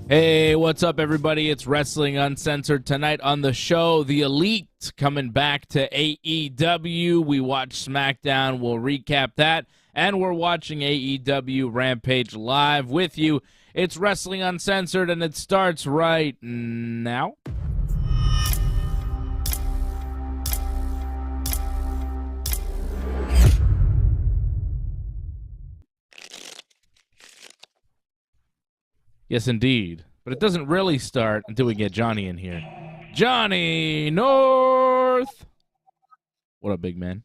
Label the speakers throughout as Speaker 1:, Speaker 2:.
Speaker 1: Hey, what's up, everybody? It's Wrestling Uncensored. Tonight on the show, The Elite coming back to AEW. We watch SmackDown. We'll recap that. And we're watching AEW Rampage live with you. It's Wrestling Uncensored, and it starts right now. Yes, indeed. But it doesn't really start until we get Johnny in here. Johnny North! What up, big man?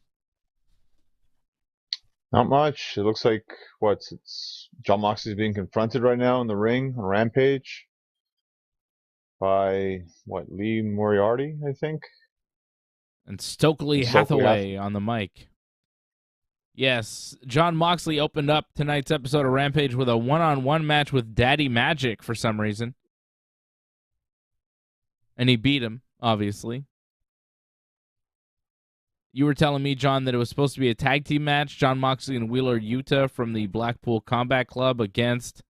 Speaker 2: Not much. It looks like it's John Moxley's being confronted right now in the ring on Rampage by Lee Moriarty, I think.
Speaker 1: And Stokely Hathaway on the mic. Yes, John Moxley opened up tonight's episode of Rampage with a one-on-one match with Daddy Magic for some reason. And he beat him, obviously. You were telling me, John, that it was supposed to be a tag team match, John Moxley and Wheeler Yuta from the Blackpool Combat Club against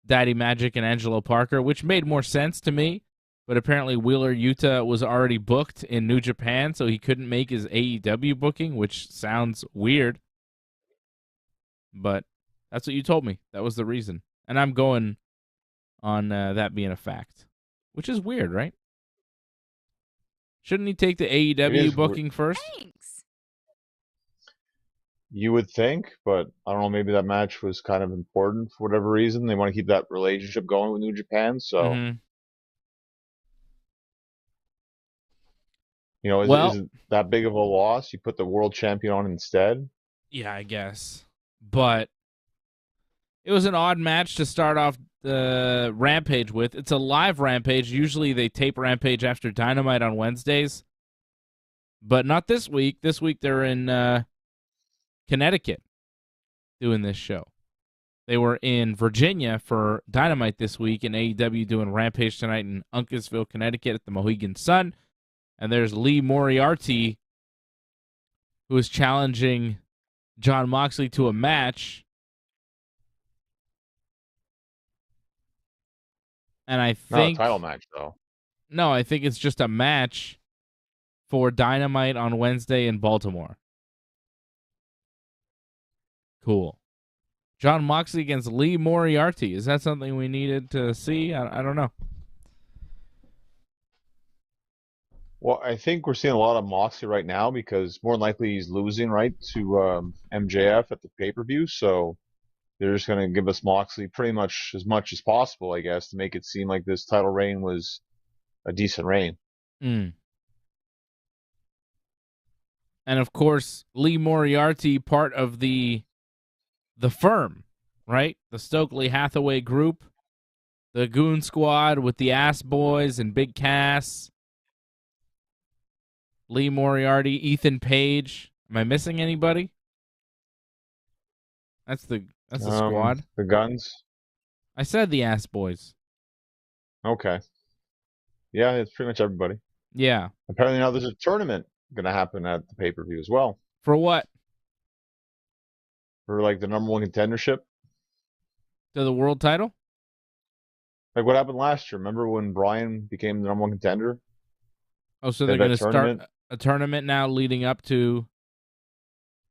Speaker 1: Daddy Magic and Angelo Parker, which made more sense to me. But apparently Wheeler Yuta was already booked in New Japan, so he couldn't make his AEW booking, which sounds weird. But that's what you told me. That was the reason. And I'm going on that being a fact, which is weird, right? Shouldn't he take the AEW booking first?
Speaker 3: Thanks.
Speaker 2: You would think, but I don't know, maybe that match was kind of important for whatever reason. They want to keep that relationship going with New Japan, so... You know, is it that big of a loss? You put the world champion on instead?
Speaker 1: Yeah, I guess. But it was an odd match to start off the Rampage with. It's a live Rampage. Usually they tape Rampage after Dynamite on Wednesdays. But not this week. This week they're in Connecticut doing this show. They were in Virginia for Dynamite this week, and AEW doing Rampage tonight in Uncasville, Connecticut at the Mohegan Sun. And there's Lee Moriarty, who is challenging John Moxley to a match. And I think...
Speaker 2: Not a title match, though.
Speaker 1: No, I think it's just a match for Dynamite on Wednesday in Baltimore. Cool. John Moxley against Lee Moriarty. Is that something we needed to see? I don't know.
Speaker 2: Well, I think we're seeing a lot of Moxley right now because more than likely he's losing, right, to MJF at the pay-per-view. So they're just going to give us Moxley pretty much as possible, I guess, to make it seem like this title reign was a decent reign.
Speaker 1: And, of course, Lee Moriarty, part of the firm, right? The Stokely Hathaway group, the Goon Squad with the Ass Boys and Big Cass. Lee Moriarty, Ethan Page. Am I missing anybody? That's the squad.
Speaker 2: The Guns.
Speaker 1: I said the Ass Boys.
Speaker 2: Okay. Yeah, it's pretty much everybody.
Speaker 1: Yeah.
Speaker 2: Apparently now there's a tournament going to happen at the pay-per-view as well.
Speaker 1: For what?
Speaker 2: For like the number one contendership.
Speaker 1: To the world title?
Speaker 2: Like what happened last year. Remember when Bryan became the number one contender?
Speaker 1: Oh, so they're going to start a tournament now leading up to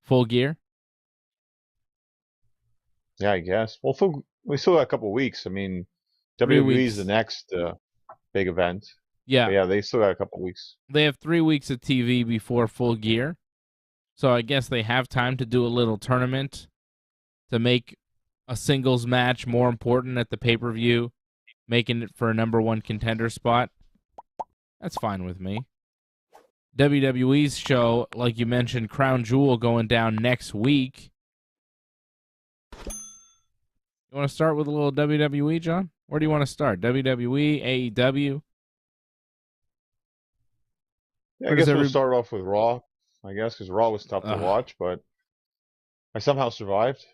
Speaker 1: Full Gear?
Speaker 2: Yeah, I guess. Well, we still got a couple weeks. I mean, WWE is the next big event.
Speaker 1: Yeah.
Speaker 2: But yeah, they still got a couple weeks.
Speaker 1: They have 3 weeks of TV before Full Gear. So I guess they have time to do a little tournament to make a singles match more important at the pay-per-view, making it for a number one contender spot. That's fine with me. WWE's show, like you mentioned, Crown Jewel going down next week. You want to start with a little WWE, John? Where do you want to start? WWE, AEW?
Speaker 2: Yeah, I guess we'll start off with Raw, I guess, because Raw was tough to watch, but I somehow survived.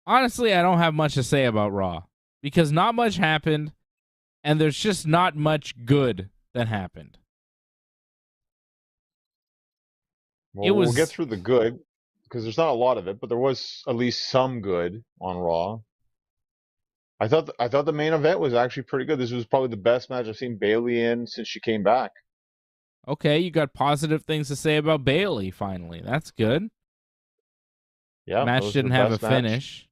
Speaker 1: Honestly, I don't have much to say about Raw. Because not much happened, and there's just not much good that happened.
Speaker 2: Well, we'll get through the good. because there's not a lot of it, but there was at least some good on Raw. I thought the main event was actually pretty good. This was probably the best match I've seen Bayley in since she came back.
Speaker 1: Okay, you got positive things to say about Bayley. Finally, that's good.
Speaker 2: Yeah, it
Speaker 1: Match
Speaker 2: was
Speaker 1: didn't
Speaker 2: her
Speaker 1: have a
Speaker 2: best match.
Speaker 1: finish.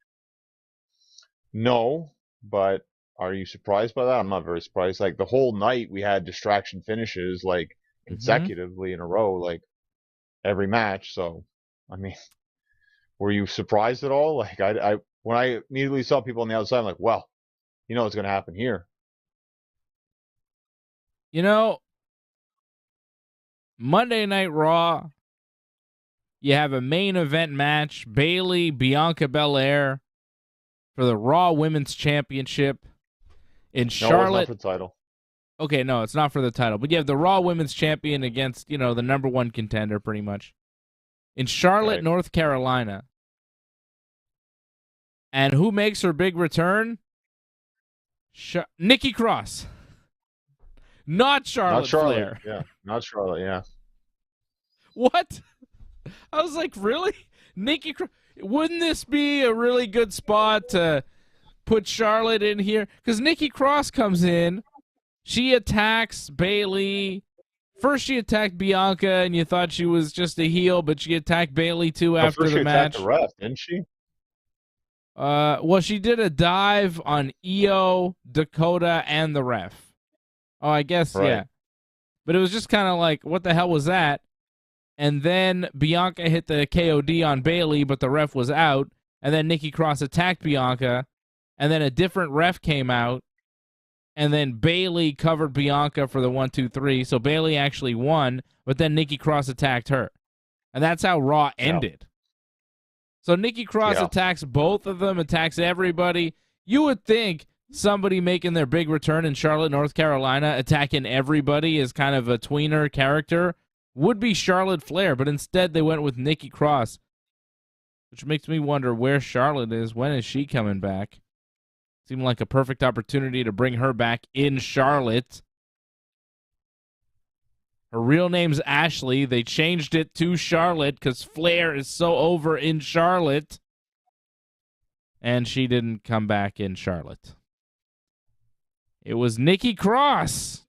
Speaker 2: No, but are you surprised by that? I'm not very surprised. Like the whole night, we had distraction finishes like
Speaker 1: Mm-hmm.
Speaker 2: consecutively in a row, like every match. So, I mean, were you surprised at all? Like when I immediately saw people on the outside, I'm like, well, you know what's going to happen here.
Speaker 1: You know, Monday Night Raw, you have a main event match, Bayley, Bianca Belair for the Raw Women's Championship in
Speaker 2: No, it's not
Speaker 1: Charlotte.
Speaker 2: for the title.
Speaker 1: Okay, no, it's not for the title, but you have the Raw Women's Champion against, the number one contender pretty much in Charlotte,
Speaker 2: Right.
Speaker 1: North Carolina. And who makes her big return? Nikki Cross. Not Charlotte,
Speaker 2: Not Charlotte.
Speaker 1: Flair.
Speaker 2: Yeah, not Charlotte. Yeah.
Speaker 1: What? I was like, really? Nikki Cross? Wouldn't this be a really good spot to put Charlotte in here? Because Nikki Cross comes in. She attacks Bayley. First, she attacked Bianca, and you thought she was just a heel, but she attacked Bayley too after
Speaker 2: First
Speaker 1: the
Speaker 2: she
Speaker 1: match.
Speaker 2: attacked the ref, didn't she?
Speaker 1: Well, she did a dive on Io, Dakota, and the ref. Oh, I guess,
Speaker 2: Right.
Speaker 1: yeah. But it was just kind of like, what the hell was that? And then Bianca hit the KOD on Bayley, but the ref was out. And then Nikki Cross attacked Bianca. And then a different ref came out. And then Bayley covered Bianca for the 1-2-3. So Bayley actually won, but then Nikki Cross attacked her. And that's how Raw ended. So Nikki Cross attacks both of them, attacks everybody. You would think somebody making their big return in Charlotte, North Carolina, attacking everybody as kind of a tweener character would be Charlotte Flair, but instead they went with Nikki Cross, which makes me wonder where Charlotte is. When is she coming back? Seemed like a perfect opportunity to bring her back in Charlotte. Her real name's Ashley. They changed it to Charlotte because Flair is so over in Charlotte. And she didn't come back in Charlotte. It was Nikki Cross.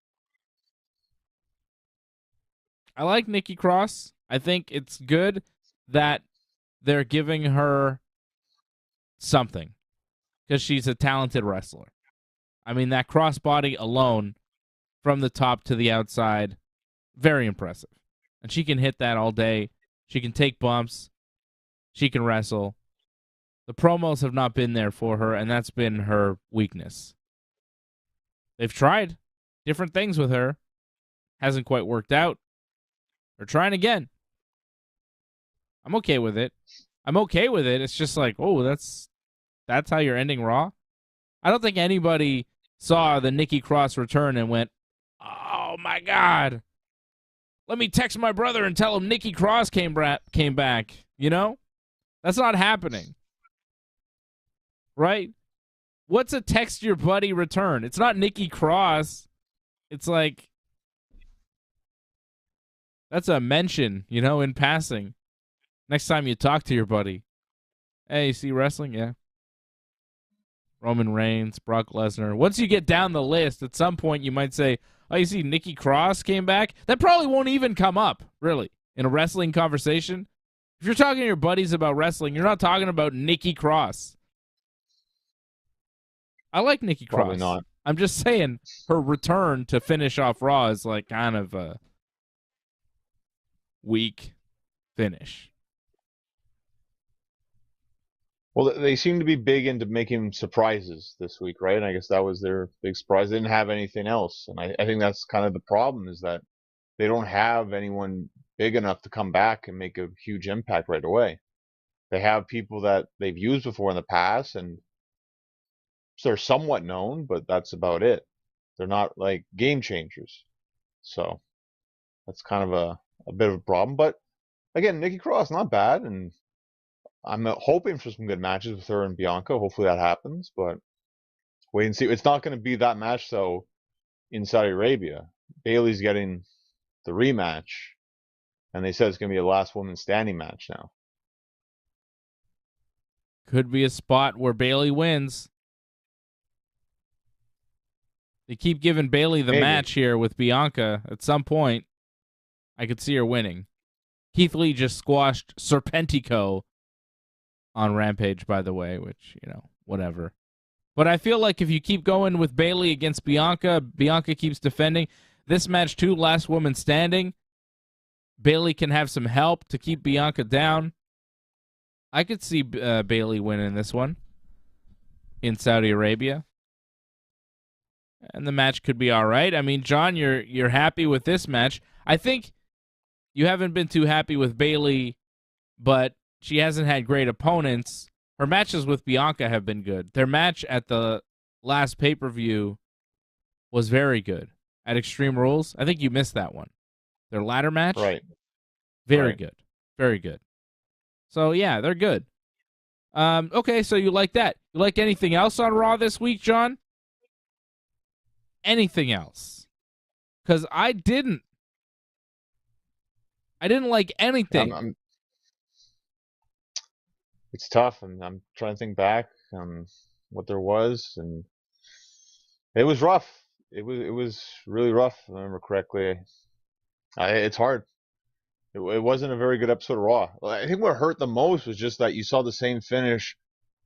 Speaker 1: I like Nikki Cross. I think it's good that they're giving her something because she's a talented wrestler. I mean, that crossbody alone from the top to the outside, very impressive. And she can hit that all day. She can take bumps. She can wrestle. The promos have not been there for her, and that's been her weakness. They've tried different things with her. Hasn't quite worked out. They're trying again. I'm okay with it. It's just like, oh, that's how you're ending Raw. I don't think anybody saw the Nikki Cross return and went, oh my God. Let me text my brother and tell him Nikki Cross came back. You know? That's not happening. Right? What's a text your buddy return? It's not Nikki Cross. It's like, that's a mention, in passing. Next time you talk to your buddy. Hey, you see wrestling? Yeah. Roman Reigns, Brock Lesnar. Once you get down the list, at some point you might say, oh, you see Nikki Cross came back? That probably won't even come up, really, in a wrestling conversation. If you're talking to your buddies about wrestling, you're not talking about Nikki Cross. I like Nikki Cross.
Speaker 2: Probably not.
Speaker 1: I'm just saying her return to finish off Raw is like kind of a weak finish.
Speaker 2: Well, they seem to be big into making surprises this week, right? And I guess that was their big surprise. They didn't have anything else. And I think that's kind of the problem is that they don't have anyone big enough to come back and make a huge impact right away. They have people that they've used before in the past, and so they're somewhat known, but that's about it. They're not like game changers. So that's kind of a bit of a problem. But again, Nikki Cross, not bad. And I'm hoping for some good matches with her and Bianca. Hopefully that happens, but wait and see. It's not going to be that match, though, in Saudi Arabia. Bayley's getting the rematch, and they said it's going to be a last woman standing match now.
Speaker 1: Could be a spot where Bayley wins. They keep giving Bayley the match here with Bianca. At some point, I could see her winning. Keith Lee just squashed Serpentico on Rampage, by the way, which, whatever. But I feel like if you keep going with Bayley against Bianca, Bianca keeps defending. This match, too, last woman standing. Bayley can have some help to keep Bianca down. I could see Bayley winning this one in Saudi Arabia. And the match could be all right. I mean, John, you're happy with this match. I think you haven't been too happy with Bayley, but she hasn't had great opponents. Her matches with Bianca have been good. Their match at the last pay-per-view was very good. At Extreme Rules, I think you missed that one. Their ladder match?
Speaker 2: Right.
Speaker 1: Very good. Very good. So, yeah, they're good. Okay, so you like that. You like anything else on Raw this week, John? Anything else? Because I didn't. I didn't like anything.
Speaker 2: It's tough, and I'm trying to think back on what there was, and it was rough. It was really rough, if I remember correctly. It's hard. It wasn't a very good episode of Raw. I think what hurt the most was just that you saw the same finish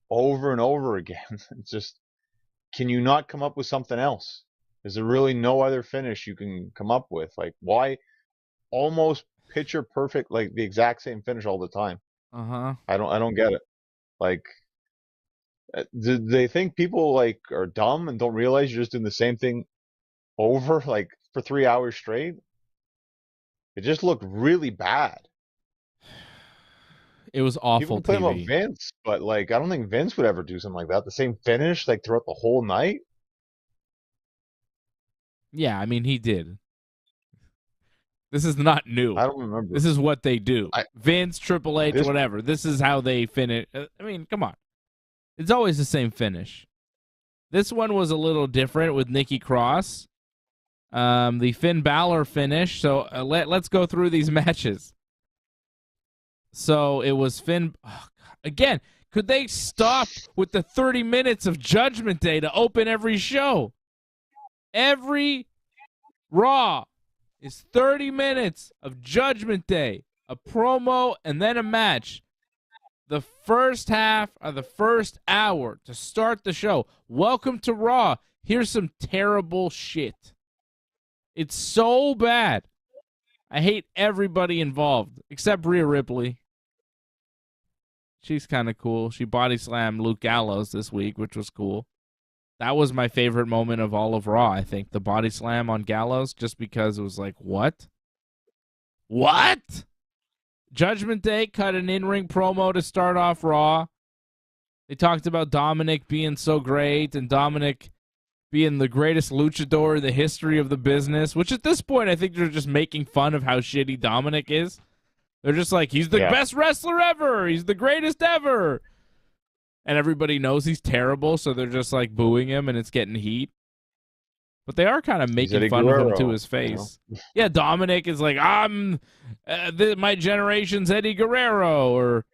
Speaker 2: over and over again. It's just, can you not come up with something else? Is there really no other finish you can come up with? Like, why almost picture perfect, like the exact same finish all the time? I don't get it. Like, do they think people like are dumb and don't realize you're just doing the same thing over like for 3 hours straight? It just looked really bad.
Speaker 1: It was awful.
Speaker 2: People complain about Vince, but like I don't think Vince would ever do something like that. The same finish like throughout the whole night.
Speaker 1: Yeah, I mean he did. This is not new.
Speaker 2: I don't remember.
Speaker 1: This is what they do. Vince, Triple H, whatever. This is how they finish. I mean, come on. It's always the same finish. This one was a little different with Nikki Cross. The Finn Balor finish. So let's go through these matches. So it was Finn. Oh, again, could they stop with the 30 minutes of Judgment Day to open every show? Every Raw is 30 minutes of Judgment Day, a promo, and then a match. The first half of the first hour to start the show. Welcome to Raw. Here's some terrible shit. It's so bad. I hate everybody involved, except Rhea Ripley. She's kind of cool. She body slammed Luke Gallows this week, which was cool. That was my favorite moment of all of Raw, I think. The body slam on Gallows, just because it was like, what? What? Judgment Day cut an in-ring promo to start off Raw. They talked about Dominic being so great and Dominic being the greatest luchador in the history of the business, which at this point I think they're just making fun of how shitty Dominic is. They're just like, he's the best wrestler ever. He's the greatest ever. And everybody knows he's terrible, so they're just like booing him and it's getting heat. But they are kind of making fun of him to his face. You know? Yeah, Dominic is like, I'm my generation's Eddie Guerrero, or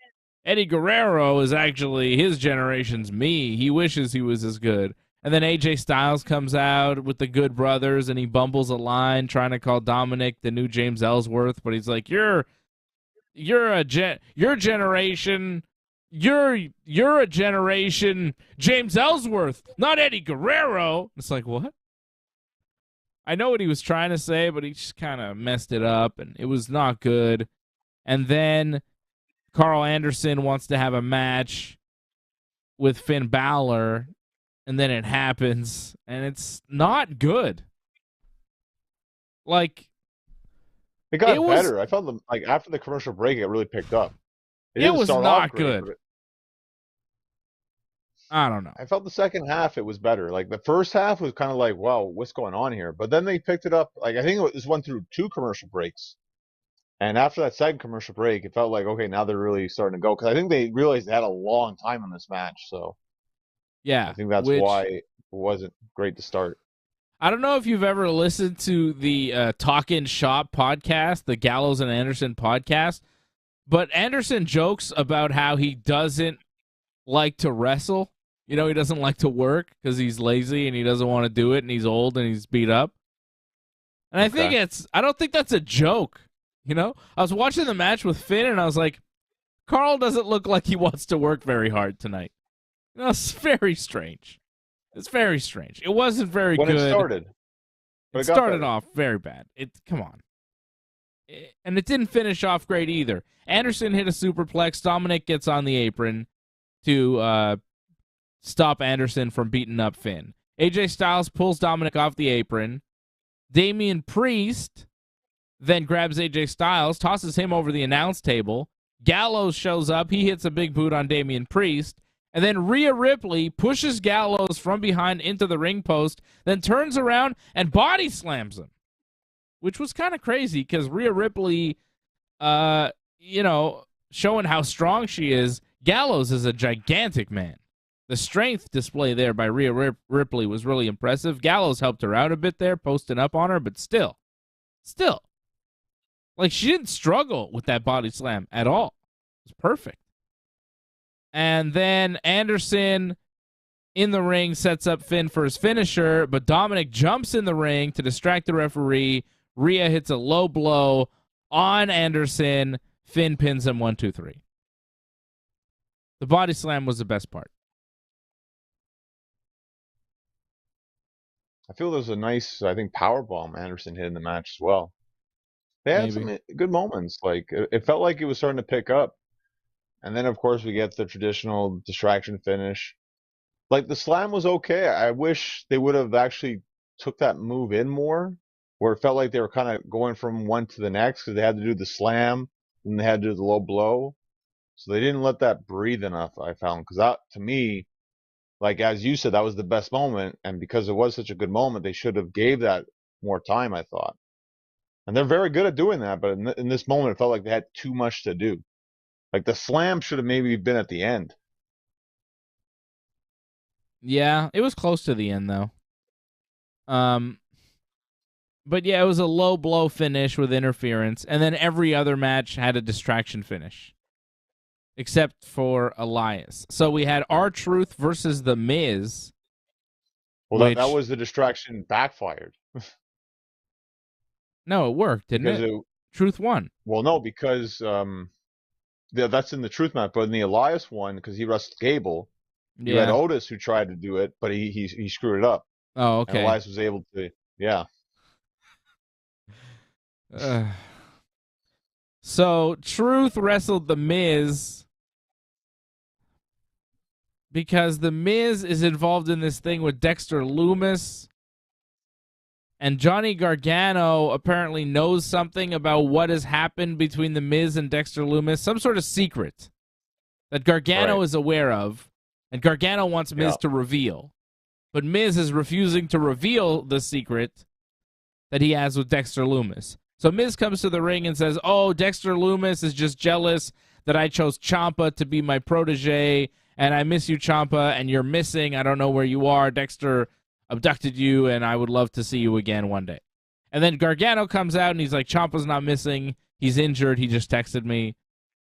Speaker 1: Eddie Guerrero is actually his generation's me. He wishes he was as good. And then AJ Styles comes out with the Good Brothers, and he bumbles a line trying to call Dominic the new James Ellsworth, but he's like, your generation, you're a generation James Ellsworth, not Eddie Guerrero. It's like, what? I know what he was trying to say, but he just kind of messed it up, and it was not good. And then Carl Anderson wants to have a match with Finn Balor, and then it happens, and it's not good. Like,
Speaker 2: it got better. I felt like after the commercial break, it really picked up.
Speaker 1: It was not good. I don't know.
Speaker 2: I felt the second half it was better. Like the first half was kind of like, wow, what's going on here? But then they picked it up. Like I think it was went through 2 commercial breaks, and after that second commercial break, it felt like, okay, now they're really starting to go, because I think they realized they had a long time on this match. So
Speaker 1: yeah,
Speaker 2: I think that's why it wasn't great to start.
Speaker 1: I don't know if you've ever listened to the Talkin' Shop podcast, the Gallows and Anderson podcast, but Anderson jokes about how he doesn't like to wrestle. He doesn't like to work because he's lazy and he doesn't want to do it and he's old and he's beat up. And I don't think that's a joke. I was watching the match with Finn and I was like, Carl doesn't look like he wants to work very hard tonight. It's very strange. It's very strange. It wasn't very good.
Speaker 2: When it started.
Speaker 1: It started off very bad. Come on. And it didn't finish off great either. Anderson hit a superplex. Dominic gets on the apron to stop Anderson from beating up Finn. AJ Styles pulls Dominic off the apron. Damian Priest then grabs AJ Styles, tosses him over the announce table. Gallows shows up. He hits a big boot on Damian Priest. And then Rhea Ripley pushes Gallows from behind into the ring post, then turns around and body slams him, which was kind of crazy because Rhea Ripley, showing how strong she is. Gallows is a gigantic man. The strength display there by Rhea Ripley was really impressive. Gallows helped her out a bit there, posting up on her, but still. Like, she didn't struggle with that body slam at all. It was perfect. And then Anderson in the ring sets up Finn for his finisher, but Dominic jumps in the ring to distract the referee. Rhea hits a low blow on Anderson. Finn pins him 1, 2, 3. The body slam was the best part.
Speaker 2: I feel there's a nice, powerbomb Anderson hit in the match as well. They had some good moments. Like, it felt like it was starting to pick up. And then, of course, we get the traditional distraction finish. Like, the slam was okay. I wish they would have actually took that move in more, where it felt like they were kind of going from one to the next because they had to do the slam and they had to do the low blow. So they didn't let that breathe enough, I found. Because that, to me, like, as you said, that was the best moment. And because it was such a good moment, they should have gave that more time, I thought. And they're very good at doing that. But in this moment, it felt like they had too much to do. Like, the slam should have maybe been at the end.
Speaker 1: Yeah, it was close to the end, though. But yeah, it was a low blow finish with interference. And then every other match had a distraction finish. Except for Elias. So we had R-Truth versus The Miz.
Speaker 2: Well, that was the distraction backfired.
Speaker 1: No, it worked, didn't it? Truth won.
Speaker 2: Well, no, because that's in the Truth match. But in the Elias one, because he wrestled Gable, you had Otis who tried to do it, but he screwed it up.
Speaker 1: Oh, okay.
Speaker 2: And Elias was able to, yeah.
Speaker 1: So Truth wrestled The Miz because The Miz is involved in this thing with Dexter Lumis, and Johnny Gargano apparently knows something about what has happened between The Miz and Dexter Lumis, some sort of secret that Gargano is aware of, and Gargano wants Miz to reveal. But Miz is refusing to reveal the secret that he has with Dexter Lumis. So Miz comes to the ring and says, oh, Dexter Lumis is just jealous that I chose Ciampa to be my protege, and I miss you, Ciampa, and you're missing. I don't know where you are. Dexter abducted you, and I would love to see you again one day. And then Gargano comes out, and he's like, Ciampa's not missing. He's injured. He just texted me.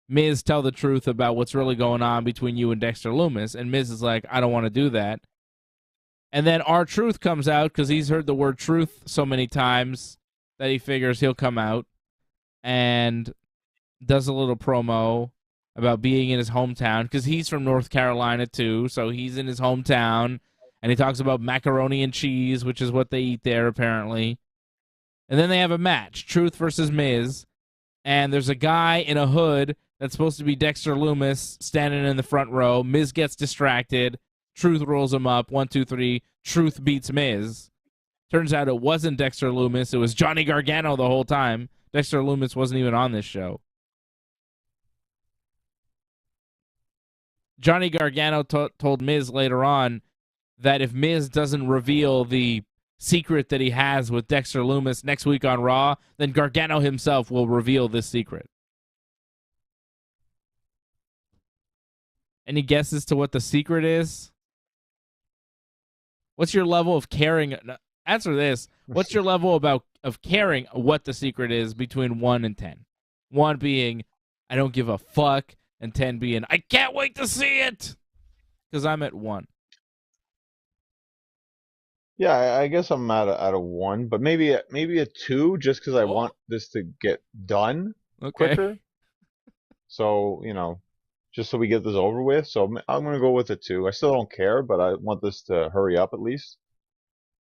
Speaker 1: Miz, tell the truth about what's really going on between you and Dexter Lumis. And Miz is like, I don't want to do that. And then R-Truth comes out because he's heard the word truth so many times that he figures he'll come out and does a little promo about being in his hometown because he's from North Carolina too, so he's in his hometown, and he talks about macaroni and cheese, which is what they eat there apparently. And then they have a match, Truth versus Miz, and there's a guy in a hood that's supposed to be Dexter Lumis standing in the front row. Miz gets distracted. Truth rolls him up. 1, 2, 3. Truth beats Miz. Turns out it wasn't Dexter Lumis. It was Johnny Gargano the whole time. Dexter Lumis wasn't even on this show. Johnny Gargano told Miz later on that if Miz doesn't reveal the secret that he has with Dexter Lumis next week on Raw, then Gargano himself will reveal this secret. Any guesses to what the secret is? What's your level of caring? Answer this. What's your level of caring what the secret is between 1 and 10? 1 being, I don't give a fuck, and 10 being, I can't wait to see it. Because I'm at 1.
Speaker 2: Yeah, I guess I'm at a 1, but maybe a 2, just because I want this to get done
Speaker 1: Okay.
Speaker 2: quicker. So just so we get this over with. So I'm gonna go with a 2. I still don't care, but I want this to hurry up at least,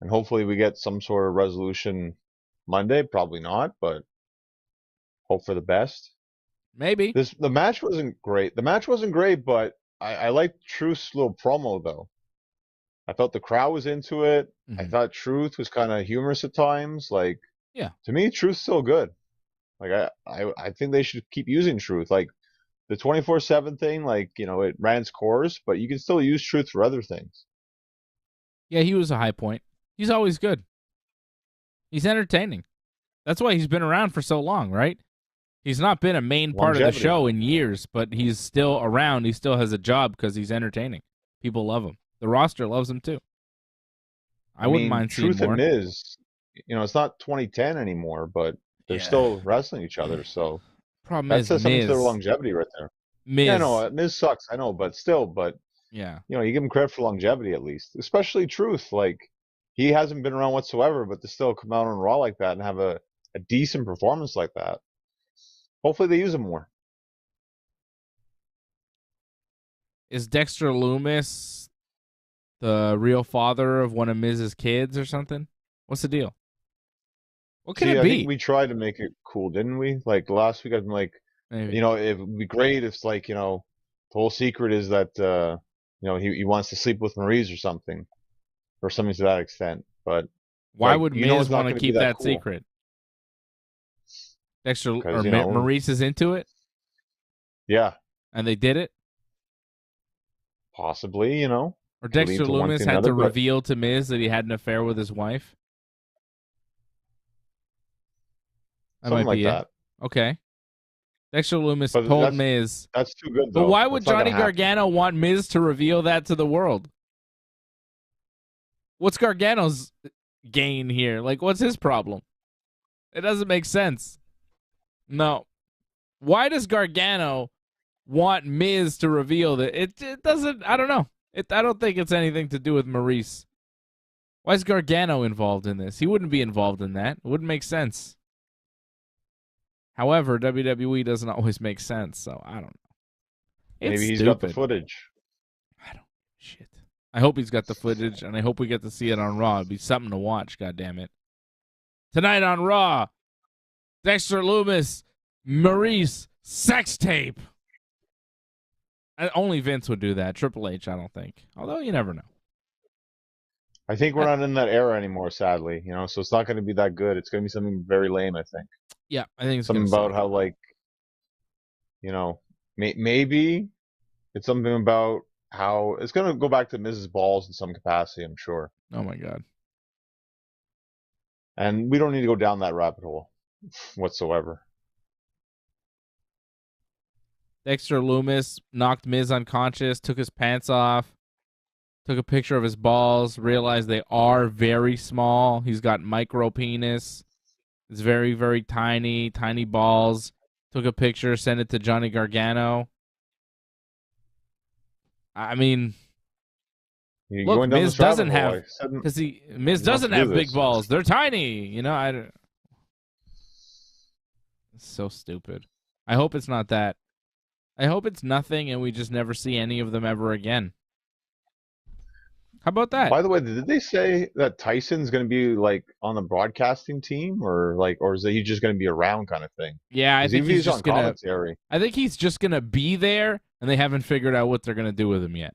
Speaker 2: and hopefully we get some sort of resolution Monday. Probably not, but hope for the best.
Speaker 1: Maybe.
Speaker 2: The match wasn't great. The match wasn't great, but I liked Truth's little promo though. I felt the crowd was into it.
Speaker 1: Mm-hmm.
Speaker 2: I thought Truth was kind of humorous at times. Like,
Speaker 1: yeah,
Speaker 2: to me, Truth's still good. Like, I think they should keep using Truth. Like, the 24/7 thing, like, it ran its course, but you can still use Truth for other things.
Speaker 1: Yeah, he was a high point. He's always good. He's entertaining. That's why he's been around for so long, right? He's not been a main part of the show in years, but he's still around. He still has a job because he's entertaining. People love him. The roster loves him too. I wouldn't mind seeing
Speaker 2: Truth
Speaker 1: more.
Speaker 2: and Miz, it's not 2010 anymore, but they're still wrestling each other. So
Speaker 1: problem
Speaker 2: that
Speaker 1: is
Speaker 2: says something to their
Speaker 1: Miz.
Speaker 2: longevity right there.
Speaker 1: Miz.
Speaker 2: Yeah, no, Miz sucks. I know, but still,
Speaker 1: yeah,
Speaker 2: you give him credit for longevity at least, especially Truth. Like, he hasn't been around whatsoever, but to still come out on Raw like that and have a decent performance like that. Hopefully they use him more.
Speaker 1: Is Dexter Lumis the real father of one of Miz's kids or something? What's the deal? What could it be?
Speaker 2: I think we tried to make it cool, didn't we? Like last week, I've been like,
Speaker 1: maybe.
Speaker 2: It would be great if it's like, the whole secret is that, he wants to sleep with Maurice or something to that extent. But
Speaker 1: why would Miz want to keep that secret? Dexter or Maurice is into it?
Speaker 2: Yeah.
Speaker 1: And they did it?
Speaker 2: Possibly,
Speaker 1: Or Dexter Lumis had to reveal to Miz that he had an affair with his wife?
Speaker 2: Something like that.
Speaker 1: Okay. Dexter Lumis told Miz.
Speaker 2: That's too good, though.
Speaker 1: But why would Johnny Gargano want Miz to reveal that to the world? What's Gargano's gain here? Like, what's his problem? It doesn't make sense. No. Why does Gargano want Miz to reveal that? It doesn't, I don't know. I don't think it's anything to do with Maurice. Why is Gargano involved in this? He wouldn't be involved in that. It wouldn't make sense. However, WWE doesn't always make sense, so I don't know.
Speaker 2: Maybe he's got the footage.
Speaker 1: I don't shit. I hope he's got the footage, and I hope we get to see it on Raw. It'd be something to watch, goddammit. Tonight on Raw, Dexter Lumis, Maurice, sex tape. Only Vince would do that. Triple H, I don't think. Although, you never know.
Speaker 2: I think we're not in that era anymore, sadly. So it's not going to be that good. It's going to be something very lame, I think.
Speaker 1: Yeah, I think it's
Speaker 2: something about how, like, maybe it's something about how it's going to go back to Mrs. Balls in some capacity, I'm sure.
Speaker 1: Oh, my God.
Speaker 2: And we don't need to go down that rabbit hole whatsoever.
Speaker 1: Dexter Lumis knocked Miz unconscious, took his pants off, took a picture of his balls, realized they are very small. He's got micro penis. It's very, very tiny, tiny balls. Took a picture, sent it to Johnny Gargano. I mean, look, Miz doesn't have big balls. They're tiny. It's so stupid. I hope it's not that. I hope it's nothing and we just never see any of them ever again. How about that?
Speaker 2: By the way, did they say that Tyson's going to be like on the broadcasting team, or is he just going to be around kind of thing?
Speaker 1: Yeah, I think he's just
Speaker 2: on commentary.
Speaker 1: I think he's just going to be there, and they haven't figured out what they're going to do with him yet,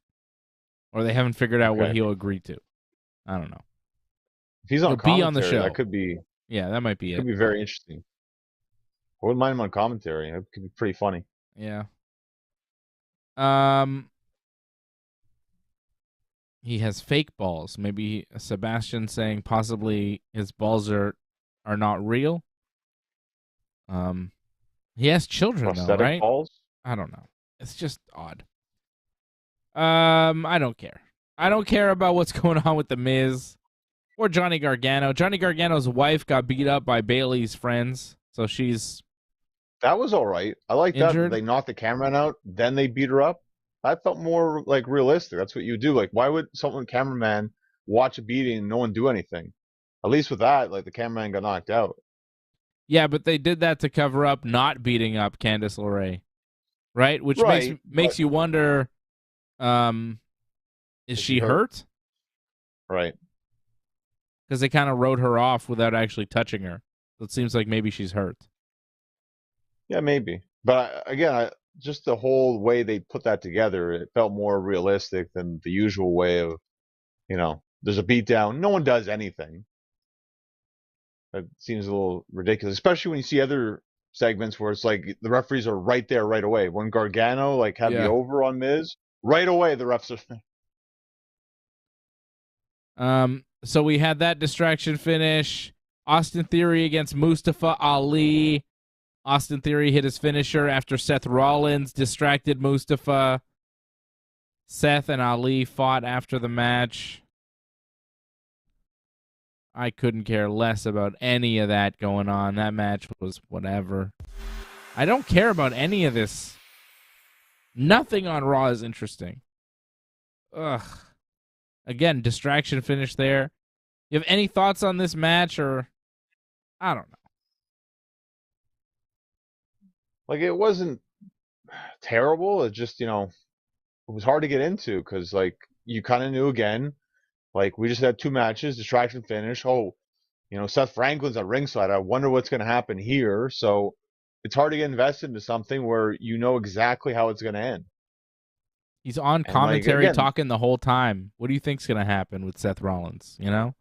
Speaker 1: or they haven't figured out what he'll agree to. I don't know.
Speaker 2: If he's on commentary,
Speaker 1: be on the show.
Speaker 2: That could be.
Speaker 1: Yeah, that might be it.
Speaker 2: Could be very interesting. I wouldn't mind him on commentary. It could be pretty funny.
Speaker 1: Yeah. He has fake balls. Maybe Sebastian saying possibly his balls are not real. He has children though, right?
Speaker 2: Balls?
Speaker 1: I don't know. It's just odd. I don't care. I don't care about what's going on with The Miz or Johnny Gargano. Johnny Gargano's wife got beat up by Bayley's friends, so she's
Speaker 2: that was all right. I like
Speaker 1: injured.
Speaker 2: that. They knocked the cameraman out, then they beat her up. that felt more like realistic. That's what you do. Like, why would someone cameraman watch a beating and no one do anything? At least with that, like the cameraman got knocked out.
Speaker 1: Yeah, but they did that to cover up not beating up Candice LeRae, right? Which makes
Speaker 2: Right, but
Speaker 1: makes you wonder, um, is
Speaker 2: is she
Speaker 1: she
Speaker 2: hurt?
Speaker 1: hurt?
Speaker 2: Right.
Speaker 1: Because they kind of wrote her off without actually touching her. So it seems like maybe she's hurt.
Speaker 2: Yeah, maybe. But again, just the whole way they put that together, it felt more realistic than the usual way of, there's a beatdown. No one does anything. That seems a little ridiculous, especially when you see other segments where it's like the referees are right there right away. When Gargano like had the
Speaker 1: Yeah.
Speaker 2: over on Miz, right away the refs are.
Speaker 1: So we had that distraction finish. Austin Theory against Mustafa Ali. Austin Theory hit his finisher after Seth Rollins distracted Mustafa. Seth and Ali fought after the match. I couldn't care less about any of that going on. That match was whatever. I don't care about any of this. Nothing on Raw is interesting. Ugh. Again, distraction finish there. You have any thoughts on this match, or I don't know.
Speaker 2: Like it wasn't terrible. It just, it was hard to get into because like you kind of knew again, like we just had two matches, distraction finish. Oh, Seth Franklin's at ringside. I wonder what's going to happen here. So it's hard to get invested into something where you know exactly how it's going to end.
Speaker 1: He's on
Speaker 2: And like
Speaker 1: commentary
Speaker 2: again,
Speaker 1: talking the whole time. What do you think's going to happen with Seth Rollins, you know?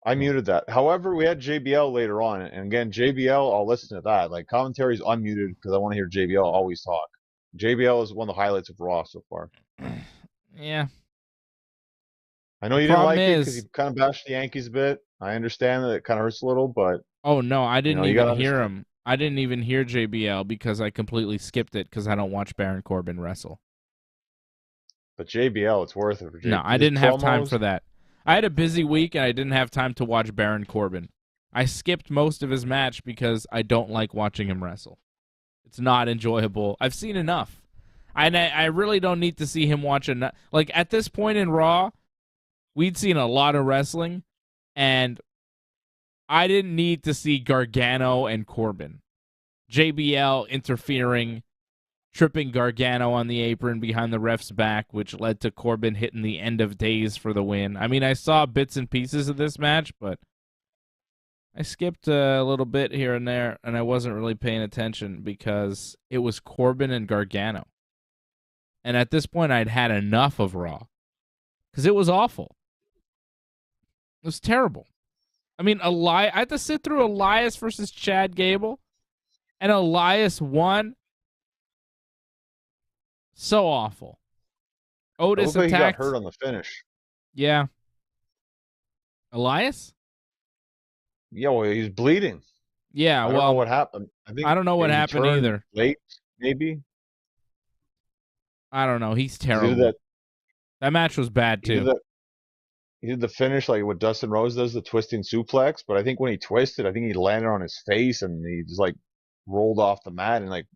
Speaker 2: I muted that. However, we had JBL later on, and again, JBL, I'll listen to that. Like commentary's unmuted because I want to hear JBL always talk. JBL is one of the highlights of Raw so far.
Speaker 1: Yeah.
Speaker 2: I know you didn't like it because you kind of bashed the Yankees a bit. I understand that it kind of hurts a little, but
Speaker 1: oh no, I didn't
Speaker 2: you
Speaker 1: even
Speaker 2: gotta
Speaker 1: hear
Speaker 2: understand.
Speaker 1: him. I didn't even hear JBL because I completely skipped it because I don't watch Baron Corbin wrestle.
Speaker 2: But JBL, it's worth it for
Speaker 1: No,
Speaker 2: JBL.
Speaker 1: I
Speaker 2: His
Speaker 1: didn't have time for
Speaker 2: promos,
Speaker 1: that. I had a busy week and I didn't have time to watch Baron Corbin. I skipped most of his match because I don't like watching him wrestle. It's not enjoyable. I've seen enough. I really don't need to see him watch enough. Like, at this point in Raw, we'd seen a lot of wrestling, and I didn't need to see Gargano and Corbin. JBL interfering, tripping Gargano on the apron behind the ref's back, which led to Corbin hitting the end of days for the win. I mean, I saw bits and pieces of this match, but I skipped a little bit here and there, and I wasn't really paying attention because it was Corbin and Gargano. And at this point, I'd had enough of Raw because it was awful. It was terrible. I mean, I had to sit through Elias versus Chad Gable, and Elias won. So awful.
Speaker 2: it
Speaker 1: Otis
Speaker 2: looked like he got
Speaker 1: attacked.
Speaker 2: hurt on the finish.
Speaker 1: Yeah. Elias?
Speaker 2: Yeah, well, he's bleeding.
Speaker 1: Yeah,
Speaker 2: I don't know
Speaker 1: well,
Speaker 2: what happened. I think
Speaker 1: I don't know what
Speaker 2: he
Speaker 1: happened
Speaker 2: turned
Speaker 1: either.
Speaker 2: late, maybe.
Speaker 1: I don't know. He's
Speaker 2: 'Cause He did
Speaker 1: terrible.
Speaker 2: that.
Speaker 1: That match was bad,
Speaker 2: He did
Speaker 1: too.
Speaker 2: that. He did the finish like what Dustin Rose does, the twisting suplex. But I think when he twisted, I think he landed on his face and he just like rolled off the mat and like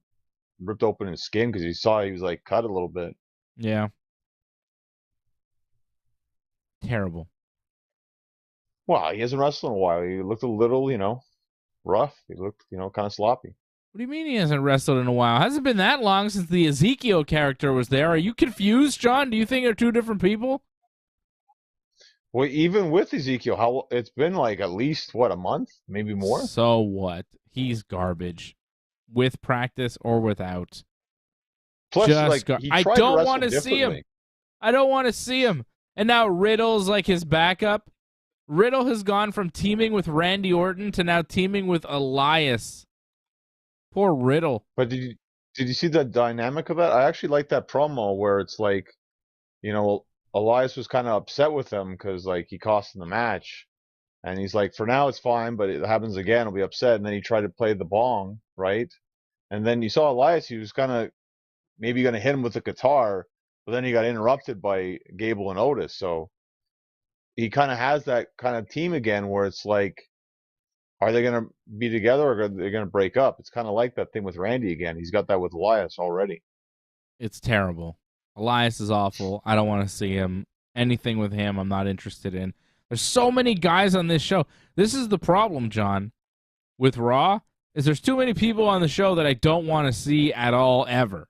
Speaker 2: ripped open his skin because he saw he was like cut a little bit.
Speaker 1: Yeah. Terrible.
Speaker 2: Well, he hasn't wrestled in a while. He looked a little, rough. He looked, kind of sloppy.
Speaker 1: What do you mean he hasn't wrestled in a while? Hasn't been that long since the Ezekiel character was there. Are you confused, John? Do you think they're two different people?
Speaker 2: Well, even with Ezekiel, how it's been like at least what, a month, maybe more.
Speaker 1: So what? He's garbage. With practice or without.
Speaker 2: Plus, like he
Speaker 1: I
Speaker 2: tried to
Speaker 1: don't
Speaker 2: wrestle
Speaker 1: want to see him.
Speaker 2: differently.
Speaker 1: I don't want to see him. And now Riddle's like his backup. Riddle has gone from teaming with Randy Orton to now teaming with Elias. Poor Riddle.
Speaker 2: But did you see the dynamic of that? I actually like that promo where it's like, you know, Elias was kind of upset with him because like he cost him the match, and he's like, for now it's fine, but it happens again, I'll be upset. And then he tried to play the bong, right? And then you saw Elias, he was kind of maybe going to hit him with the guitar, but then he got interrupted by Gable and Otis. So he kind of has that kind of team again where it's like, are they going to be together or are they going to break up? It's kind of like that thing with Randy again. He's got that with Elias already.
Speaker 1: It's terrible. Elias is awful. I don't want to see him. Anything with him, I'm not interested in. There's so many guys on this show. This is the problem, John, with Raw, is there's too many people on the show that I don't want to see at all, ever.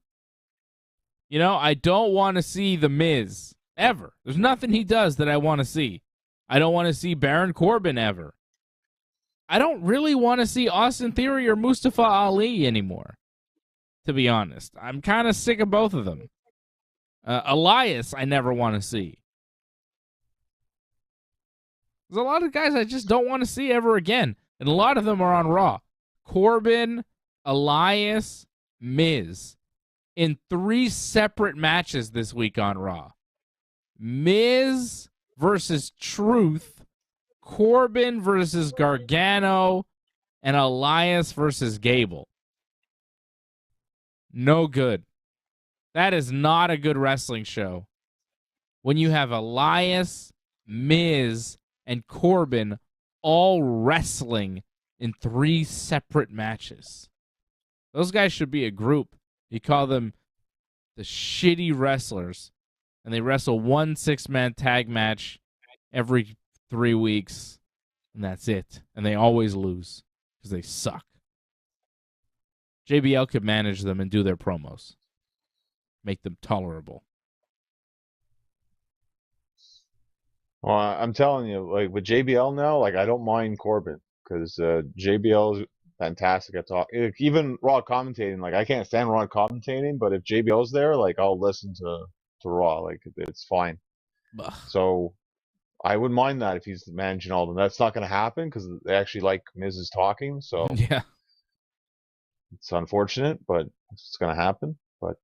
Speaker 1: You know, I don't want to see The Miz, ever. There's nothing he does that I want to see. I don't want to see Baron Corbin, ever. I don't really want to see Austin Theory or Mustafa Ali anymore, to be honest. I'm kind of sick of both of them. Elias, I never want to see. There's a lot of guys I just don't want to see ever again, and a lot of them are on Raw. Corbin, Elias, Miz, in 3 separate matches this week on Raw. Miz versus Truth, Corbin versus Gargano, and Elias versus Gable. No good. That is not a good wrestling show. When you have Elias, Miz, and Corbin all wrestling in 3 separate matches. Those guys should be a group. You call them the shitty wrestlers, and they wrestle 1 6-man tag match every 3 weeks, and that's it. And they always lose because they suck. JBL could manage them and do their promos. Make them tolerable.
Speaker 2: Well, I'm telling you, like with JBL now, like I don't mind Corbin because JBL is fantastic at talking. Even Raw commentating, like I can't stand Raw commentating, but if JBL's there, like I'll listen to Raw, like it's fine.
Speaker 1: Ugh.
Speaker 2: So I wouldn't mind that if he's managing all of them. That's not going to happen because they actually like Miz's talking, so
Speaker 1: Yeah.
Speaker 2: it's unfortunate, but it's going to happen. But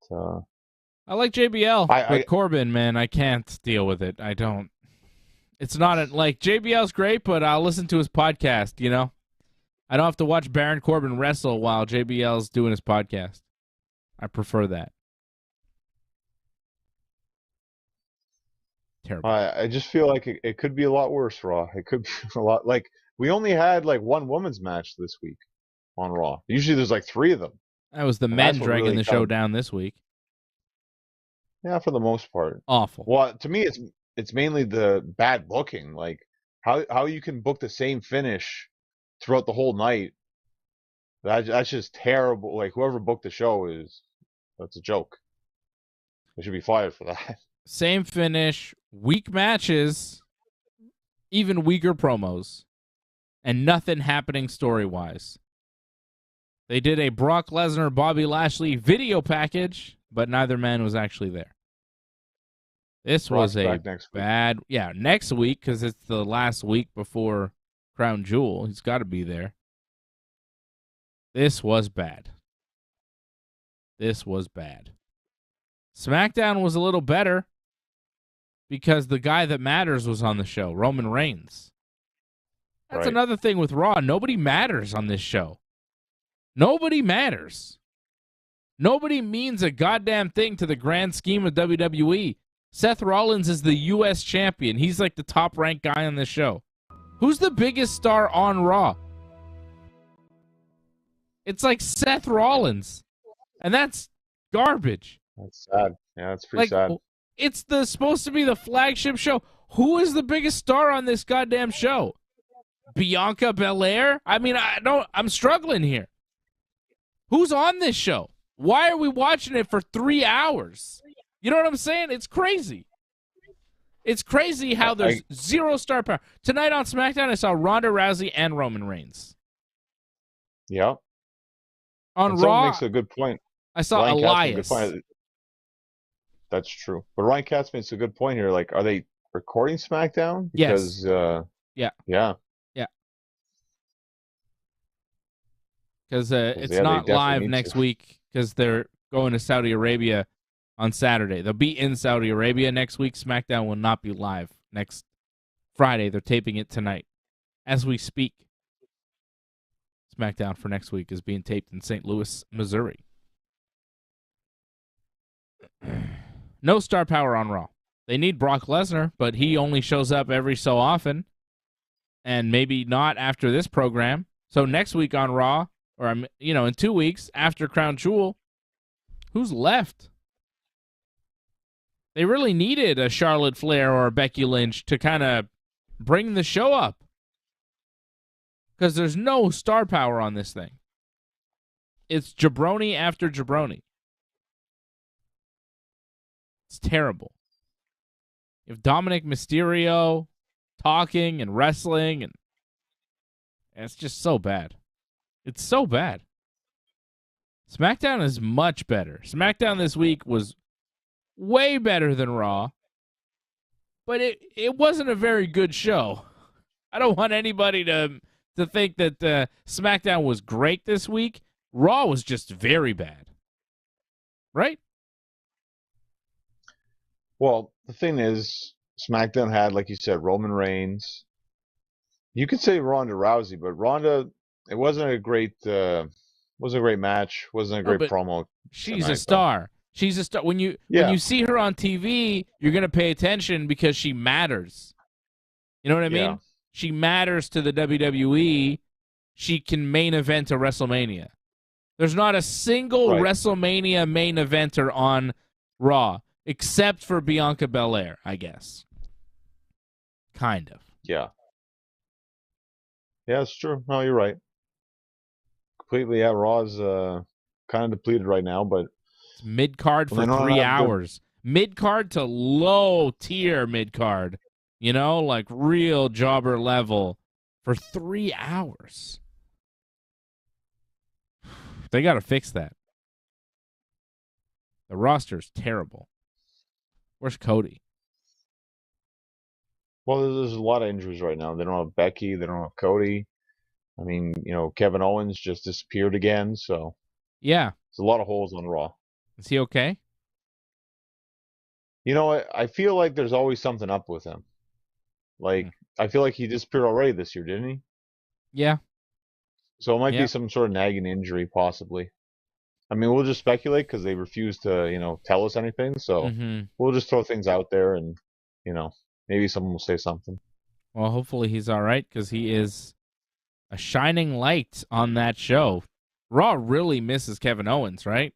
Speaker 1: I like JBL, but Corbin, man, I can't deal with it. I don't. It's not like JBL's great, but I'll listen to his podcast, you know? I don't have to watch Baron Corbin wrestle while JBL's doing his podcast. I prefer that. Terrible.
Speaker 2: I just feel like it could be a lot worse, Raw. It could be a lot. Like, we only had like 1 women's match this week on Raw. Usually there's like 3 of them.
Speaker 1: That was the men dragging
Speaker 2: really
Speaker 1: the show down this week.
Speaker 2: Yeah, for the most part.
Speaker 1: Awful.
Speaker 2: Well, to me, it's mainly the bad booking. Like how you can book the same finish throughout the whole night. That's just terrible. Like whoever booked the show that's a joke. They should be fired for that.
Speaker 1: Same finish, weak matches, even weaker promos, and nothing happening story-wise. They did a Brock Lesnar, Bobby Lashley video package, but neither man was actually there. This was a bad... Yeah, next week, because it's the last week before Crown Jewel. He's got to be there. This was bad. This was bad. SmackDown was a little better because the guy that matters was on the show, Roman Reigns. That's another thing with Raw. Nobody matters on this show. Nobody matters. Nobody means a goddamn thing to the grand scheme of WWE. Seth Rollins is the U.S. champion. He's like the top-ranked guy on this show. Who's the biggest star on Raw? It's like Seth Rollins. And that's garbage.
Speaker 2: That's sad. Yeah, that's pretty sad.
Speaker 1: It's supposed to be the flagship show. Who is the biggest star on this goddamn show? Bianca Belair? I mean, I'm struggling here. Who's on this show? Why are we watching it for 3 hours? You know what I'm saying? It's crazy. It's crazy how there's 0 star power. Tonight on SmackDown, I saw Ronda Rousey and Roman Reigns.
Speaker 2: Yeah.
Speaker 1: On Raw,
Speaker 2: makes a good point.
Speaker 1: I saw Elias.
Speaker 2: That's true. But Ryan Katz makes a good point here. Like, are they recording SmackDown? Because,
Speaker 1: yes.
Speaker 2: Yeah.
Speaker 1: Because it's not live next week because they're going to Saudi Arabia on Saturday. They'll be in Saudi Arabia next week. SmackDown will not be live next Friday. They're taping it tonight as we speak. SmackDown for next week is being taped in St. Louis, Missouri. No star power on Raw. They need Brock Lesnar, but he only shows up every so often, and maybe not after this program. So next week on Raw, or in 2 weeks after Crown Jewel, who's left? They really needed a Charlotte Flair or a Becky Lynch to kind of bring the show up. Because there's no star power on this thing. It's jabroni after jabroni. It's terrible. You have Dominic Mysterio talking and wrestling, and it's just so bad. It's so bad. SmackDown is much better. SmackDown this week was way better than Raw, but it wasn't a very good show. I don't want anybody to think that SmackDown was great this week. Raw was just very bad. Right?
Speaker 2: Well, the thing is, SmackDown had, like you said, Roman Reigns. You could say Ronda Rousey, but Ronda, it wasn't a great match. Wasn't a great promo.
Speaker 1: She's a star. She's a star. When you see her on TV, you're gonna pay attention because she matters. You know what I mean?
Speaker 2: Yeah.
Speaker 1: She matters to the WWE. She can main event a WrestleMania. There's not a single WrestleMania main eventer on Raw, except for Bianca Belair, I guess. Kind of.
Speaker 2: Yeah. Yeah, it's true. No, you're right. Completely, yeah. Raw's kind of depleted right now, but
Speaker 1: it's mid-card for 3 hours. Mid-card to low-tier mid-card. You know, like real jobber level for 3 hours. They got to fix that. The roster's terrible. Where's Cody?
Speaker 2: Well, there's a lot of injuries right now. They don't have Becky. They don't have Cody. I mean, Kevin Owens just disappeared again. So
Speaker 1: yeah,
Speaker 2: there's a lot of holes on Raw.
Speaker 1: Is he okay?
Speaker 2: I feel like there's always something up with him. Like, I feel like he disappeared already this year, didn't he?
Speaker 1: Yeah.
Speaker 2: So it might be some sort of nagging injury, possibly. I mean, we'll just speculate because they refuse to, tell us anything. So we'll just throw things out there and, maybe someone will say something.
Speaker 1: Well, hopefully he's all right because he is a shining light on that show. Raw really misses Kevin Owens, right?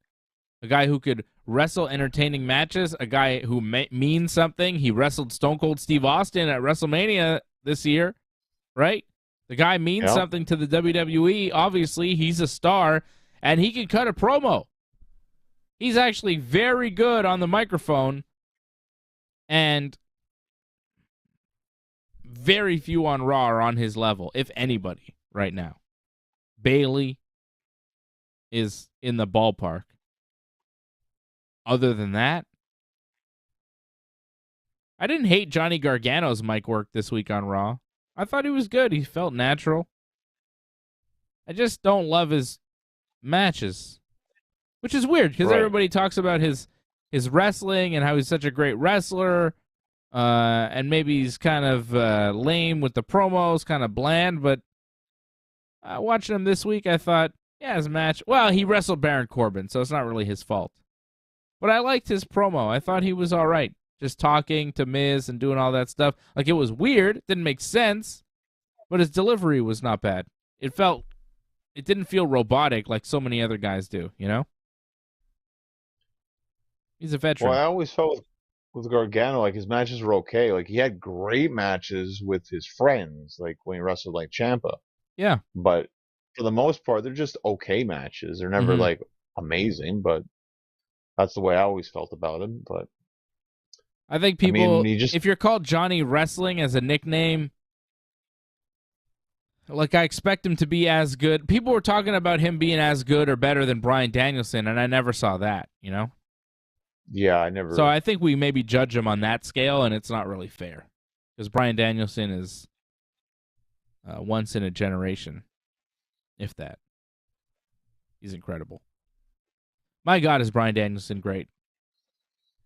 Speaker 1: A guy who could wrestle entertaining matches, a guy who means something. He wrestled Stone Cold Steve Austin at WrestleMania this year, right? The guy means something to the WWE. Obviously, he's a star, and he can cut a promo. He's actually very good on the microphone, and very few on Raw are on his level, if anybody, right now. Bayley is in the ballpark. Other than that, I didn't hate Johnny Gargano's mic work this week on Raw. I thought he was good. He felt natural. I just don't love his matches, which is weird because everybody talks about his wrestling and how he's such a great wrestler, and maybe he's kind of lame with the promos, kind of bland. But watching him this week, I thought, his match. Well, he wrestled Baron Corbin, so it's not really his fault. But I liked his promo. I thought he was all right. Just talking to Miz and doing all that stuff. Like, it was weird. It didn't make sense. But his delivery was not bad. It didn't feel robotic like so many other guys do, He's a veteran.
Speaker 2: Well, I always felt with Gargano, like, his matches were okay. Like, he had great matches with his friends, like when he wrestled like Ciampa.
Speaker 1: Yeah.
Speaker 2: But for the most part, they're just okay matches. They're never, like, amazing, but that's the way I always felt about him. But
Speaker 1: I think people, if you're called Johnny Wrestling as a nickname, like, I expect him to be as good. People were talking about him being as good or better than Bryan Danielson, and I never saw that,
Speaker 2: Yeah, I never.
Speaker 1: So I think we maybe judge him on that scale, and it's not really fair. Because Bryan Danielson is once in a generation, if that. He's incredible. My God, is Bryan Danielson great.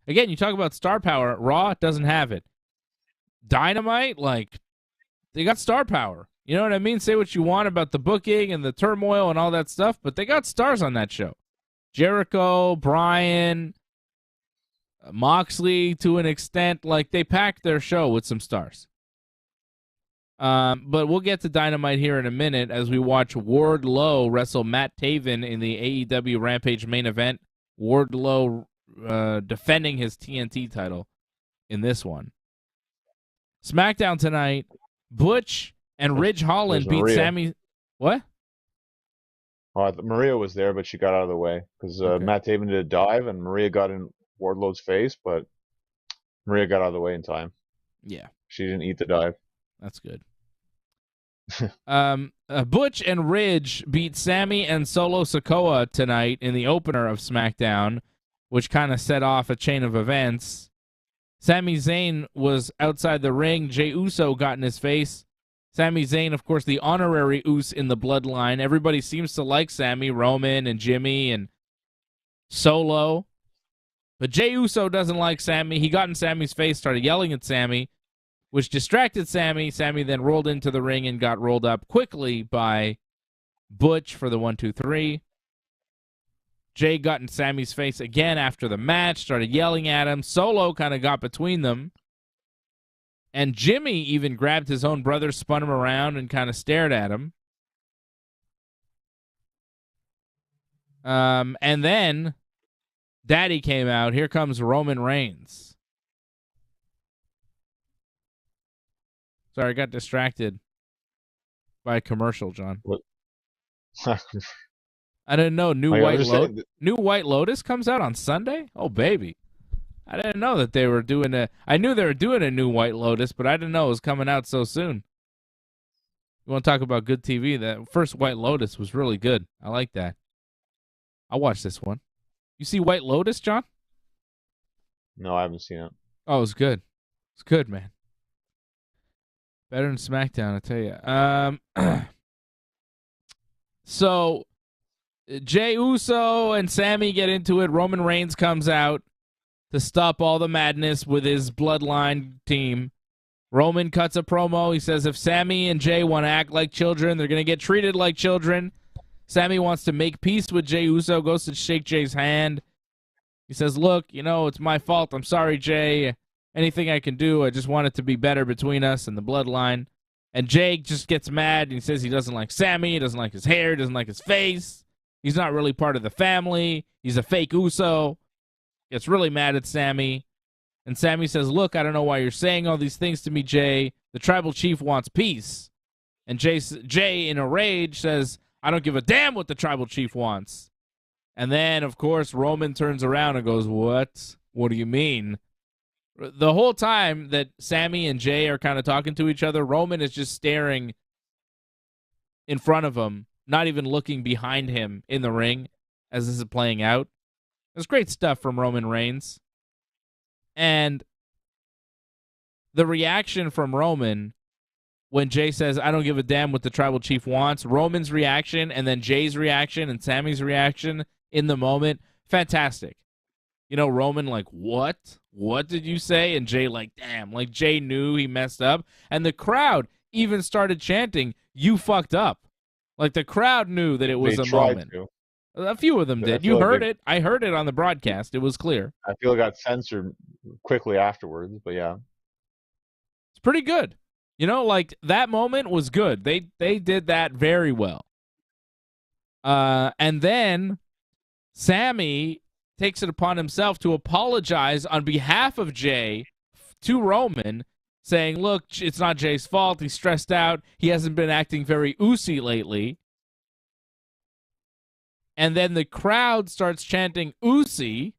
Speaker 1: Again, you talk about star power. Raw doesn't have it. Dynamite, like, they got star power. You know what I mean? Say what you want about the booking and the turmoil and all that stuff, but they got stars on that show. Jericho, Bryan, Moxley, to an extent. Like, they packed their show with some stars. But we'll get to Dynamite here in a minute as we watch Wardlow wrestle Matt Taven in the AEW Rampage main event. Wardlow defending his TNT title in this one. SmackDown tonight, Butch and Ridge Holland beat
Speaker 2: Maria.
Speaker 1: Sammy. What?
Speaker 2: Maria was there, but she got out of the way because
Speaker 1: Okay.
Speaker 2: Matt Taven did a dive, and Maria got in Wardlow's face, but Maria got out of the way in time.
Speaker 1: Yeah.
Speaker 2: She didn't eat the dive.
Speaker 1: That's good. Butch and Ridge beat Sammy and Solo Sikoa tonight in the opener of SmackDown, which kind of set off a chain of events. Sami Zayn was outside the ring. Jey Uso got in his face. Sami Zayn, of course, the honorary Uso in the bloodline. Everybody seems to like Sami, Roman and Jimmy and Solo. But Jey Uso doesn't like Sami. He got in Sami's face, started yelling at Sami, which distracted Sami. Sami then rolled into the ring and got rolled up quickly by Butch for the 1-2-3. Jay got in Sami's face again after the match, started yelling at him. Solo kind of got between them. And Jimmy even grabbed his own brother, spun him around, and kind of stared at him. And then Daddy came out. Here comes Roman Reigns. Sorry, I got distracted by a commercial, John.
Speaker 2: What?
Speaker 1: I didn't know New White Lotus comes out on Sunday? Oh, baby. I didn't know that they were doing I knew they were doing a new White Lotus, but I didn't know it was coming out so soon. You want to talk about good TV? That first White Lotus was really good. I like that. I'll watch this one. You see White Lotus, John?
Speaker 2: No, I haven't seen it.
Speaker 1: Oh, it was good. It's good, man. Better than SmackDown, I tell you. So, Jey Uso and Sami get into it. Roman Reigns comes out to stop all the madness with his bloodline team. Roman cuts a promo. He says if Sami and Jey want to act like children, they're going to get treated like children. Sami wants to make peace with Jey Uso, goes to shake Jey's hand. He says, look, it's my fault. I'm sorry, Jey. Anything I can do, I just want it to be better between us and the bloodline. And Jey just gets mad, and he says he doesn't like Sami, he doesn't like his hair, doesn't like his face. He's not really part of the family. He's a fake Uso. Gets really mad at Sami. And Sami says, look, I don't know why you're saying all these things to me, Jey. The tribal chief wants peace. And Jey, in a rage, says, I don't give a damn what the tribal chief wants. And then, of course, Roman turns around and goes, what? What do you mean? The whole time that Sami and Jey are kind of talking to each other, Roman is just staring in front of him, not even looking behind him in the ring as this is playing out. There's great stuff from Roman Reigns. And the reaction from Roman when Jey says, I don't give a damn what the tribal chief wants, Roman's reaction and then Jey's reaction and Sami's reaction in the moment, fantastic. Roman like, what? What did you say? And Jey like, damn. Like, Jey knew he messed up. And the crowd even started chanting, you fucked up. Like, the crowd knew that it was a moment. A few of them did. You heard it. I heard it on the broadcast. It was clear.
Speaker 2: I feel it got censored quickly afterwards, but yeah.
Speaker 1: It's pretty good. That moment was good. They did that very well. And then Sami takes it upon himself to apologize on behalf of Jey to Roman, saying, look, it's not Jey's fault. He's stressed out. He hasn't been acting very Uso lately. And then the crowd starts chanting Uso,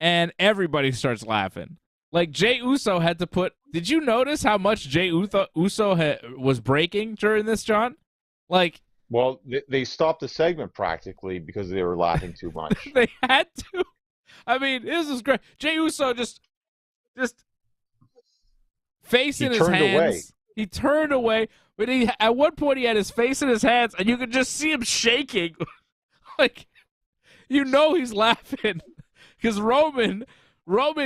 Speaker 1: and everybody starts laughing. Like, Jey Uso had to put... Did you notice how much Jey Uso was breaking during this, John? Like...
Speaker 2: Well, they stopped the segment practically because they were laughing too much.
Speaker 1: They had to. I mean, this is great. Jey Uso just face in his hands.
Speaker 2: Away.
Speaker 1: He turned away, but at one point he had his face in his hands, and you could just see him shaking. Like, he's laughing because Roman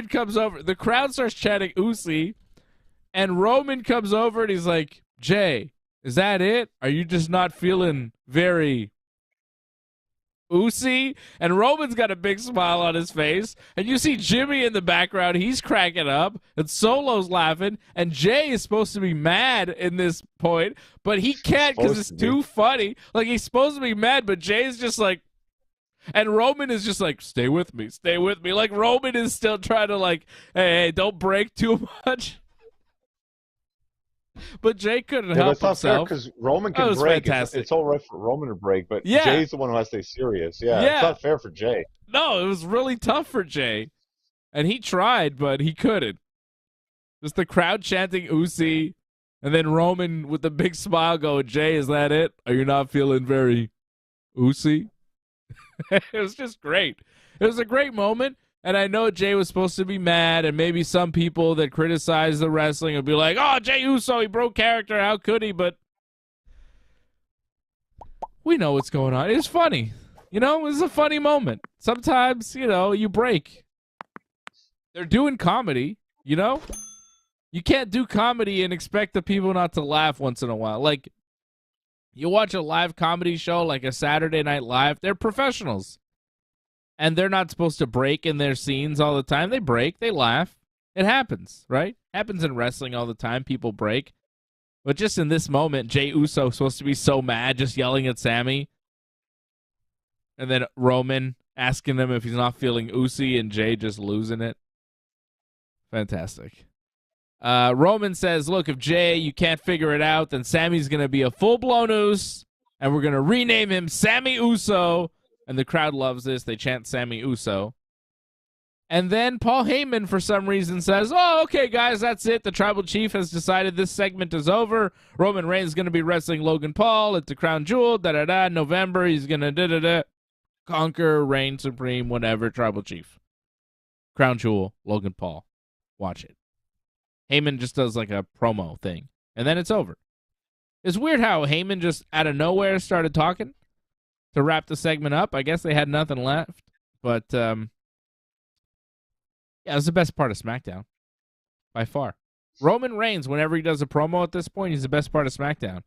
Speaker 1: comes over. The crowd starts chanting Uso, and Roman comes over and he's like, Jey, is that it? Are you just not feeling very Uso? And Roman's got a big smile on his face. And you see Jimmy in the background. He's cracking up. And Solo's laughing. And Jey is supposed to be mad in this point. But he can't because it's too funny. Like, he's supposed to be mad, but Jey's just like... And Roman is just like, stay with me, stay with me. Like Roman is still trying to like, hey, don't break too much. But Jay couldn't
Speaker 2: Yeah, but
Speaker 1: help
Speaker 2: it's not fair
Speaker 1: himself.
Speaker 2: because Roman
Speaker 1: That
Speaker 2: can
Speaker 1: was
Speaker 2: break.
Speaker 1: fantastic.
Speaker 2: It's all right for Roman to break, but
Speaker 1: Yeah.
Speaker 2: Jay's the one who has to stay serious. Yeah, it's
Speaker 1: Yeah.
Speaker 2: not fair for Jay.
Speaker 1: No, it was really tough for Jay. And he tried, but he couldn't. Just the crowd chanting Usi, and then Roman with the big smile going, Jay, is that it? Are you not feeling very Usi? It was just great. It was a great moment. And I know Jay was supposed to be mad, and maybe some people that criticize the wrestling would be like, oh, Jay Uso, he broke character. How could he? But we know what's going on. It's funny. You know, it was a funny moment. Sometimes, you know, you break. They're doing comedy, you know? You can't do comedy and expect the people not to laugh once in a while. Like, you watch a live comedy show like a Saturday Night Live, they're professionals. And they're not supposed to break in their scenes all the time. They break, they laugh. It happens, right? Happens in wrestling all the time. People break. But just in this moment, Jey Uso supposed to be so mad, just yelling at Sammy. And then Roman asking him if he's not feeling Usi, and Jay just losing it. Fantastic. Roman says, look, if Jay, you can't figure it out, then Sammy's going to be a full-blown Uso, and we're going to rename him Sammy Uso. And the crowd loves this. They chant Sammy Uso. And then Paul Heyman, for some reason, says, oh, okay, guys, that's it. The Tribal Chief has decided this segment is over. Roman Reigns is going to be wrestling Logan Paul at the Crown Jewel, da-da-da, November. He's going to da-da-da, conquer, reign supreme, whatever, Tribal Chief. Crown Jewel, Logan Paul. Watch it. Heyman just does like a promo thing, and then it's over. It's weird how Heyman just out of nowhere started talking to wrap the segment up. I guess they had nothing left, but yeah, it was the best part of SmackDown by far. Roman Reigns, whenever he does a promo at this point, he's the best part of SmackDown.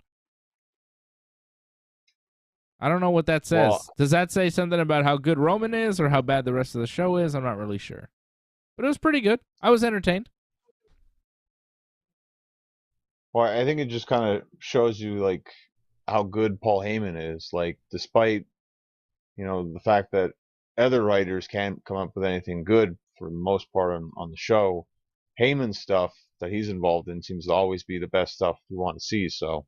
Speaker 1: I don't know what that says. Well, does that say something about how good Roman is or how bad the rest of the show is? I'm not really sure. But it was pretty good. I was entertained.
Speaker 2: Well, I think it just kind of shows you like how good Paul Heyman is. Like, despite, you know, the fact that other writers can't come up with anything good for the most part on the show, Heyman's stuff that he's involved in seems to always be the best stuff you want to see. So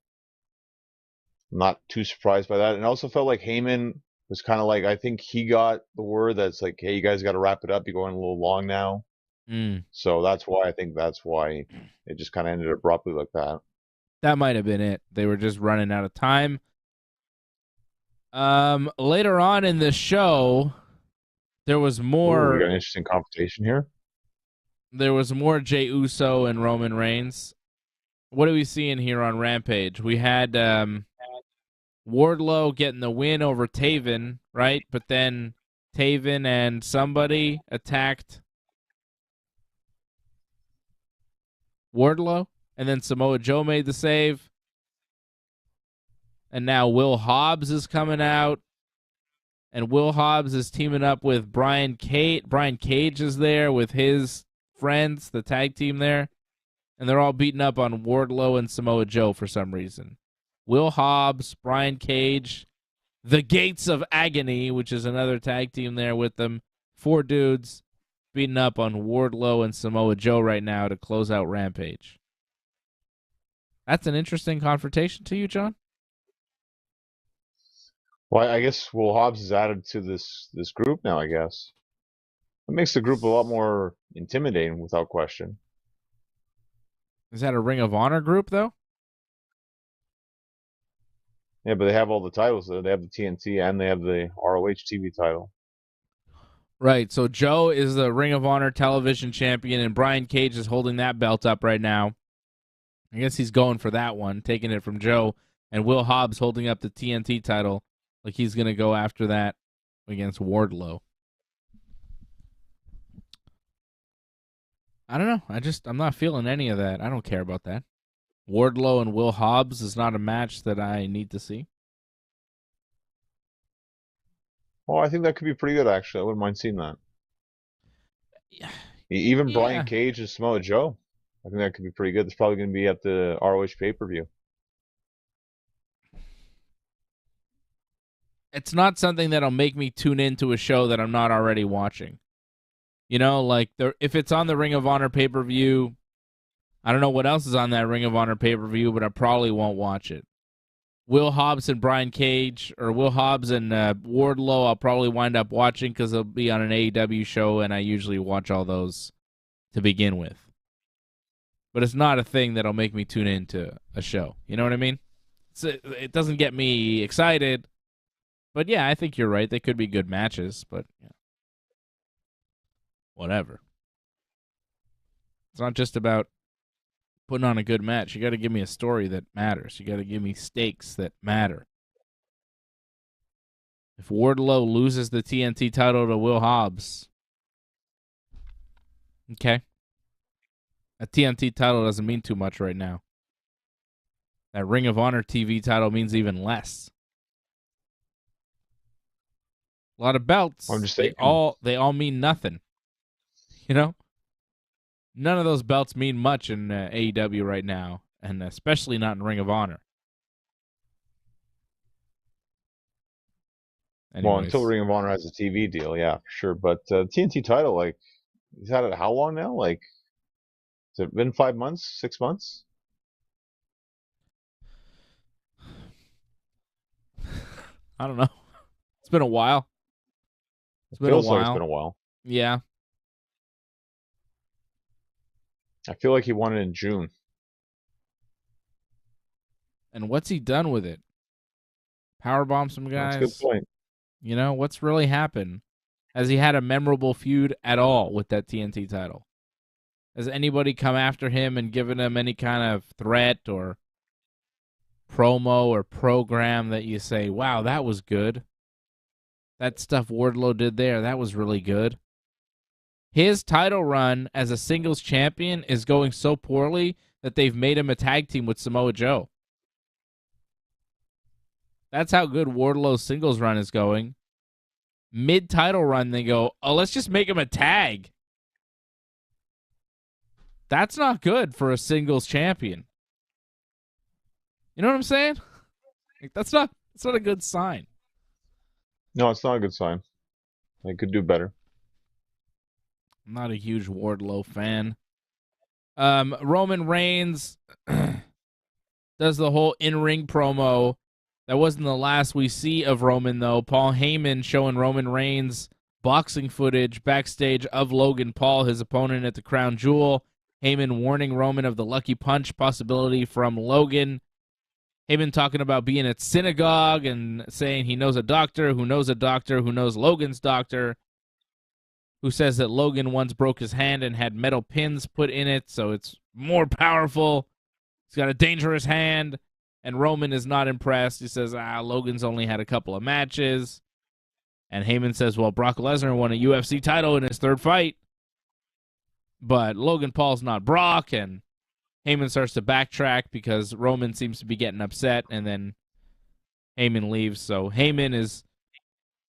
Speaker 2: I'm not too surprised by that. And I also felt like Heyman was kind of like, I think he got the word that's like, hey, you guys got to wrap it up. You're going a little long now. So that's why it just kind of ended abruptly like that.
Speaker 1: That might have been it. They were just running out of time. Later on in the show, there was more.
Speaker 2: We got an interesting confrontation here.
Speaker 1: There was more Jey Uso and Roman Reigns. What are we seeing here on Rampage? We had Wardlow getting the win over Taven, right? But then Taven and somebody attacked Wardlow, and then Samoa Joe made the save. And now Will Hobbs is coming out, and Will Hobbs is teaming up with Brian Cage. Brian Cage is there with his friends, the tag team there, and they're all beating up on Wardlow and Samoa Joe for some reason. Will Hobbs, Brian Cage, the Gates of Agony, which is another tag team there with them. 4 dudes beating up on Wardlow and Samoa Joe right now to close out Rampage. That's an interesting confrontation to you, John?
Speaker 2: Well, I guess Will Hobbs is added to this group now, I guess. It makes the group a lot more intimidating, without question.
Speaker 1: Is that a Ring of Honor group, though?
Speaker 2: Yeah, but they have all the titles. They have the TNT and they have the ROH TV title.
Speaker 1: Right, so Joe is the Ring of Honor television champion, and Brian Cage is holding that belt up right now. I guess he's going for that one, taking it from Joe, and Will Hobbs holding up the TNT title like he's going to go after that against Wardlow. I don't know. I'm not feeling any of that. I don't care about that. Wardlow and Will Hobbs is not a match that I need to see.
Speaker 2: Well, I think that could be pretty good, actually. I wouldn't mind seeing that. Even Brian Cage and Samoa Joe. I think that could be pretty good. It's probably going to be at the ROH pay-per-view.
Speaker 1: it's not something that'll make me tune into a show that I'm not already watching. You know, like if it's on the Ring of Honor pay-per-view, I don't know what else is on that Ring of Honor pay-per-view, but I probably won't watch it. Will Hobbs and Brian Cage, or Will Hobbs and Wardlow, I'll probably wind up watching because they'll be on an AEW show, and I usually watch all those to begin with. But it's not a thing that'll make me tune into a show. You know what I mean? It doesn't get me excited. But yeah, I think you're right. They could be good matches, but yeah. Whatever. It's not just about putting on a good match. You got to give me a story that matters. You got to give me stakes that matter. If Wardlow loses the TNT title to Will Hobbs, okay. A TNT title doesn't mean too much right now. That Ring of Honor TV title means even less. A lot of belts.
Speaker 2: I'm just
Speaker 1: they all mean nothing. You know? None of those belts mean much in AEW right now, and especially not in Ring of Honor. Anyways.
Speaker 2: Well, until Ring of Honor has a TV deal, yeah, for sure. But TNT title, like, he's had it how long now? Like, has it been 5 months, 6 months?
Speaker 1: I don't know. It's been a while.
Speaker 2: It feels like it's been a while.
Speaker 1: Yeah.
Speaker 2: I feel like he won it in June.
Speaker 1: And what's he done with it? Powerbomb some guys?
Speaker 2: That's a good point.
Speaker 1: You know, what's really happened? Has he had a memorable feud at all with that TNT title? Has anybody come after him and given him any kind of threat or promo or program that you say, wow, that was good? That stuff Wardlow did there, that was really good. His title run as a singles champion is going so poorly that they've made him a tag team with Samoa Joe. That's how good Wardlow's singles run is going. Mid-title run, they go, oh, let's just make him a tag. That's not good for a singles champion. You know what I'm saying? That's not a good sign.
Speaker 2: No, it's not a good sign. They could do better.
Speaker 1: I'm not a huge Wardlow fan. Roman Reigns does the whole in-ring promo. That wasn't the last we see of Roman, though. Paul Heyman showing Roman Reigns boxing footage backstage of Logan Paul, his opponent at the Crown Jewel. Heyman warning Roman of the lucky punch possibility from Logan. Heyman talking about being at synagogue and saying he knows a doctor who knows a doctor who knows Logan's doctor, who says that Logan once broke his hand and had metal pins put in it, so it's more powerful. He's got a dangerous hand, and Roman is not impressed. He says, Logan's only had a couple of matches. And Heyman says, well, Brock Lesnar won a UFC title in his third fight, but Logan Paul's not Brock, and Heyman starts to backtrack because Roman seems to be getting upset, and then Heyman leaves. So Heyman is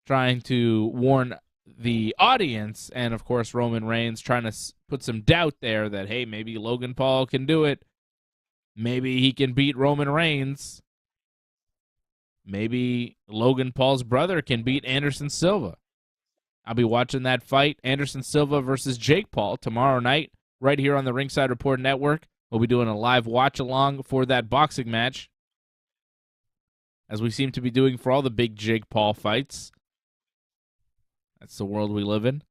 Speaker 1: trying to warn the audience, and of course Roman Reigns trying to put some doubt there that, hey, maybe Logan Paul can do it. Maybe he can beat Roman Reigns. Maybe Logan Paul's brother can beat Anderson Silva. I'll be watching that fight, Anderson Silva versus Jake Paul, tomorrow night, right here on the Ringside Report Network. We'll be doing a live watch-along for that boxing match, as we seem to be doing for all the big Jake Paul fights. That's the world we live in.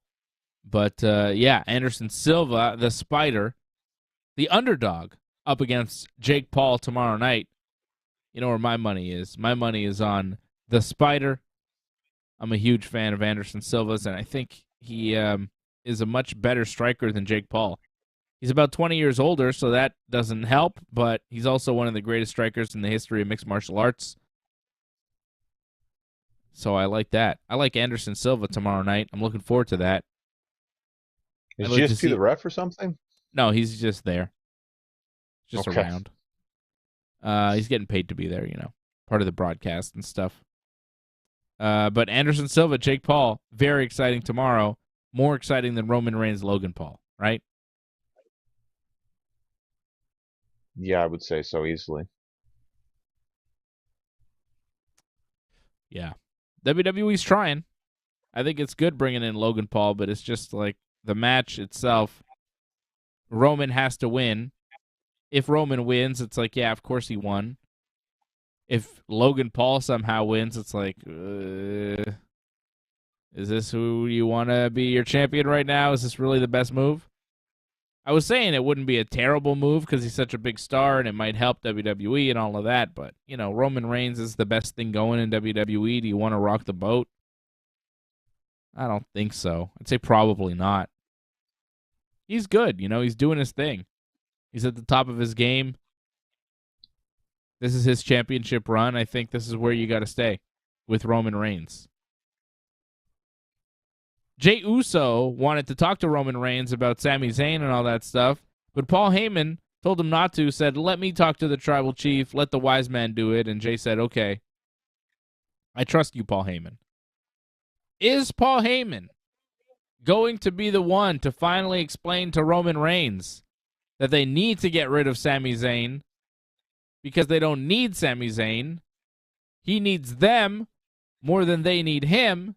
Speaker 1: But, yeah, Anderson Silva, the Spider, the underdog, up against Jake Paul tomorrow night. You know where my money is. My money is on the Spider. I'm a huge fan of Anderson Silva's, and I think he is a much better striker than Jake Paul. He's about 20 years older, so that doesn't help, but he's also one of the greatest strikers in the history of mixed martial arts. So I like that. I like Anderson Silva tomorrow night. I'm looking forward to that.
Speaker 2: Is GSP the ref or something?
Speaker 1: No, he's just there. Just
Speaker 2: okay.
Speaker 1: Around. He's getting paid to be there, you know, part of the broadcast and stuff. But Anderson Silva, Jake Paul, very exciting tomorrow. More exciting than Roman Reigns, Logan Paul, right?
Speaker 2: Yeah, I would say so easily.
Speaker 1: Yeah. WWE's trying. I think it's good bringing in Logan Paul, but it's just like the match itself. Roman has to win. If Roman wins, it's like, yeah, of course he won. If Logan Paul somehow wins, it's like, is this who you want to be your champion right now? Is this really the best move? I was saying it wouldn't be a terrible move because he's such a big star and it might help WWE and all of that, but, Roman Reigns is the best thing going in WWE. Do you want to rock the boat? I don't think so. I'd say probably not. He's good, he's doing his thing. He's at the top of his game. This is his championship run. I think this is where you got to stay with Roman Reigns. Jey Uso wanted to talk to Roman Reigns about Sami Zayn and all that stuff, but Paul Heyman told him not to, said, let me talk to the tribal chief, let the wise man do it, and Jey said, okay. I trust you, Paul Heyman. Is Paul Heyman going to be the one to finally explain to Roman Reigns that they need to get rid of Sami Zayn because they don't need Sami Zayn? He needs them more than they need him,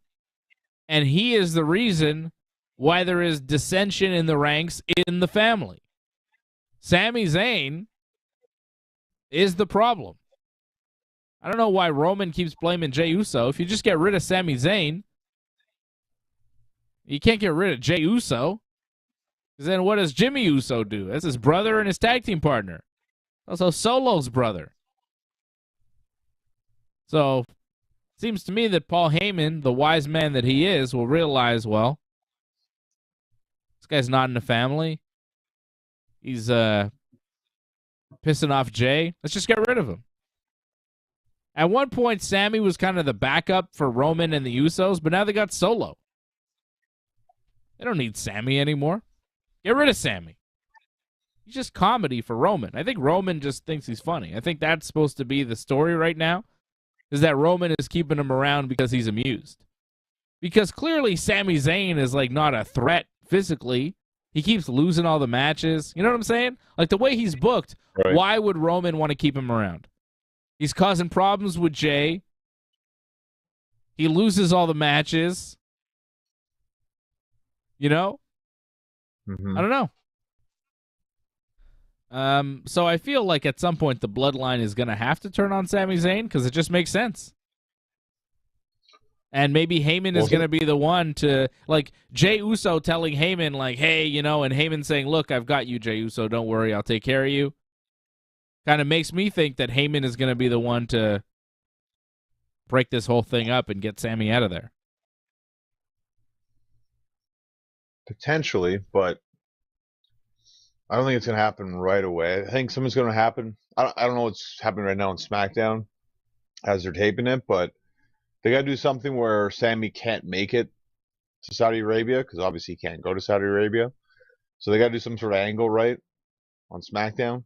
Speaker 1: and he is the reason why there is dissension in the ranks in the family. Sami Zayn is the problem. I don't know why Roman keeps blaming Jey Uso. If you just get rid of Sami Zayn, you can't get rid of Jey Uso. Because then what does Jimmy Uso do? That's his brother and his tag team partner. Also Solo's brother. So, it seems to me that Paul Heyman, the wise man that he is, will realize, well, this guy's not in the family. He's pissing off Jey. Let's just get rid of him. At one point, Sami was kind of the backup for Roman and the Usos, but now they got Solo. They don't need Sami anymore. Get rid of Sami. He's just comedy for Roman. I think Roman just thinks he's funny. I think that's supposed to be the story right now, is that Roman is keeping him around because he's amused. Because clearly Sami Zayn is like not a threat physically. He keeps losing all the matches. You know what I'm saying? Like the way he's booked, right. Why would Roman want to keep him around? He's causing problems with Jey. He loses all the matches. I don't know. So I feel like at some point the Bloodline is going to have to turn on Sami Zayn because it just makes sense. And maybe Heyman is going to be the one to, like, Jey Uso telling Heyman, like, hey, and Heyman saying, look, I've got you, Jey Uso. Don't worry, I'll take care of you. Kind of makes me think that Heyman is going to be the one to break this whole thing up and get Sami out of there.
Speaker 2: Potentially, but I don't think it's going to happen right away. I think something's going to happen. I don't know what's happening right now on SmackDown as they're taping it, but they got to do something where Sami can't make it to Saudi Arabia because obviously he can't go to Saudi Arabia. So they got to do some sort of angle right on SmackDown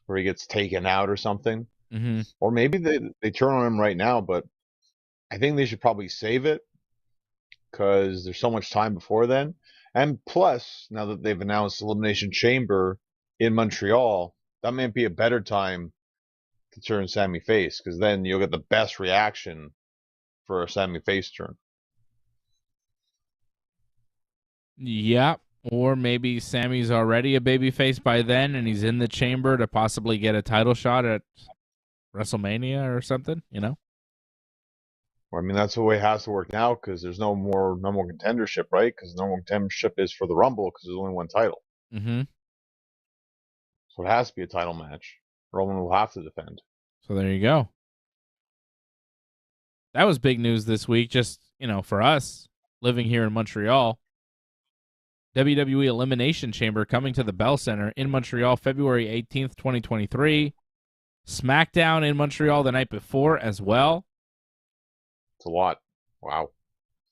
Speaker 2: where he gets taken out or something.
Speaker 1: Mm-hmm.
Speaker 2: Or maybe they turn on him right now, but I think they should probably save it because there's so much time before then. And plus, now that they've announced Elimination Chamber in Montreal, that might be a better time to turn Sami face because then you'll get the best reaction for a Sami face turn.
Speaker 1: Yeah, or maybe Sami's already a babyface by then and he's in the chamber to possibly get a title shot at WrestleMania or something, Well,
Speaker 2: I mean, that's the way it has to work now because there's no more number one contendership, right? Because number one contendership is for the Rumble because there's only one title.
Speaker 1: Mm-hmm.
Speaker 2: So it has to be a title match. Roman will have to defend.
Speaker 1: So there you go. That was big news this week, just, for us living here in Montreal. WWE Elimination Chamber coming to the Bell Center in Montreal, February 18th, 2023. SmackDown in Montreal the night before as well.
Speaker 2: It's a lot. Wow.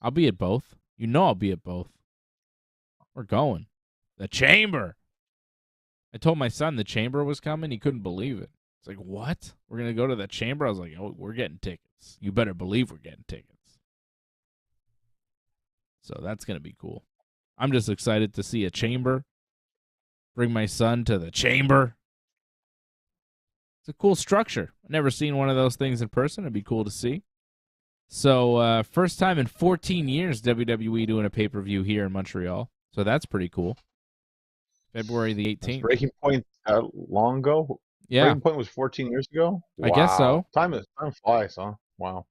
Speaker 1: I'll be at both. I'll be at both. We're going. The Chamber. I told my son the Chamber was coming. He couldn't believe it. It's like, what? We're going to go to the Chamber? I was like, oh, we're getting tickets. You better believe we're getting tickets. So that's going to be cool. I'm just excited to see a Chamber. Bring my son to the Chamber. It's a cool structure. I've never seen one of those things in person. It'd be cool to see. So first time in 14 years WWE doing a pay-per-view here in Montreal. So that's pretty cool. February the 18th.
Speaker 2: Was Breaking Point that long ago?
Speaker 1: Yeah.
Speaker 2: Breaking Point was 14 years ago? Wow.
Speaker 1: I guess so.
Speaker 2: Time flies, huh? Wow.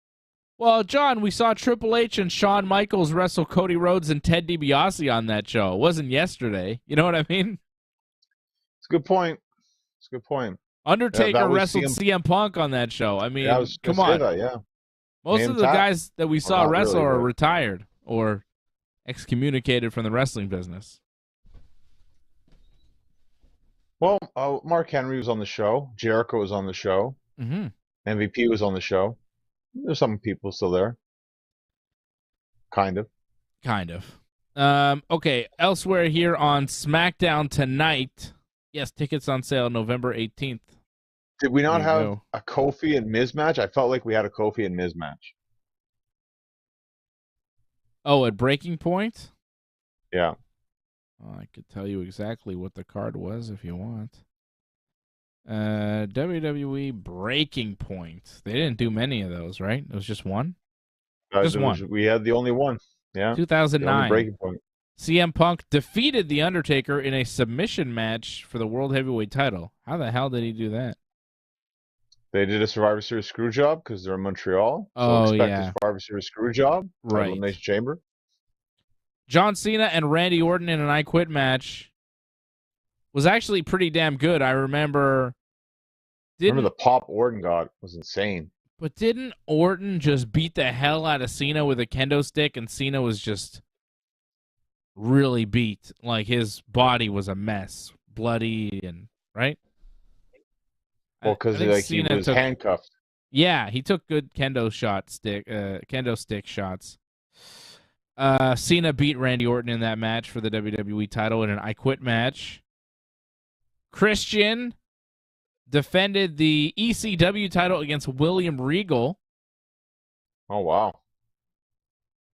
Speaker 1: Well, John, we saw Triple H and Shawn Michaels wrestle Cody Rhodes and Ted DiBiase on that show. It wasn't yesterday. You know what I mean?
Speaker 2: It's a good point.
Speaker 1: Undertaker wrestled CM Punk on that show. I mean, come on.
Speaker 2: That, yeah.
Speaker 1: Most of the guys that we saw wrestle are retired or excommunicated from the wrestling business.
Speaker 2: Well, Mark Henry was on the show. Jericho was on the show.
Speaker 1: Mm-hmm.
Speaker 2: MVP was on the show. There's some people still there. Kind of.
Speaker 1: Okay, elsewhere here on SmackDown tonight. Yes, tickets on sale November 18th.
Speaker 2: Did we not have a Kofi and Miz match? I felt like we had a Kofi and Miz match.
Speaker 1: Oh, at Breaking Point?
Speaker 2: Yeah.
Speaker 1: Well, I could tell you exactly what the card was if you want. WWE Breaking Point. They didn't do many of those, right? It was just one? Just one.
Speaker 2: We had the only one. Yeah.
Speaker 1: 2009.
Speaker 2: Breaking Point.
Speaker 1: CM Punk defeated The Undertaker in a submission match for the World Heavyweight title. How the hell did he do that?
Speaker 2: They did a Survivor Series screw job because they're in Montreal. So expect a Survivor Series screw job.
Speaker 1: Right.
Speaker 2: Elimination Chamber.
Speaker 1: John Cena and Randy Orton in an I Quit match was actually pretty damn good. I remember
Speaker 2: the pop Orton got was insane.
Speaker 1: But didn't Orton just beat the hell out of Cena with a kendo stick, and Cena was just really beat? Like, his body was a mess, bloody, and right?
Speaker 2: Well, because he was handcuffed.
Speaker 1: Yeah, he took good kendo stick shots. Cena beat Randy Orton in that match for the WWE title in an I Quit match. Christian defended the ECW title against William Regal.
Speaker 2: Oh, wow.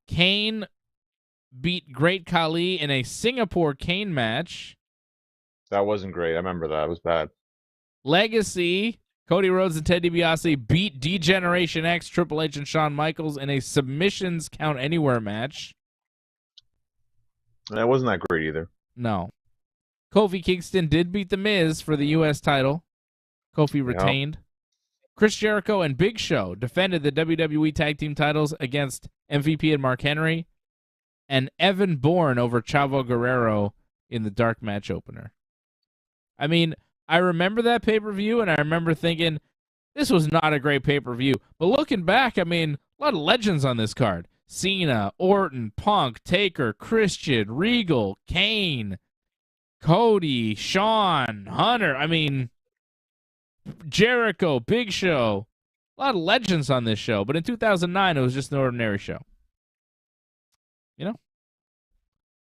Speaker 1: Kane beat Great Khali in a Singapore Kane match.
Speaker 2: That wasn't great. I remember that. It was bad.
Speaker 1: Legacy, Cody Rhodes and Ted DiBiase beat D-Generation X, Triple H, and Shawn Michaels in a submissions count anywhere match.
Speaker 2: That wasn't that great either.
Speaker 1: No. Kofi Kingston did beat The Miz for the U.S. title. Kofi retained. Chris Jericho and Big Show defended the WWE Tag Team titles against MVP and Mark Henry, and Evan Bourne over Chavo Guerrero in the dark match opener. I mean, I remember that pay-per-view, and I remember thinking, this was not a great pay-per-view. But looking back, I mean, a lot of legends on this card. Cena, Orton, Punk, Taker, Christian, Regal, Kane, Cody, Shawn, Hunter. I mean, Jericho, Big Show. A lot of legends on this show. But in 2009, it was just an ordinary show. You know?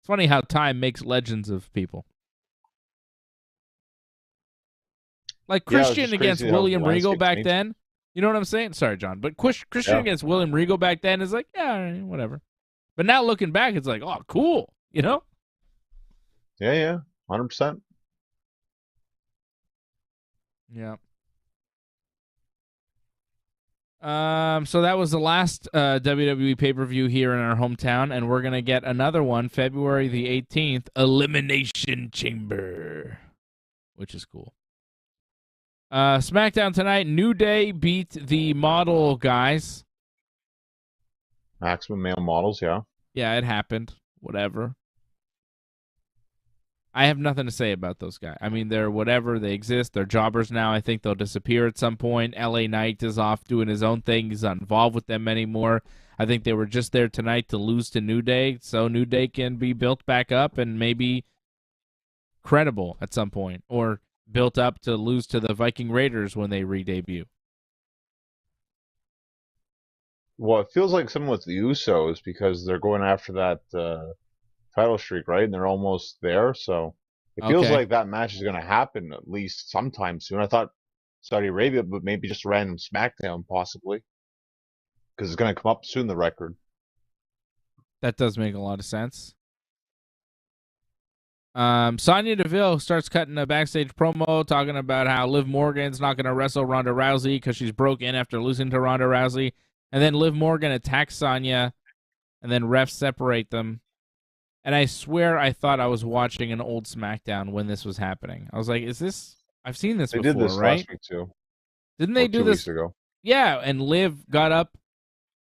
Speaker 1: It's funny how time makes legends of people. Like Christian against William Regal back then. You know what I'm saying? Sorry, John. But Christian against William Regal back then is like, yeah, whatever. But now looking back, it's like, oh, cool. You know?
Speaker 2: Yeah. 100%.
Speaker 1: Yeah. So that was the last WWE pay-per-view here in our hometown, and we're going to get another one February the 18th, Elimination Chamber, which is cool. SmackDown tonight, New Day beat the model guys.
Speaker 2: Maximum Male Models, yeah.
Speaker 1: Yeah, it happened. Whatever. I have nothing to say about those guys. I mean, they're whatever. They exist. They're jobbers now. I think they'll disappear at some point. LA Knight is off doing his own thing. He's not involved with them anymore. I think they were just there tonight to lose to New Day, so New Day can be built back up and maybe credible at some point, or built up to lose to the Viking Raiders when they re-debut.
Speaker 2: Well, it feels like something with the Usos because they're going after that title streak, right? And they're almost there, so it feels like that match is going to happen at least sometime soon. I thought Saudi Arabia, but maybe just a random SmackDown possibly, because it's going to come up soon, the record.
Speaker 1: That does make a lot of sense. Sonya Deville starts cutting a backstage promo talking about how Liv Morgan's not going to wrestle Ronda Rousey because she's broken after losing to Ronda Rousey. And then Liv Morgan attacks Sonya, and then refs separate them. And I swear I thought I was watching an old SmackDown when this was happening. I was like, is this... I've seen this
Speaker 2: They
Speaker 1: before,
Speaker 2: did this
Speaker 1: right?
Speaker 2: last week too.
Speaker 1: Didn't they do
Speaker 2: 2
Speaker 1: this?
Speaker 2: weeks ago?
Speaker 1: Yeah, and Liv got up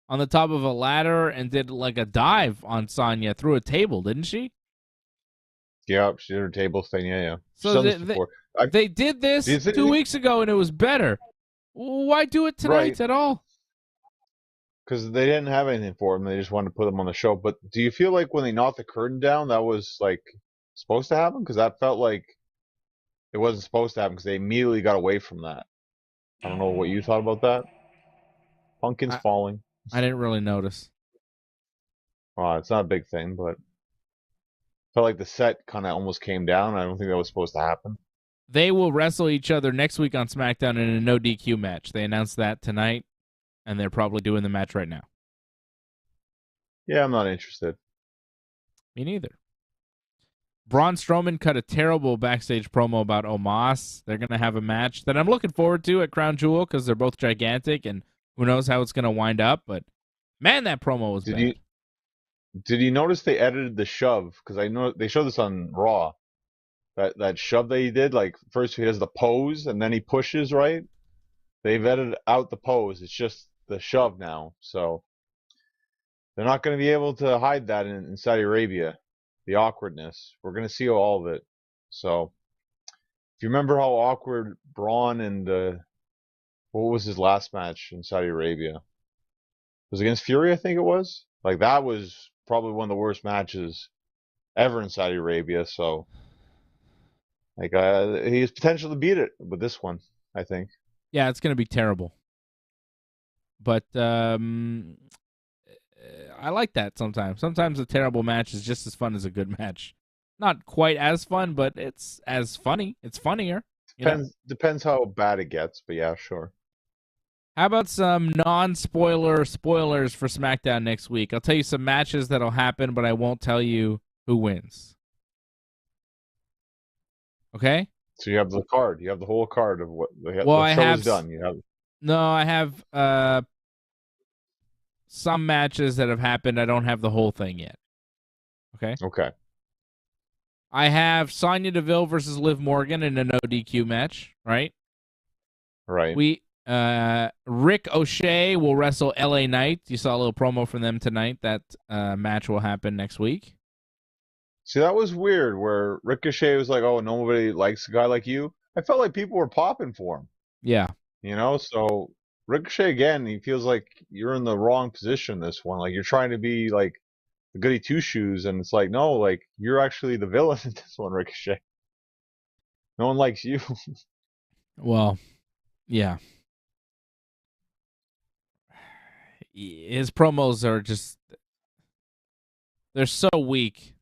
Speaker 1: on the top of a ladder and did like a dive on Sonya through a table, didn't she?
Speaker 2: Yeah, she did her table thing. Yeah. She's
Speaker 1: So
Speaker 2: done this before.
Speaker 1: they did this 2 weeks ago, and it was better. Why do it tonight at all?
Speaker 2: Because they didn't have anything for him. They just wanted to put him on the show. But do you feel like when they knocked the curtain down, that was like supposed to happen? Because that felt like it wasn't supposed to happen because they immediately got away from that. I don't know what you thought about that. Pumpkin's falling.
Speaker 1: I didn't really notice.
Speaker 2: It's not a big thing, but felt like the set kind of almost came down. I don't think that was supposed to happen.
Speaker 1: They will wrestle each other next week on SmackDown in a no DQ match. They announced that tonight, and they're probably doing the match right now.
Speaker 2: Yeah, I'm not interested.
Speaker 1: Me neither. Braun Strowman cut a terrible backstage promo about Omos. They're going to have a match that I'm looking forward to at Crown Jewel because they're both gigantic, and who knows how it's going to wind up. But, man, that promo was bad.
Speaker 2: Did you notice they edited the shove? Because I know they showed this on Raw. That shove that he did, like first he does the pose and then he pushes, right? They've edited out the pose. It's just the shove now. So they're not going to be able to hide that in Saudi Arabia. The awkwardness. We're going to see all of it. So if you remember how awkward Braun and what was his last match in Saudi Arabia? It was against Fury, I think it was. Like that was probably one of the worst matches ever in Saudi Arabia. So like he has potential to beat it with this one, I think.
Speaker 1: Yeah, it's going to be terrible. But I like that sometimes. Sometimes a terrible match is just as fun as a good match. Not quite as fun, but it's as funny. It's funnier.
Speaker 2: Depends how bad it gets, but yeah, sure.
Speaker 1: How about some non-spoiler spoilers for SmackDown next week? I'll tell you some matches that'll happen, but I won't tell you who wins. Okay?
Speaker 2: So you have the card. You have the whole card of what the
Speaker 1: show
Speaker 2: is done. You have.
Speaker 1: No, I have some matches that have happened. I don't have the whole thing yet. Okay?
Speaker 2: Okay.
Speaker 1: I have Sonya Deville versus Liv Morgan in a no DQ match, right?
Speaker 2: Right.
Speaker 1: Rick O'Shea will wrestle LA Knight. You saw a little promo from them tonight. That match will happen next week.
Speaker 2: See, that was weird where Ricochet was like, oh, nobody likes a guy like you. I felt like people were popping for him.
Speaker 1: Yeah.
Speaker 2: So Ricochet, again, he feels like you're in the wrong position this one. Like, you're trying to be, like, the goody two-shoes, and it's like, no, like, you're actually the villain in this one, Ricochet. No one likes you.
Speaker 1: Well, yeah. His promos are just... they're so weak.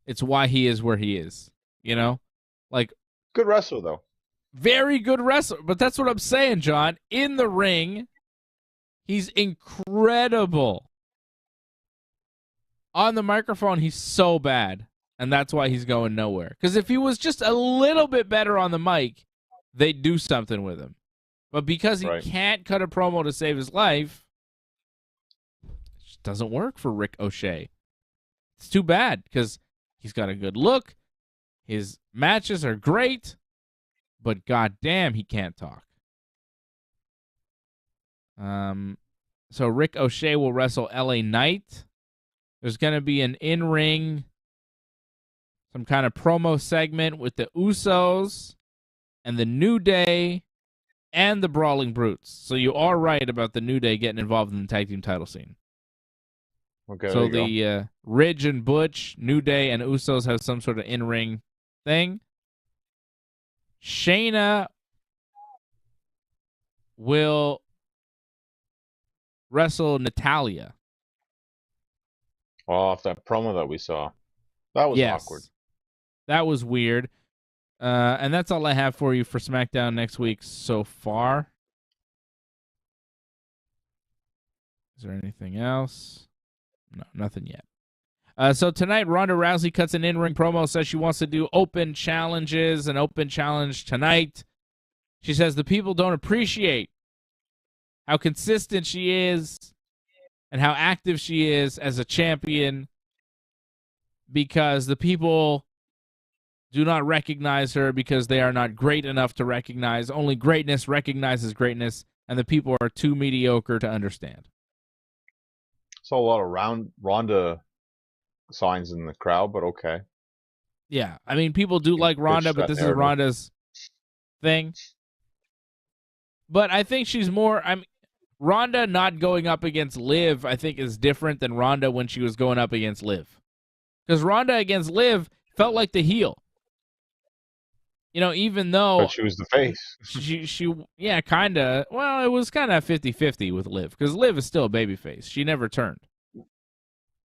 Speaker 1: It's why he is where he is, you know? Like,
Speaker 2: good wrestler, though.
Speaker 1: Very good wrestler. But that's what I'm saying, John. In the ring, he's incredible. On the microphone, he's so bad. And that's why he's going nowhere. Because if he was just a little bit better on the mic, they'd do something with him. But because he can't cut a promo to save his life, it just doesn't work for Rick O'Shea. It's too bad because he's got a good look. His matches are great, but goddamn, he can't talk. So Rick O'Shea will wrestle LA Knight. There's going to be an in-ring, some kind of promo segment with the Usos and the New Day and the Brawling Brutes. So you are right about the New Day getting involved in the tag team title scene.
Speaker 2: Okay.
Speaker 1: So the Ridge and Butch, New Day, and Usos have some sort of in-ring thing. Shayna will wrestle Natalya.
Speaker 2: Off that promo that we saw. That was awkward.
Speaker 1: That was weird. And that's all I have for you for SmackDown next week so far. Is there anything else? No, nothing yet. So tonight, Ronda Rousey cuts an in-ring promo, says she wants to do open challenges, an open challenge tonight. She says the people don't appreciate how consistent she is and how active she is as a champion, because the people do not recognize her because they are not great enough to recognize. Only greatness recognizes greatness, and the people are too mediocre to understand.
Speaker 2: Saw a lot of Ronda signs in the crowd, but okay.
Speaker 1: Yeah, I mean, people do like Ronda, but this is Ronda's thing. But I think she's more... Ronda not going up against Liv, I think, is different than Ronda when she was going up against Liv. Because Ronda against Liv felt like the heel. You know, even though...
Speaker 2: But she was the face.
Speaker 1: she yeah, kind of... Well, it was kind of 50-50 with Liv, because Liv is still a babyface. She never turned.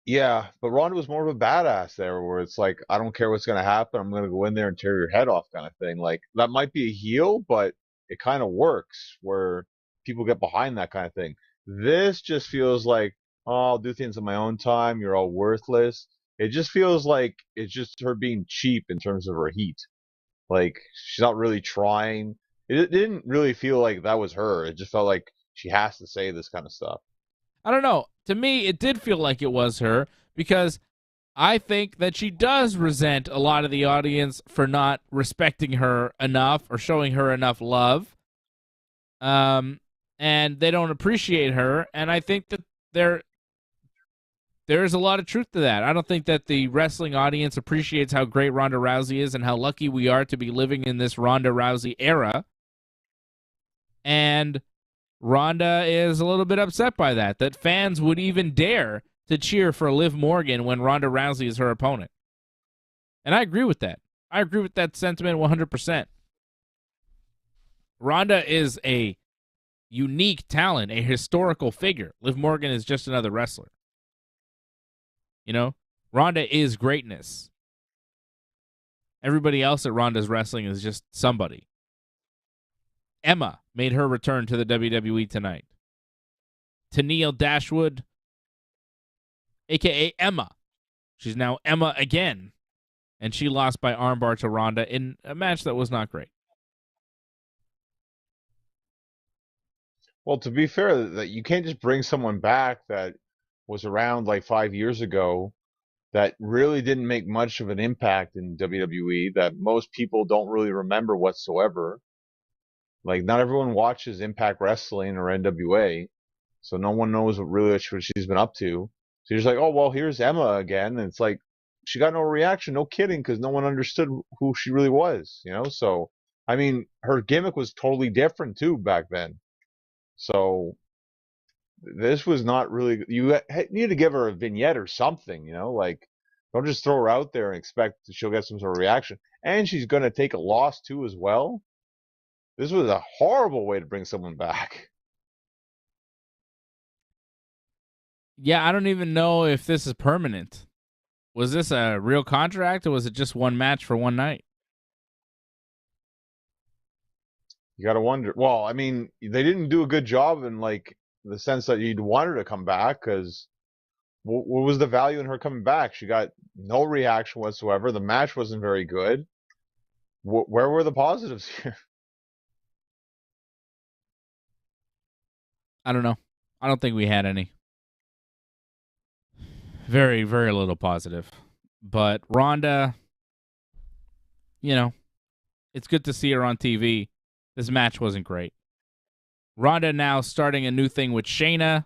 Speaker 2: Yeah, but Ronda was more of a badass there, where it's like, I don't care what's going to happen. I'm going to go in there and tear your head off kind of thing. Like, that might be a heel, but it kind of works where people get behind that kind of thing. This just feels like, oh, I'll do things on my own time. You're all worthless. It just feels like it's just her being cheap in terms of her heat. Like, she's not really trying. It didn't really feel like that was her. It just felt like she has to say this kind of stuff.
Speaker 1: I don't know. To me, it did feel like it was her, because I think that she does resent a lot of the audience for not respecting her enough or showing her enough love. And they don't appreciate her, and I think that there's a lot of truth to that. I don't think that the wrestling audience appreciates how great Ronda Rousey is and how lucky we are to be living in this Ronda Rousey era. And Ronda is a little bit upset by that fans would even dare to cheer for Liv Morgan when Ronda Rousey is her opponent. And I agree with that. I agree with that sentiment 100%. Ronda is a unique talent, a historical figure. Liv Morgan is just another wrestler. You know, Ronda is greatness. Everybody else at Ronda's wrestling is just somebody. Emma made her return to the WWE tonight. Tennille Dashwood, a.k.a. Emma. She's now Emma again. And she lost by armbar to Ronda in a match that was not great.
Speaker 2: Well, to be fair, that you can't just bring someone back that was around like 5 years ago that really didn't make much of an impact in WWE, that most people don't really remember whatsoever. Like, not everyone watches Impact Wrestling or NWA, so no one knows what she's been up to. So you're just like, oh, well, here's Emma again. And it's like, she got no reaction, no kidding, because no one understood who she really was, you know? So, I mean, her gimmick was totally different, too, back then. So, this was not really, you need to give her a vignette or something, you know? Like, don't just throw her out there and expect she'll get some sort of reaction. And she's going to take a loss, too, as well. This was a horrible way to bring someone back.
Speaker 1: Yeah, I don't even know if this is permanent. Was this a real contract, or was it just one match for one night?
Speaker 2: You got to wonder. Well, I mean, they didn't do a good job in, like, the sense that you'd want her to come back, because what was the value in her coming back? She got no reaction whatsoever. The match wasn't very good. Where were the positives here?
Speaker 1: I don't know. I don't think we had any. Very, very little positive. But Ronda, you know, it's good to see her on TV. This match wasn't great. Ronda now starting a new thing with Shayna.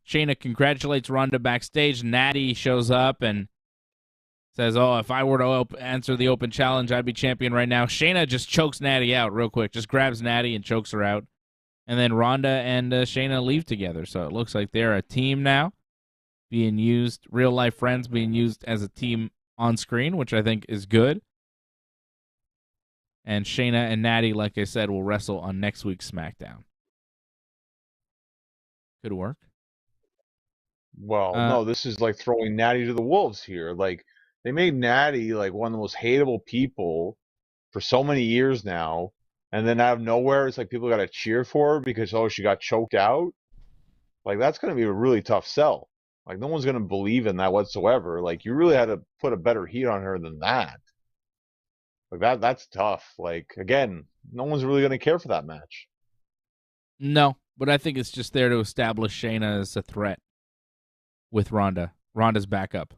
Speaker 1: Shayna congratulates Ronda backstage. Natty shows up and says, oh, if I were to answer the open challenge, I'd be champion right now. Shayna just chokes Natty out real quick. Just grabs Natty and chokes her out. And then Ronda and Shayna leave together. So it looks like they're a team now, being used, real-life friends being used as a team on screen, which I think is good. And Shayna and Natty, like I said, will wrestle on next week's SmackDown. Could work.
Speaker 2: Well, no, this is like throwing Natty to the wolves here. Like, they made Natty like one of the most hateable people for so many years now. And then out of nowhere, it's like people got to cheer for her because, oh, she got choked out. Like, that's going to be a really tough sell. Like, no one's going to believe in that whatsoever. Like, you really had to put a better heat on her than that. Like, that's tough. Like, again, no one's really going to care for that match.
Speaker 1: No, But I think it's just there to establish Shayna as a threat with Ronda. Ronda's backup.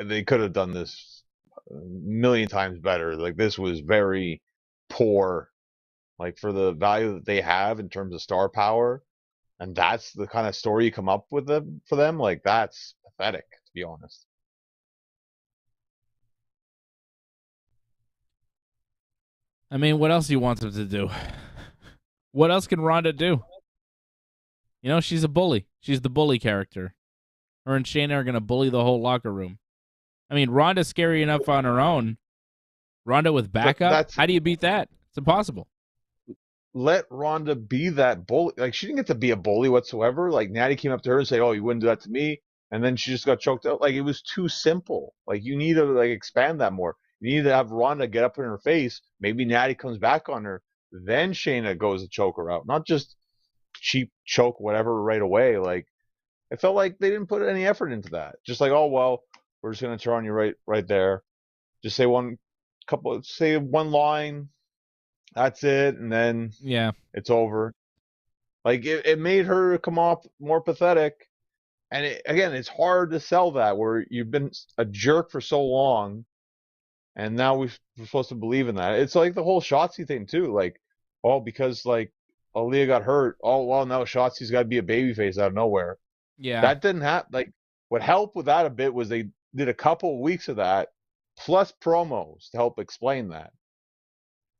Speaker 2: They could have done this a million times better. Like this was very poor, like for the value that they have in terms of star power, and that's the kind of story you come up with them for them. Like that's pathetic, to be honest.
Speaker 1: I mean, what else do you want them to do? What else can Ronda do? You know, she's a bully. She's the bully character. Her and Shayna are going to bully the whole locker room. I mean, Ronda's scary enough on her own. Ronda with backup? How do you beat that? It's impossible.
Speaker 2: Let Ronda be that bully. Like, she didn't get to be a bully whatsoever. Like, Natty came up to her and said, "Oh, you wouldn't do that to me." And then she just got choked out. Like, it was too simple. Like, you need to, like, expand that more. You need to have Ronda get up in her face. Maybe Natty comes back on her. Then Shayna goes to choke her out. Not just cheap choke, whatever, right away. Like, it felt like they didn't put any effort into that. Just like, oh, well, we're just going to turn on you right there. Just say say one line. That's it, and then it's over. Like it made her come off more pathetic, and again, it's hard to sell that where you've been a jerk for so long, and now we're supposed to believe in that. It's like the whole Shotzi thing too. Like, oh, because like Aaliyah got hurt. Oh well, now Shotzi's got to be a babyface out of nowhere.
Speaker 1: Yeah,
Speaker 2: that didn't happen. Like, what helped with that a bit was they did a couple of weeks of that, plus promos to help explain that.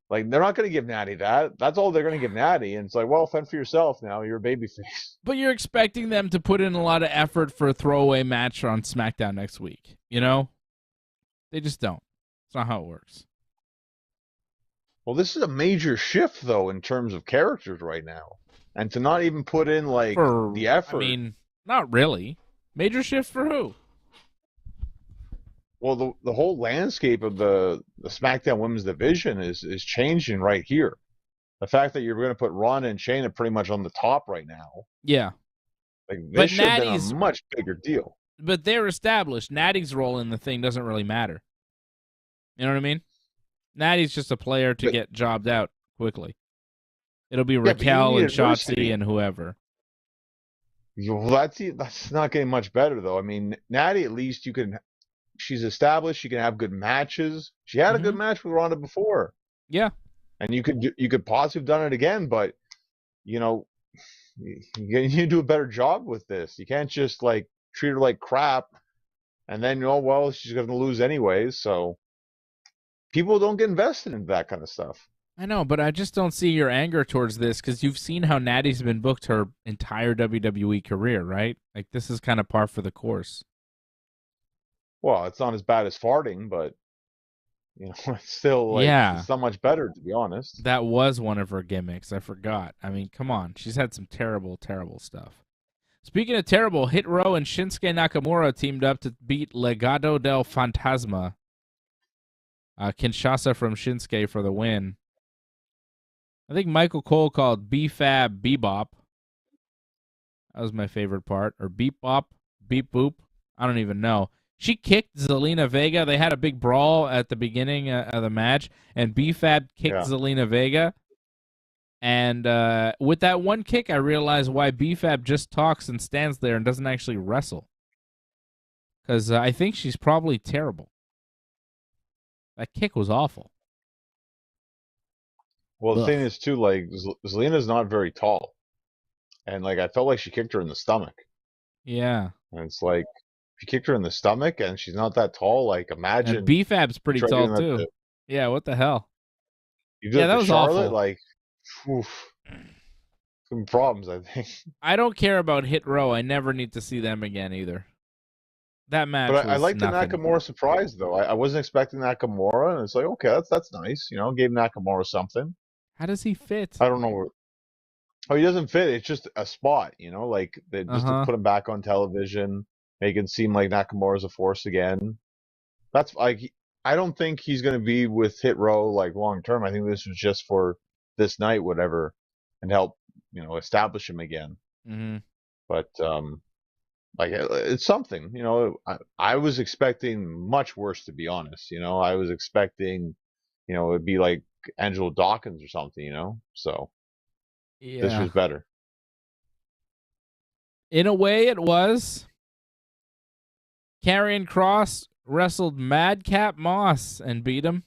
Speaker 2: Like, they're not going to give Natty that. That's all they're going to give Natty. And it's like, well, fend for yourself now. You're a babyface.
Speaker 1: But you're expecting them to put in a lot of effort for a throwaway match on SmackDown next week. You know? They just don't. It's not how it works.
Speaker 2: Well, this is a major shift, though, in terms of characters right now. And to not even put in, like, the effort.
Speaker 1: I mean, not really. Major shift for who?
Speaker 2: Well, the whole landscape of the SmackDown Women's Division is changing right here. The fact that you're going to put Ronda and Shayna pretty much on the top right now.
Speaker 1: Yeah.
Speaker 2: Like, this should have been a much bigger deal.
Speaker 1: But they're established. Natty's role in the thing doesn't really matter. You know what I mean? Natty's just a player to get jobbed out quickly. It'll be Raquel and Shotzi and whoever.
Speaker 2: Well, that's not getting much better, though. I mean, Natty, at least she's established. She can have good matches. She had a good match with Ronda before.
Speaker 1: Yeah,
Speaker 2: and you could possibly have done it again, but you know, you do a better job with this. You can't just like treat her like crap, and then well, she's going to lose anyways. So people don't get invested in that kind of stuff.
Speaker 1: I know, but I just don't see your anger towards this because you've seen how Natty's been booked her entire WWE career, right? Like, this is kind of par for the course.
Speaker 2: Well, it's not as bad as farting, but you know, it's still like it's not much better, to be honest.
Speaker 1: That was one of her gimmicks. I forgot. I mean, come on. She's had some terrible, terrible stuff. Speaking of terrible, Hit Row and Shinsuke Nakamura teamed up to beat Legado del Fantasma. Kinshasa from Shinsuke for the win. I think Michael Cole called B-Fab Bebop. That was my favorite part. Or Beep Bop, Beep Boop. I don't even know. She kicked Zelina Vega. They had a big brawl at the beginning of the match, and B-Fab kicked Zelina Vega. And with that one kick, I realized why B-Fab just talks and stands there and doesn't actually wrestle. Because I think she's probably terrible. That kick was awful.
Speaker 2: Well, the thing is, too, like, Zelina's not very tall. And, like, I felt like she kicked her in the stomach.
Speaker 1: Yeah.
Speaker 2: And it's like, if you kicked her in the stomach and she's not that tall, like, imagine.
Speaker 1: And B-Fab's pretty tall, too. Yeah, what the hell?
Speaker 2: That was Charlotte, awful. Like, oof. Some problems, I think.
Speaker 1: I don't care about Hit Row. I never need to see them again, either. That match
Speaker 2: But I like the Nakamura surprise, though. I wasn't expecting Nakamura, and it's like, okay, that's nice. You know, gave Nakamura something.
Speaker 1: How does he fit?
Speaker 2: I don't know. Oh, he doesn't fit. It's just a spot, you know, like just to put him back on television, make it seem like Nakamura's a force again. That's like, I don't think he's going to be with Hit Row like long term. I think this was just for this night, whatever, and help, you know, establish him again.
Speaker 1: Mm-hmm.
Speaker 2: But like, it's something, you know. I was expecting much worse, to be honest. You know, I was expecting, you know, it'd be like Angelo Dawkins or something, you know. So This
Speaker 1: Yeah.
Speaker 2: was better.
Speaker 1: In a way, it was. Karrion Kross wrestled Madcap Moss and beat him.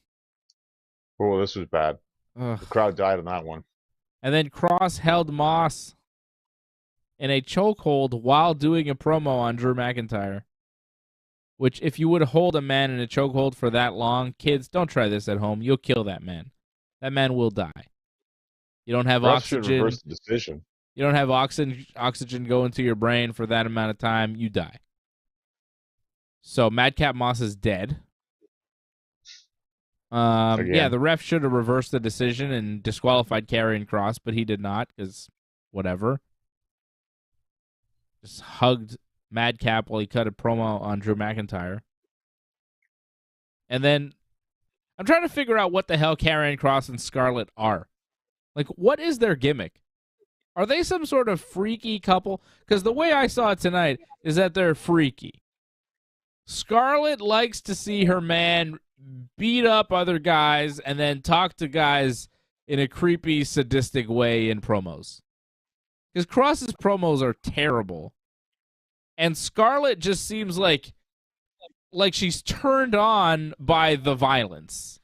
Speaker 2: Oh, this was bad.
Speaker 1: Ugh.
Speaker 2: The crowd died on that one.
Speaker 1: And then Kross held Moss in a chokehold while doing a promo on Drew McIntyre. Which, if you would hold a man in a chokehold for that long, kids, don't try this at home. You'll kill that man. That man will die. You don't have oxygen.
Speaker 2: Should reverse the decision.
Speaker 1: You don't have oxygen go into your brain for that amount of time. You die. So Madcap Moss is dead. Yeah, the ref should have reversed the decision and disqualified Karrion Kross, but he did not because whatever. Just hugged Madcap while he cut a promo on Drew McIntyre. And then I'm trying to figure out what the hell Karrion Kross and Scarlett are. Like, what is their gimmick? Are they some sort of freaky couple? Because the way I saw it tonight is that they're freaky. Scarlett likes to see her man beat up other guys and then talk to guys in a creepy, sadistic way in promos. Because Kross's promos are terrible. And Scarlett just seems like she's turned on by the violence.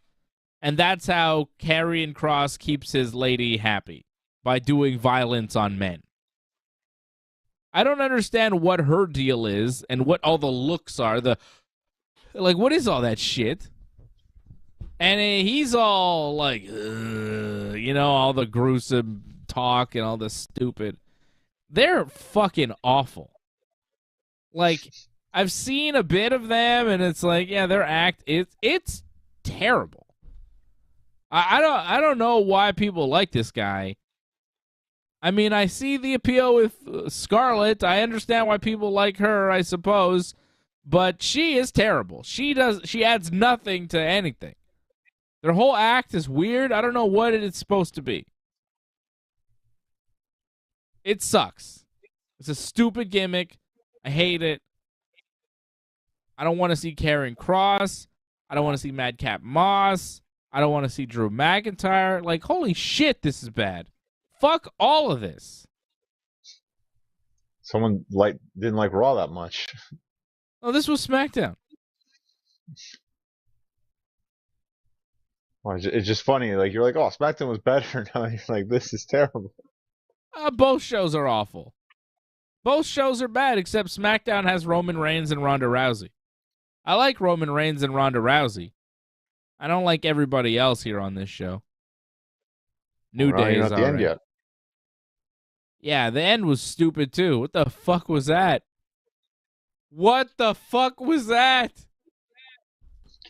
Speaker 1: And that's how Karrion Kross keeps his lady happy, by doing violence on men. I don't understand what her deal is and what all the looks are. What is all that shit? And he's all like, all the gruesome talk and all the stupid. They're fucking awful. Like, I've seen a bit of them, and it's like, yeah, their act it's terrible. I don't know why people like this guy. I mean, I see the appeal with Scarlett. I understand why people like her, I suppose, but she is terrible. She adds nothing to anything. Their whole act is weird. I don't know what it's supposed to be. It sucks. It's a stupid gimmick. I hate it. I don't want to see Karrion Kross. I don't want to see Madcap Moss. I don't want to see Drew McIntyre. Like, holy shit, this is bad. Fuck all of this.
Speaker 2: Someone didn't like Raw that much.
Speaker 1: Oh, this was SmackDown.
Speaker 2: Well, it's just funny. Like, you're like, oh, SmackDown was better. Now you're like, this is terrible.
Speaker 1: Both shows are awful. Both shows are bad, except SmackDown has Roman Reigns and Ronda Rousey. I like Roman Reigns and Ronda Rousey. I don't like everybody else here on this show. New Day is
Speaker 2: not the end yet.
Speaker 1: Yeah, the end was stupid too. What the fuck was that? What the fuck was that?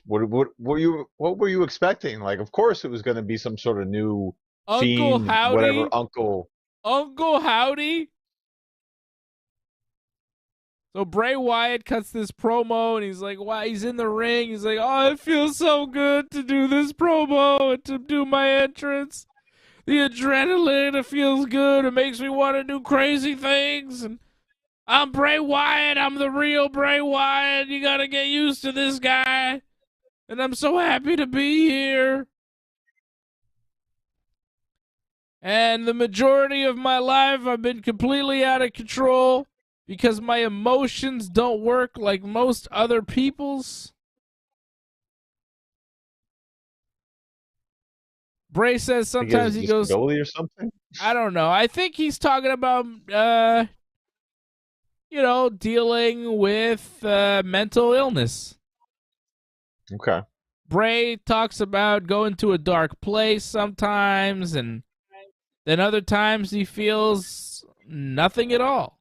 Speaker 2: What were you expecting? Like, of course it was going to be some sort of new
Speaker 1: Uncle
Speaker 2: fiend,
Speaker 1: Howdy?
Speaker 2: whatever Uncle
Speaker 1: Howdy? So Bray Wyatt cuts this promo, and he's like, "Wow!" He's in the ring. He's like, "Oh, it feels so good to do this promo and to do my entrance. The adrenaline, it feels good. It makes me want to do crazy things. And I'm Bray Wyatt. I'm the real Bray Wyatt. You gotta get used to this guy. And I'm so happy to be here. And the majority of my life, I've been completely out of control because my emotions don't work like most other people's." Bray says sometimes he goes,
Speaker 2: or something?
Speaker 1: I don't know. I think he's talking about, dealing with mental illness.
Speaker 2: Okay.
Speaker 1: Bray talks about going to a dark place sometimes, and then other times he feels nothing at all.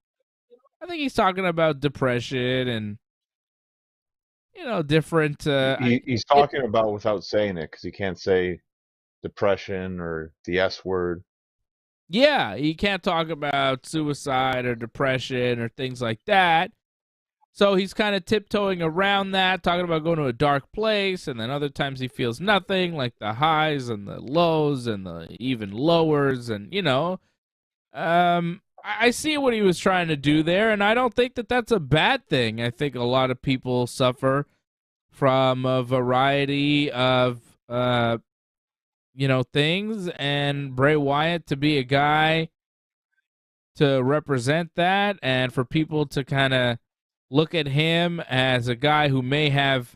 Speaker 1: I think he's talking about depression and, different.
Speaker 2: He's talking about without saying it because he can't say depression or the S word.
Speaker 1: Yeah, he can't talk about suicide or depression or things like that. So he's kind of tiptoeing around that, talking about going to a dark place, and then other times he feels nothing, like the highs and the lows and the even lowers, and, I see what he was trying to do there, and I don't think that that's a bad thing. I think a lot of people suffer from a variety of things, and Bray Wyatt to be a guy to represent that, and for people to kind of look at him as a guy who may have,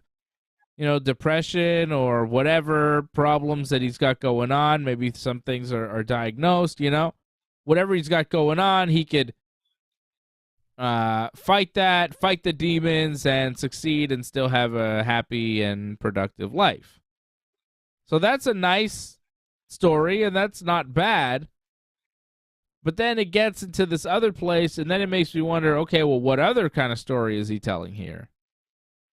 Speaker 1: depression or whatever problems that he's got going on. Maybe some things are diagnosed, whatever he's got going on, he could fight the demons, and succeed and still have a happy and productive life. So that's a nice story, and that's not bad. But then it gets into this other place, and then it makes me wonder, okay, well, what other kind of story is he telling here?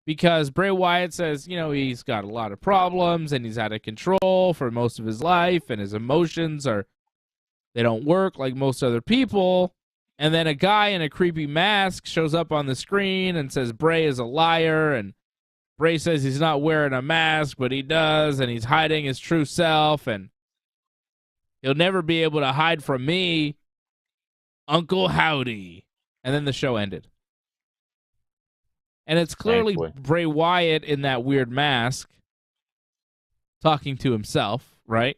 Speaker 1: Because Bray Wyatt says, he's got a lot of problems, and he's out of control for most of his life, and his emotions they don't work like most other people. And then a guy in a creepy mask shows up on the screen and says Bray is a liar, and Bray says he's not wearing a mask, but he does, and he's hiding his true self, and he'll never be able to hide from me, Uncle Howdy. And then the show ended. And it's clearly
Speaker 2: Thankfully.
Speaker 1: Bray Wyatt in that weird mask talking to himself, right?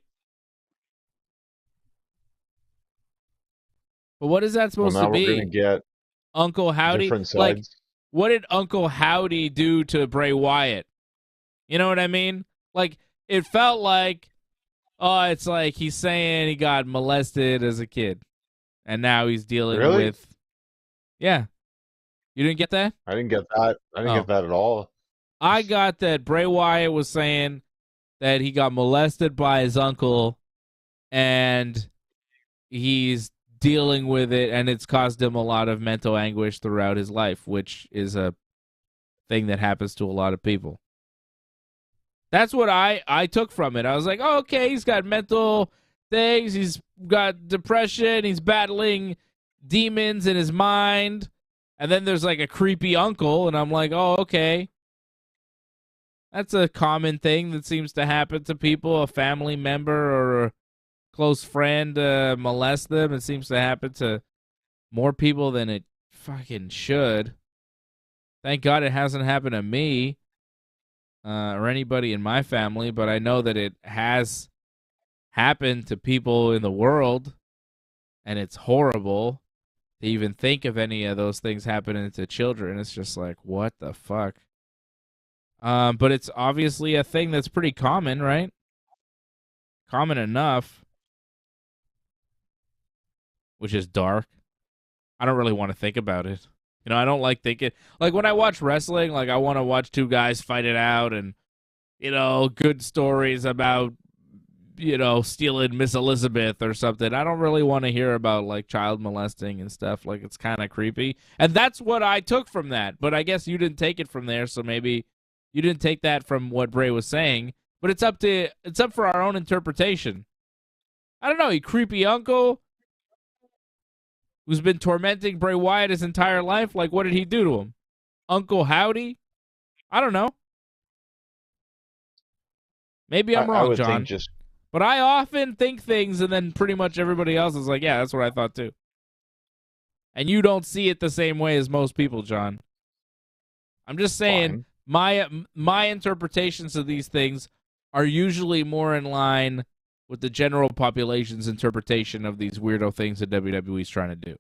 Speaker 1: But what is that supposed
Speaker 2: Well, now
Speaker 1: to be?
Speaker 2: we're going to get
Speaker 1: Uncle Howdy?
Speaker 2: different sides.
Speaker 1: Like, what did Uncle Howdy do to Bray Wyatt? You know what I mean? Like, it felt like, it's like he's saying he got molested as a kid, and now he's dealing with... Yeah. You didn't get that?
Speaker 2: I didn't get that. I didn't get that at all.
Speaker 1: I got that Bray Wyatt was saying that he got molested by his uncle, and he's dealing with it, and it's caused him a lot of mental anguish throughout his life, which is a thing that happens to a lot of people. That's what I took from it. I was like, oh, okay, he's got mental things, he's got depression, he's battling demons in his mind, and then there's like a creepy uncle, and I'm like, oh, okay. That's a common thing that seems to happen to people, a family member or a close friend molest them. It seems to happen to more people than it fucking should. Thank God it hasn't happened to me or anybody in my family, but I know that it has happened to people in the world, and it's horrible to even think of any of those things happening to children. It's just like, what the fuck? But it's obviously a thing that's pretty common, right? Common enough. Which is dark. I don't really want to think about it. I don't like thinking. Like, when I watch wrestling, like, I want to watch two guys fight it out and, good stories about, stealing Miss Elizabeth or something. I don't really want to hear about, like, child molesting and stuff. Like, it's kind of creepy. And that's what I took from that. But I guess you didn't take it from there, so maybe you didn't take that from what Bray was saying. But it's up for our own interpretation. I don't know, you creepy uncle who's been tormenting Bray Wyatt his entire life. Like, what did he do to him? Uncle Howdy? I don't know. Maybe I'm wrong, John. But I often think things, and then pretty much everybody else is like, yeah, that's what I thought too. And you don't see it the same way as most people, John. I'm just saying, my interpretations of these things are usually more in line with the general population's interpretation of these weirdo things that WWE's trying to do.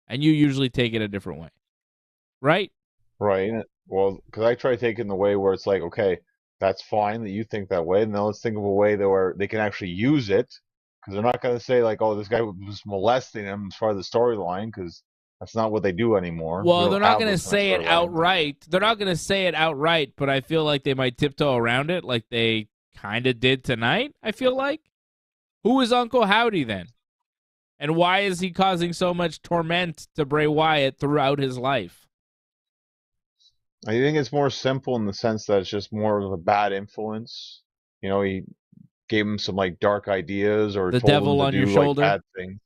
Speaker 1: And you usually take it a different way. Right?
Speaker 2: Right. Well, because I try taking the way where it's like, okay, that's fine that you think that way. Now let's think of a way that where they can actually use it. Because they're not going to say, like, oh, this guy was molesting him as far as the storyline, because that's not what they do anymore.
Speaker 1: Well, they're not going to say it outright. They're not going to say it outright, but I feel like they might tiptoe around it like they kind of did tonight, I feel like. Who is Uncle Howdy then? And why is he causing so much torment to Bray Wyatt throughout his life?
Speaker 2: I think it's more simple in the sense that it's just more of a bad influence. He gave him some like dark ideas or
Speaker 1: the
Speaker 2: told
Speaker 1: devil
Speaker 2: him to
Speaker 1: on
Speaker 2: do
Speaker 1: your
Speaker 2: like
Speaker 1: shoulder.
Speaker 2: bad things.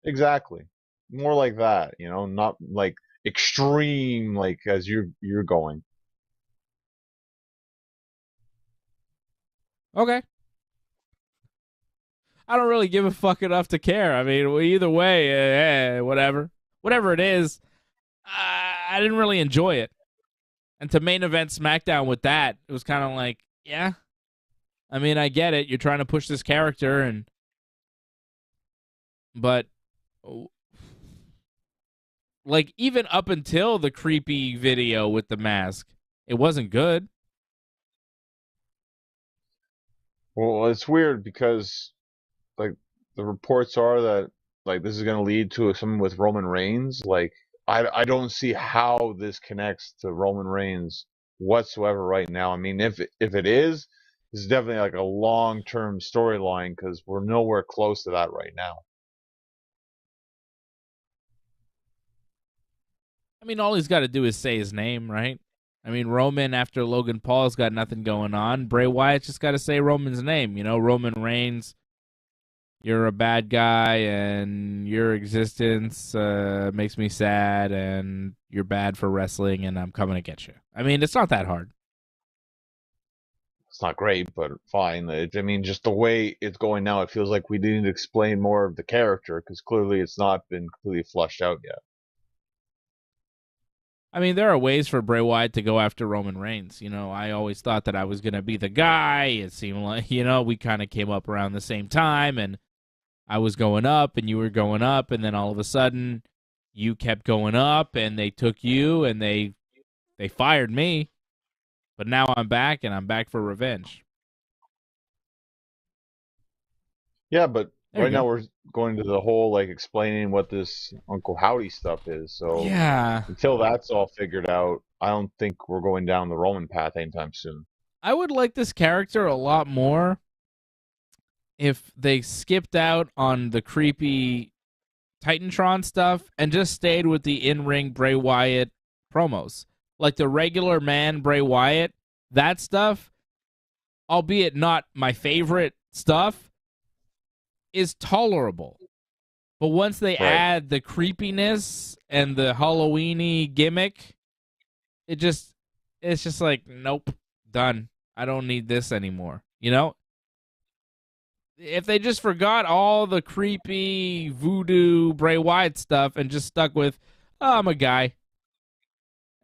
Speaker 2: Exactly. More like that, not like extreme like as you're going.
Speaker 1: Okay. I don't really give a fuck enough to care. I mean, either way, whatever. Whatever it is, I didn't really enjoy it. And to main event SmackDown with that, it was kind of like, yeah. I mean, I get it. You're trying to push this character, but like even up until the creepy video with the mask, it wasn't good.
Speaker 2: Well, it's weird because like the reports are that like this is going to lead to something with Roman Reigns. Like I don't see how this connects to Roman Reigns whatsoever right now. I mean, if it is, this is definitely like a long-term storyline because we're nowhere close to that right now.
Speaker 1: I mean, all he's got to do is say his name, right? I mean, Roman after Logan Paul's got nothing going on. Bray Wyatt just got to say Roman's name. You know, Roman Reigns, you're a bad guy, and your existence makes me sad, and you're bad for wrestling, and I'm coming to get you. I mean, it's not that hard.
Speaker 2: It's not great, but fine. I mean, just the way it's going now, it feels like we need to explain more of the character because clearly it's not been completely fleshed out yet.
Speaker 1: I mean, there are ways for Bray Wyatt to go after Roman Reigns. You know, I always thought that I was going to be the guy. It seemed like, you know, we kind of came up around the same time, and I was going up, and you were going up, and then all of a sudden, you kept going up, and they took you, and they fired me. But now I'm back, and I'm back for revenge.
Speaker 2: Yeah, but
Speaker 1: There
Speaker 2: right
Speaker 1: you
Speaker 2: now
Speaker 1: go.
Speaker 2: we're going to the whole like explaining what this Uncle Howdy stuff is. So
Speaker 1: Yeah.
Speaker 2: until that's all figured out, I don't think we're going down the Roman path anytime soon.
Speaker 1: I would like this character a lot more if they skipped out on the creepy Titantron stuff and just stayed with the in-ring Bray Wyatt promos. Like the regular man Bray Wyatt, that stuff, albeit not my favorite stuff, is tolerable. But once they
Speaker 2: Right.
Speaker 1: add the creepiness and the Halloween-y gimmick, it's just like, nope, done. I don't need this anymore. You know? If they just forgot all the creepy voodoo Bray Wyatt stuff and just stuck with, oh, I'm a guy.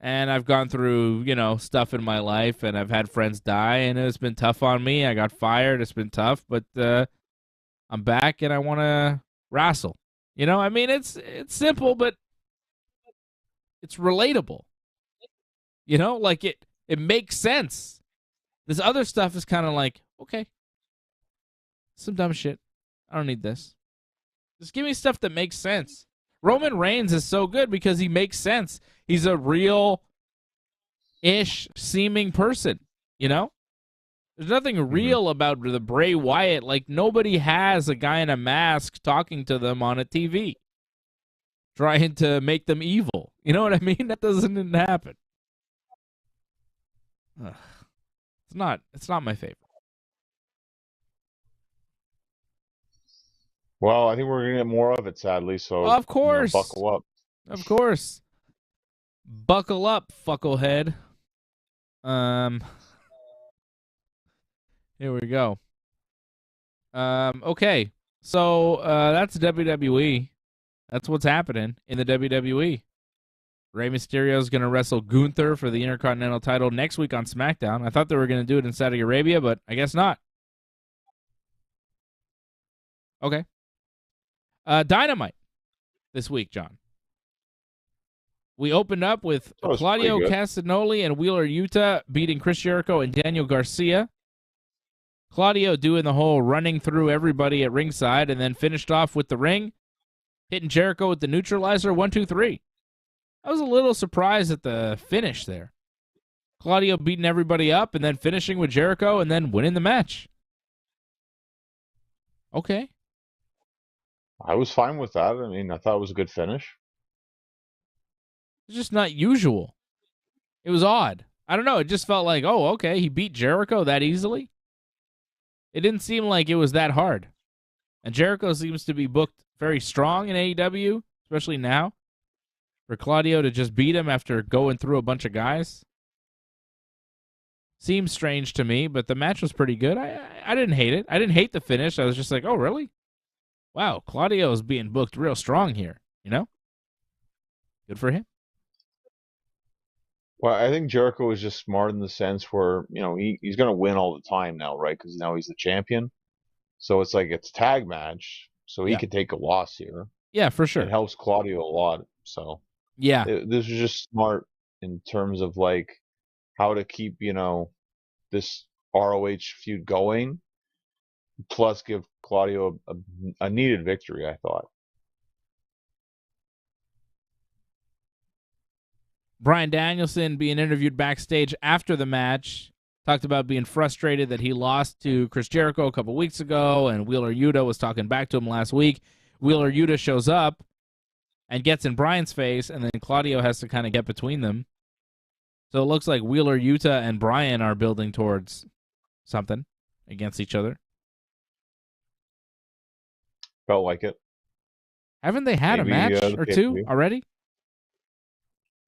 Speaker 1: And I've gone through, you know, stuff in my life, and I've had friends die, and it's been tough on me. I got fired. It's been tough, but I'm back, and I want to wrestle. You know, I mean, it's simple, but it's relatable. You know, like it makes sense. This other stuff is kind of like, okay, some dumb shit. I don't need this. Just give me stuff that makes sense. Roman Reigns is so good because he makes sense. He's a real-ish seeming person, you know? There's nothing real about the Bray Wyatt. Like, nobody has a guy in a mask talking to them on a TV, trying to make them evil. You know what I mean? That doesn't happen. Ugh. It's not my favorite.
Speaker 2: Well, I think we're gonna get more of it, sadly. So,
Speaker 1: Of course.
Speaker 2: buckle up.
Speaker 1: Of course. Buckle up, fucklehead. Here we go. Okay. So, that's WWE. That's what's happening in the WWE. Rey Mysterio is going to wrestle Gunther for the Intercontinental title next week on SmackDown. I thought they were going to do it in Saudi Arabia, but I guess not. Okay. Dynamite this week, John. We opened up with Claudio Castagnoli and Wheeler Yuta beating Chris Jericho and Daniel Garcia. Claudio doing the whole running through everybody at ringside and then finished off with the ring, hitting Jericho with the neutralizer, 1, 2, 3. I was a little surprised at the finish there. Claudio beating everybody up and then finishing with Jericho and then winning the match. Okay.
Speaker 2: I was fine with that. I mean, I thought it was a good finish.
Speaker 1: It's just not usual. It was odd. I don't know. It just felt like, oh, okay, he beat Jericho that easily. It didn't seem like it was that hard. And Jericho seems to be booked very strong in AEW, especially now. For Claudio to just beat him after going through a bunch of guys seems strange to me, but the match was pretty good. I didn't hate it. I didn't hate the finish. I was just like, oh, really? Wow, Claudio is being booked real strong here, you know? Good for him.
Speaker 2: Well, I think Jericho is just smart in the sense where, he's going to win all the time now, right? Because now he's the champion. So it's like it's tag match, so he
Speaker 1: Yeah.
Speaker 2: could take a loss here.
Speaker 1: Yeah, for
Speaker 2: It
Speaker 1: sure.
Speaker 2: helps Claudio a lot. So
Speaker 1: Yeah.
Speaker 2: this is just smart in terms of like how to keep, this ROH feud going, plus give Claudio a needed victory, I thought.
Speaker 1: Bryan Danielson being interviewed backstage after the match talked about being frustrated that he lost to Chris Jericho a couple weeks ago, and Wheeler Yuta was talking back to him last week. Wheeler Yuta shows up and gets in Bryan's face, and then Claudio has to kind of get between them. So it looks like Wheeler Yuta and Bryan are building towards something against each other.
Speaker 2: Felt like it.
Speaker 1: Haven't they had
Speaker 2: Maybe,
Speaker 1: a match or two
Speaker 2: pay-per-view.
Speaker 1: already?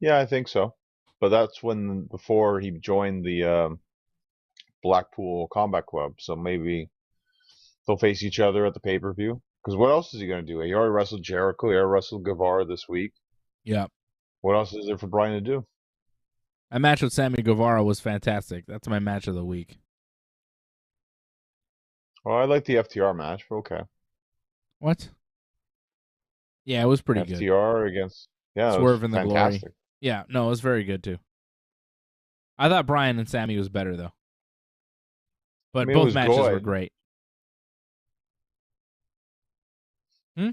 Speaker 2: Yeah, I think so. But that's before he joined the Blackpool Combat Club. So maybe they'll face each other at the pay-per-view. Because what else is he going to do? He already wrestled Jericho. He already wrestled Guevara this week.
Speaker 1: Yeah.
Speaker 2: What else is there for Bryan to do?
Speaker 1: That match with Sammy Guevara was fantastic. That's my match of the week.
Speaker 2: Well, I like the FTR match, but okay.
Speaker 1: What? Yeah, it was pretty good.
Speaker 2: FTR against
Speaker 1: Swerve in the
Speaker 2: fantastic.
Speaker 1: Glory. Yeah, no, it was very good too. I thought Bryan and Sammy was better though. But both matches were great.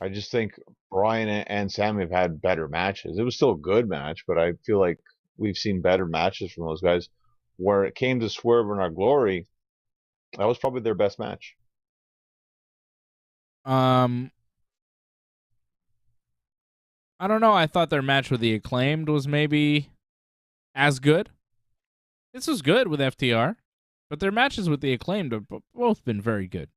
Speaker 2: I just think Bryan and Sammy have had better matches. It was still a good match, but I feel like we've seen better matches from those guys. Where it came to Swerve in our Glory, that was probably their best match.
Speaker 1: I don't know. I thought their match with the Acclaimed was maybe as good. This was good with FTR, but their matches with the Acclaimed have both been very good.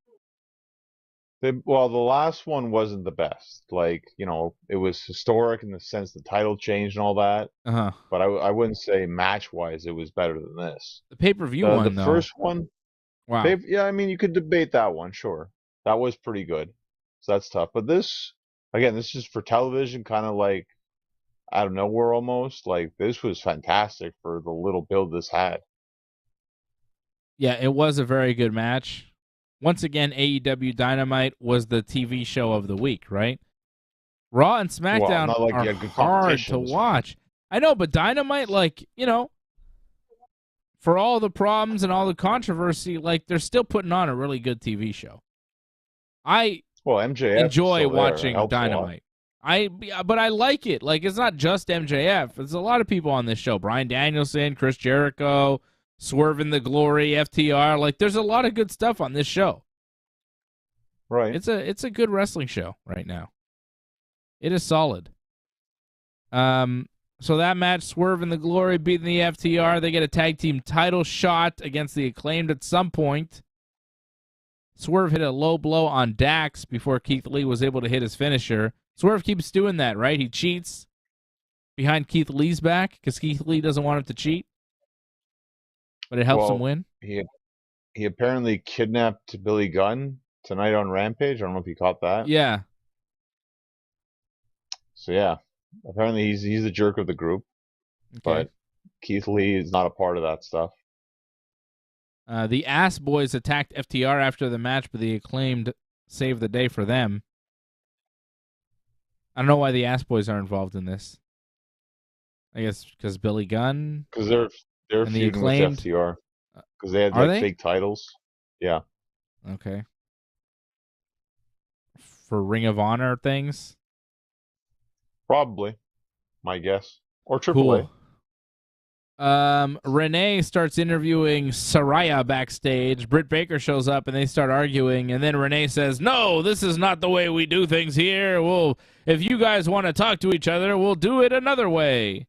Speaker 2: Well, the last one wasn't the best. Like, it was historic in the sense the title changed and all that.
Speaker 1: Uh-huh.
Speaker 2: But I wouldn't say match-wise it was better than this.
Speaker 1: The pay-per-view one,
Speaker 2: the
Speaker 1: though.
Speaker 2: first one,
Speaker 1: wow.
Speaker 2: Yeah, I mean, you could debate that one, sure. That was pretty good. So that's tough. But this, again, this is for television, kind of like out of nowhere almost. Like, this was fantastic for the little build this had.
Speaker 1: Yeah, it was a very good match. Once again, AEW Dynamite was the TV show of the week, right? Raw and SmackDown are hard to watch. I know, but Dynamite, for all the problems and all the controversy, they're still putting on a really good TV show.
Speaker 2: MJF
Speaker 1: enjoy watching Dynamite. But I like it. It's not just MJF. There's a lot of people on this show. Bryan Danielson, Chris Jericho, Swerve in the Glory, FTR. There's a lot of good stuff on this show.
Speaker 2: Right.
Speaker 1: It's a good wrestling show right now. It is solid. So that match, Swerve in the Glory beating the FTR. They get a tag team title shot against the Acclaimed at some point. Swerve hit a low blow on Dax before Keith Lee was able to hit his finisher. Swerve keeps doing that, right? He cheats behind Keith Lee's back because Keith Lee doesn't want him to cheat. But it helps him win.
Speaker 2: He apparently kidnapped Billy Gunn tonight on Rampage. I don't know if you caught that.
Speaker 1: Yeah.
Speaker 2: So yeah, apparently he's the jerk of the group. Okay. But Keith Lee is not a part of that stuff.
Speaker 1: The Ass Boys attacked FTR after the match, but the Acclaimed saved the day for them. I don't know why the Ass Boys are involved in this. I guess because Billy Gunn.
Speaker 2: Because they're feuding with FTR. Because they had fake titles. Yeah.
Speaker 1: Okay. For Ring of Honor things?
Speaker 2: Probably. My guess. Or AAA.
Speaker 1: Cool. Renee starts interviewing Saraya backstage. Britt Baker shows up and they start arguing. And then Renee says, "No, this is not the way we do things here. If you guys want to talk to each other, we'll do it another way."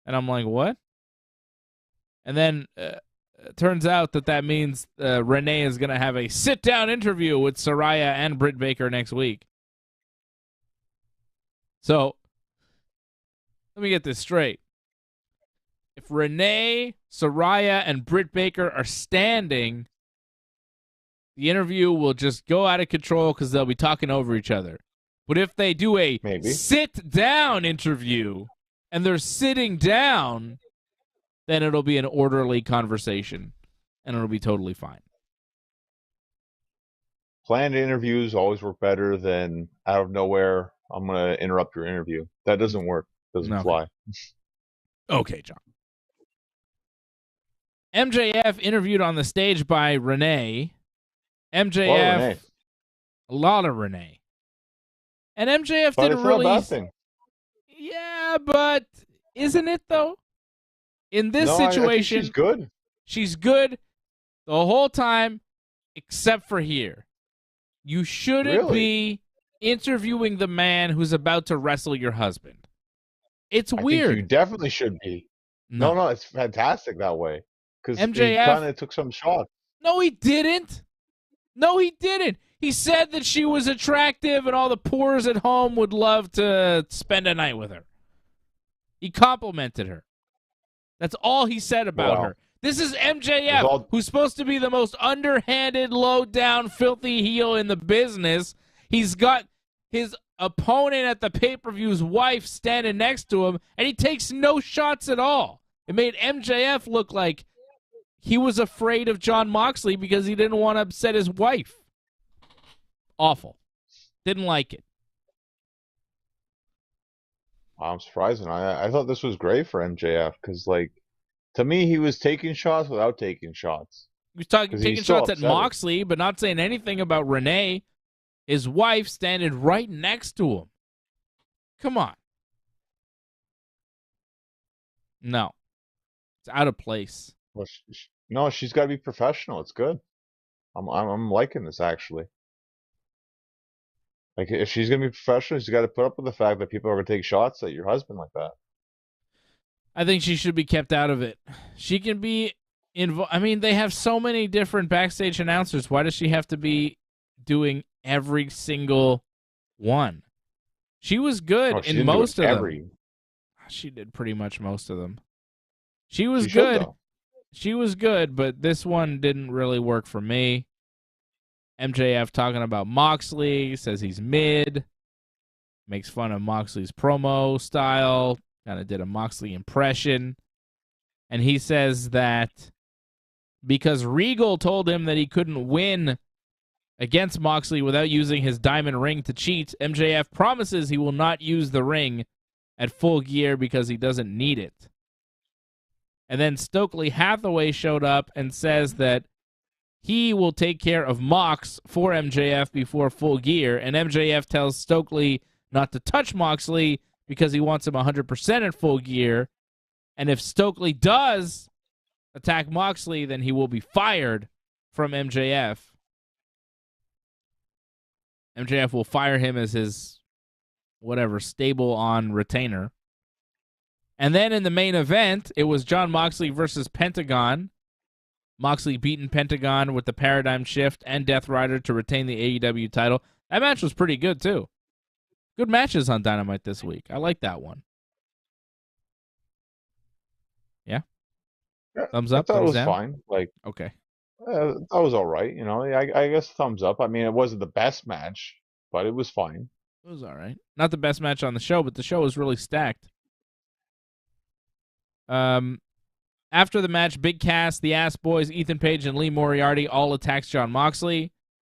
Speaker 1: And I'm like, what? And then it turns out that means Renee is going to have a sit-down interview with Saraya and Britt Baker next week. So, let me get this straight. If Renee, Saraya, and Britt Baker are standing, the interview will just go out of control because they'll be talking over each other. But if they do a sit-down interview and they're sitting down, then it'll be an orderly conversation, and it'll be totally fine.
Speaker 2: Planned interviews always work better than out of nowhere, I'm going to interrupt your interview. That doesn't work. Doesn't fly.
Speaker 1: Okay, John. MJF interviewed on the stage by Renee. MJF, a lot of Renee. And MJF didn't really.
Speaker 2: Not a bad thing.
Speaker 1: Yeah, but isn't it though? In this situation,
Speaker 2: I think she's good.
Speaker 1: She's good the whole time, except for here. You shouldn't be interviewing the man who's about to wrestle your husband. It's weird.
Speaker 2: You definitely should be. No, it's fantastic that way. Because he kind of took some shots.
Speaker 1: No, he didn't. He said that she was attractive and all the poors at home would love to spend a night with her. He complimented her. That's all he said about her. This is MJF, who's supposed to be the most underhanded, low-down, filthy heel in the business. He's got his opponent at the pay-per-view's wife standing next to him, and he takes no shots at all. It made MJF look like he was afraid of Jon Moxley because he didn't want to upset his wife. Awful. Didn't like it.
Speaker 2: I'm surprised. I thought this was great for MJF because, to me, he was taking shots without taking shots.
Speaker 1: He was taking shots at Moxley, but not saying anything about Renee, his wife, standing right next to him. Come on. No. It's out of place.
Speaker 2: Well, no, she's got to be professional. It's good. I'm liking this, actually. If she's going to be professional, she's got to put up with the fact that people are going to take shots at your husband like that.
Speaker 1: I think she should be kept out of it. She can be involved. I mean, they have so many different backstage announcers. Why does she have to be doing every single one? She was good in most of them. She did pretty much most of them. She was good. She was good, but this one didn't really work for me. MJF talking about Moxley, says he's mid, makes fun of Moxley's promo style, kind of did a Moxley impression. And he says that because Regal told him that he couldn't win against Moxley without using his diamond ring to cheat, MJF promises he will not use the ring at Full Gear because he doesn't need it. And then Stokely Hathaway showed up and says that he will take care of Mox for MJF before Full Gear, and MJF tells Stokely not to touch Moxley because he wants him 100% at Full Gear, and if Stokely does attack Moxley, then he will be fired from MJF. MJF will fire him as his stable on retainer. And then in the main event, it was Jon Moxley versus Pentagon. Moxley beating Pentagon with the Paradigm Shift and Death Rider to retain the AEW title. That match was pretty good, too. Good matches on Dynamite this week. I like that one. Yeah? Thumbs up?
Speaker 2: I thought it was
Speaker 1: down?
Speaker 2: fine.
Speaker 1: Okay.
Speaker 2: That was all right. I guess thumbs up. I mean, it wasn't the best match, but it was fine.
Speaker 1: It was all right. Not the best match on the show, but the show was really stacked. After the match, Big Cass, the Ass Boys, Ethan Page, and Lee Moriarty all attacks Jon Moxley.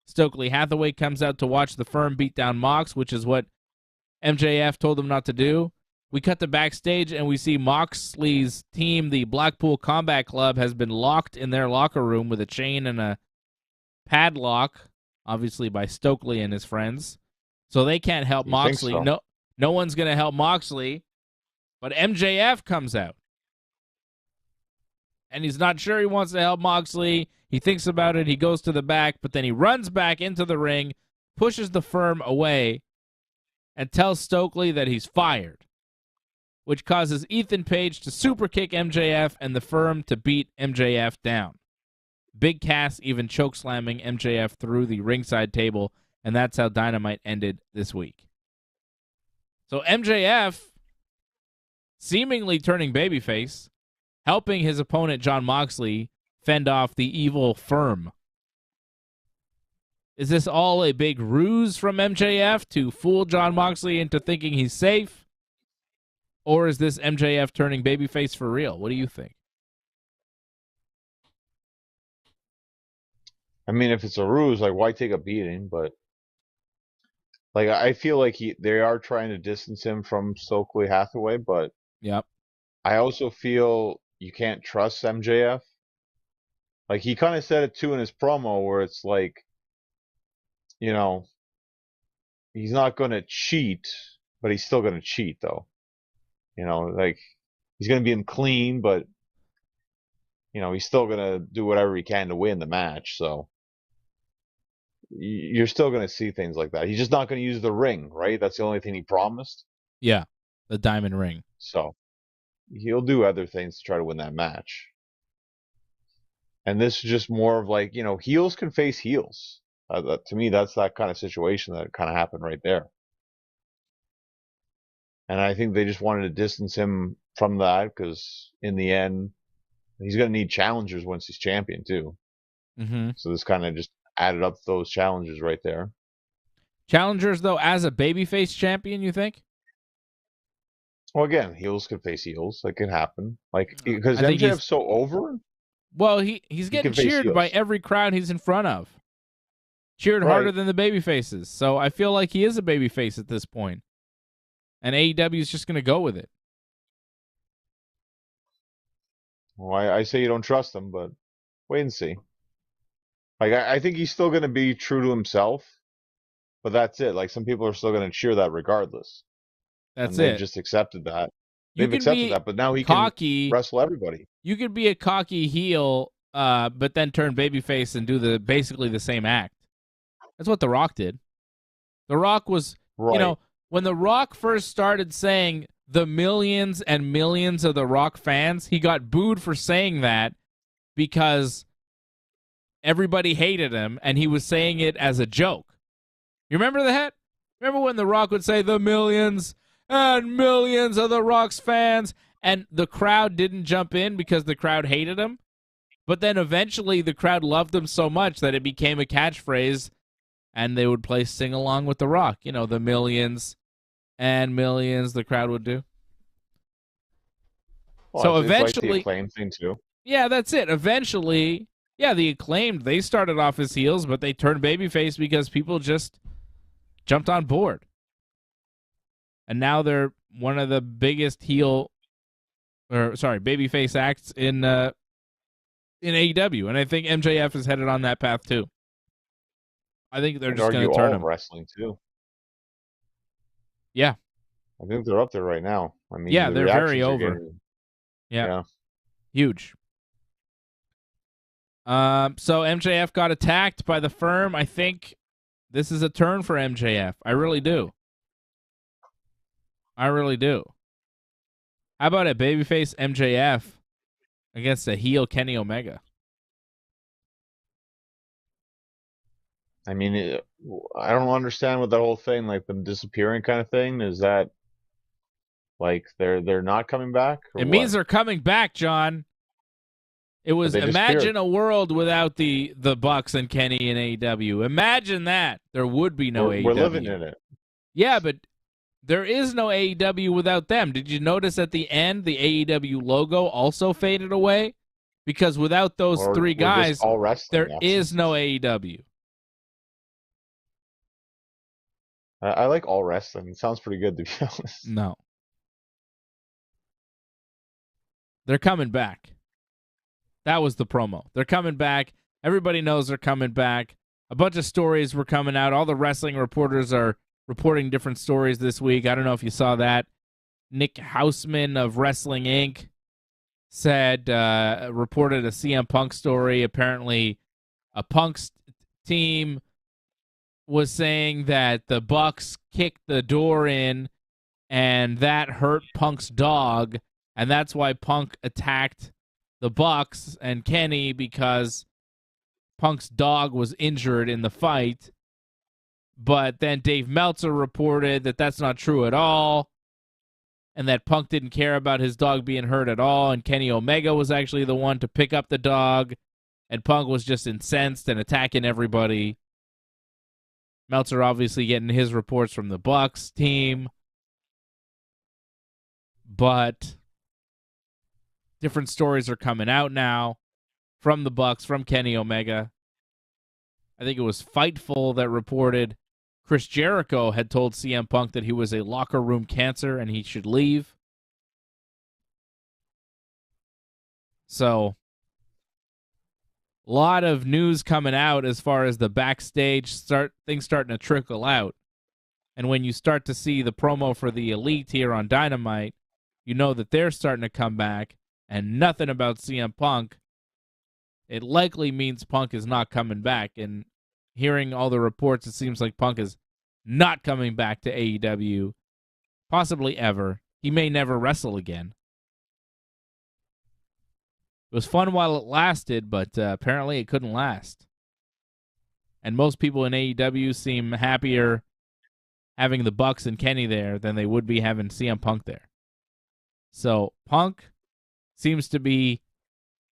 Speaker 1: Stokely Hathaway comes out to watch the Firm beat down Mox, which is what MJF told him not to do. We cut to backstage, and we see Moxley's team, the Blackpool Combat Club, has been locked in their locker room with a chain and a padlock, obviously by Stokely and his friends. So they can't help Moxley. So? No one's going to help Moxley, but MJF comes out. And he's not sure he wants to help Moxley. He thinks about it. He goes to the back, but then he runs back into the ring, pushes the Firm away, and tells Stokely that he's fired, which causes Ethan Page to super kick MJF and the Firm to beat MJF down. Big Cass even chokeslamming MJF through the ringside table, and that's how Dynamite ended this week. So MJF seemingly turning babyface, helping his opponent Jon Moxley fend off the evil Firm. Is this all a big ruse from MJF to fool Jon Moxley into thinking he's safe? Or is this MJF turning babyface for real? What do you think?
Speaker 2: I mean, if it's a ruse, like why take a beating? But like I feel like they are trying to distance him from Stokely Hathaway, but
Speaker 1: Yep.
Speaker 2: I also feel you can't trust MJF. Like he kind of said it too in his promo, where it's like, you know, he's not going to cheat, but he's still going to cheat though. You know, like he's going to be clean, but he's still going to do whatever he can to win the match. So you're still going to see things like that. He's just not going to use the ring, right? That's the only thing he promised.
Speaker 1: Yeah, the diamond ring.
Speaker 2: So he'll do other things to try to win that match. And this is just more of like, heels can face heels. To me, that's that kind of situation that kind of happened right there. And I think they just wanted to distance him from that because in the end, he's going to need challengers once he's champion too.
Speaker 1: Mm-hmm.
Speaker 2: So this kind of just added up those challenges right there.
Speaker 1: Challengers, though, as a babyface champion, you think?
Speaker 2: Well, again, heels could face heels. That could happen. Like, because MJF's so over.
Speaker 1: Well, he's getting cheered by every crowd he's in front of. Cheered harder than the babyfaces. So I feel like he is a babyface at this point. And AEW is just going to go with it.
Speaker 2: Well, I say you don't trust him, but wait and see. Like, I think he's still going to be true to himself, but that's it. Like, some people are still going to cheer that regardless.
Speaker 1: That's
Speaker 2: it. They've just accepted that. They've accepted that, but now he can wrestle everybody.
Speaker 1: You could be a cocky heel, but then turn babyface and do basically the same act. That's what The Rock did. The Rock was, when The Rock first started saying the millions and millions of The Rock fans, he got booed for saying that because everybody hated him, and he was saying it as a joke. You remember that? Remember when The Rock would say the millions and millions of The Rock's fans, and the crowd didn't jump in because the crowd hated him? But then eventually the crowd loved him so much that it became a catchphrase, and they would play Sing Along with The Rock. The millions and millions the crowd would do.
Speaker 2: Well,
Speaker 1: so eventually,
Speaker 2: like the Acclaimed thing too.
Speaker 1: Yeah, that's it. Eventually, the Acclaimed, they started off as heels, but they turned babyface because people just jumped on board. And now they're one of the biggest babyface acts in AEW. And I think MJF is headed on that path too. I think they're just going to turn him.
Speaker 2: Wrestling too.
Speaker 1: Yeah.
Speaker 2: I think they're up there right now. I mean,
Speaker 1: they're very over. Yeah. Huge. So MJF got attacked by the Firm. I think this is a turn for MJF. I really do. How about a babyface MJF against a heel Kenny Omega?
Speaker 2: I mean, I don't understand what that whole thing, like them disappearing kind of thing. Is that like they're not coming back?
Speaker 1: It means they're coming back, John. It was imagine a world without the Bucks and Kenny and AEW. Imagine that. There would be no AEW.
Speaker 2: We're living in it.
Speaker 1: Yeah, but there is no AEW without them. Did you notice at the end the AEW logo also faded away? Because without those three guys, there is no AEW.
Speaker 2: I like all wrestling. It sounds pretty good, to be honest.
Speaker 1: No. They're coming back. That was the promo. They're coming back. Everybody knows they're coming back. A bunch of stories were coming out. All the wrestling reporters are reporting different stories this week. I don't know if you saw that. Nick Hausman of Wrestling Inc. reported a CM Punk story. Apparently, a Punk's team was saying that the Bucks kicked the door in, and that hurt Punk's dog, and that's why Punk attacked the Bucks and Kenny, because Punk's dog was injured in the fight. But then Dave Meltzer reported that that's not true at all, and that Punk didn't care about his dog being hurt at all, and Kenny Omega was actually the one to pick up the dog, and Punk was just incensed and attacking everybody. Meltzer obviously getting his reports from the Bucks team, but different stories are coming out now from the Bucks, from Kenny Omega. I think it was Fightful that reported Chris Jericho had told CM Punk that he was a locker room cancer and he should leave. So, a lot of news coming out as far as the backstage things starting to trickle out. And when you start to see the promo for the Elite here on Dynamite, you know that they're starting to come back, and nothing about CM Punk. It likely means Punk is not coming back. And hearing all the reports, it seems like Punk is not coming back to AEW, possibly ever. He may never wrestle again. It was fun while it lasted, but apparently it couldn't last. And most people in AEW seem happier having the Bucks and Kenny there than they would be having CM Punk there. So Punk seems to be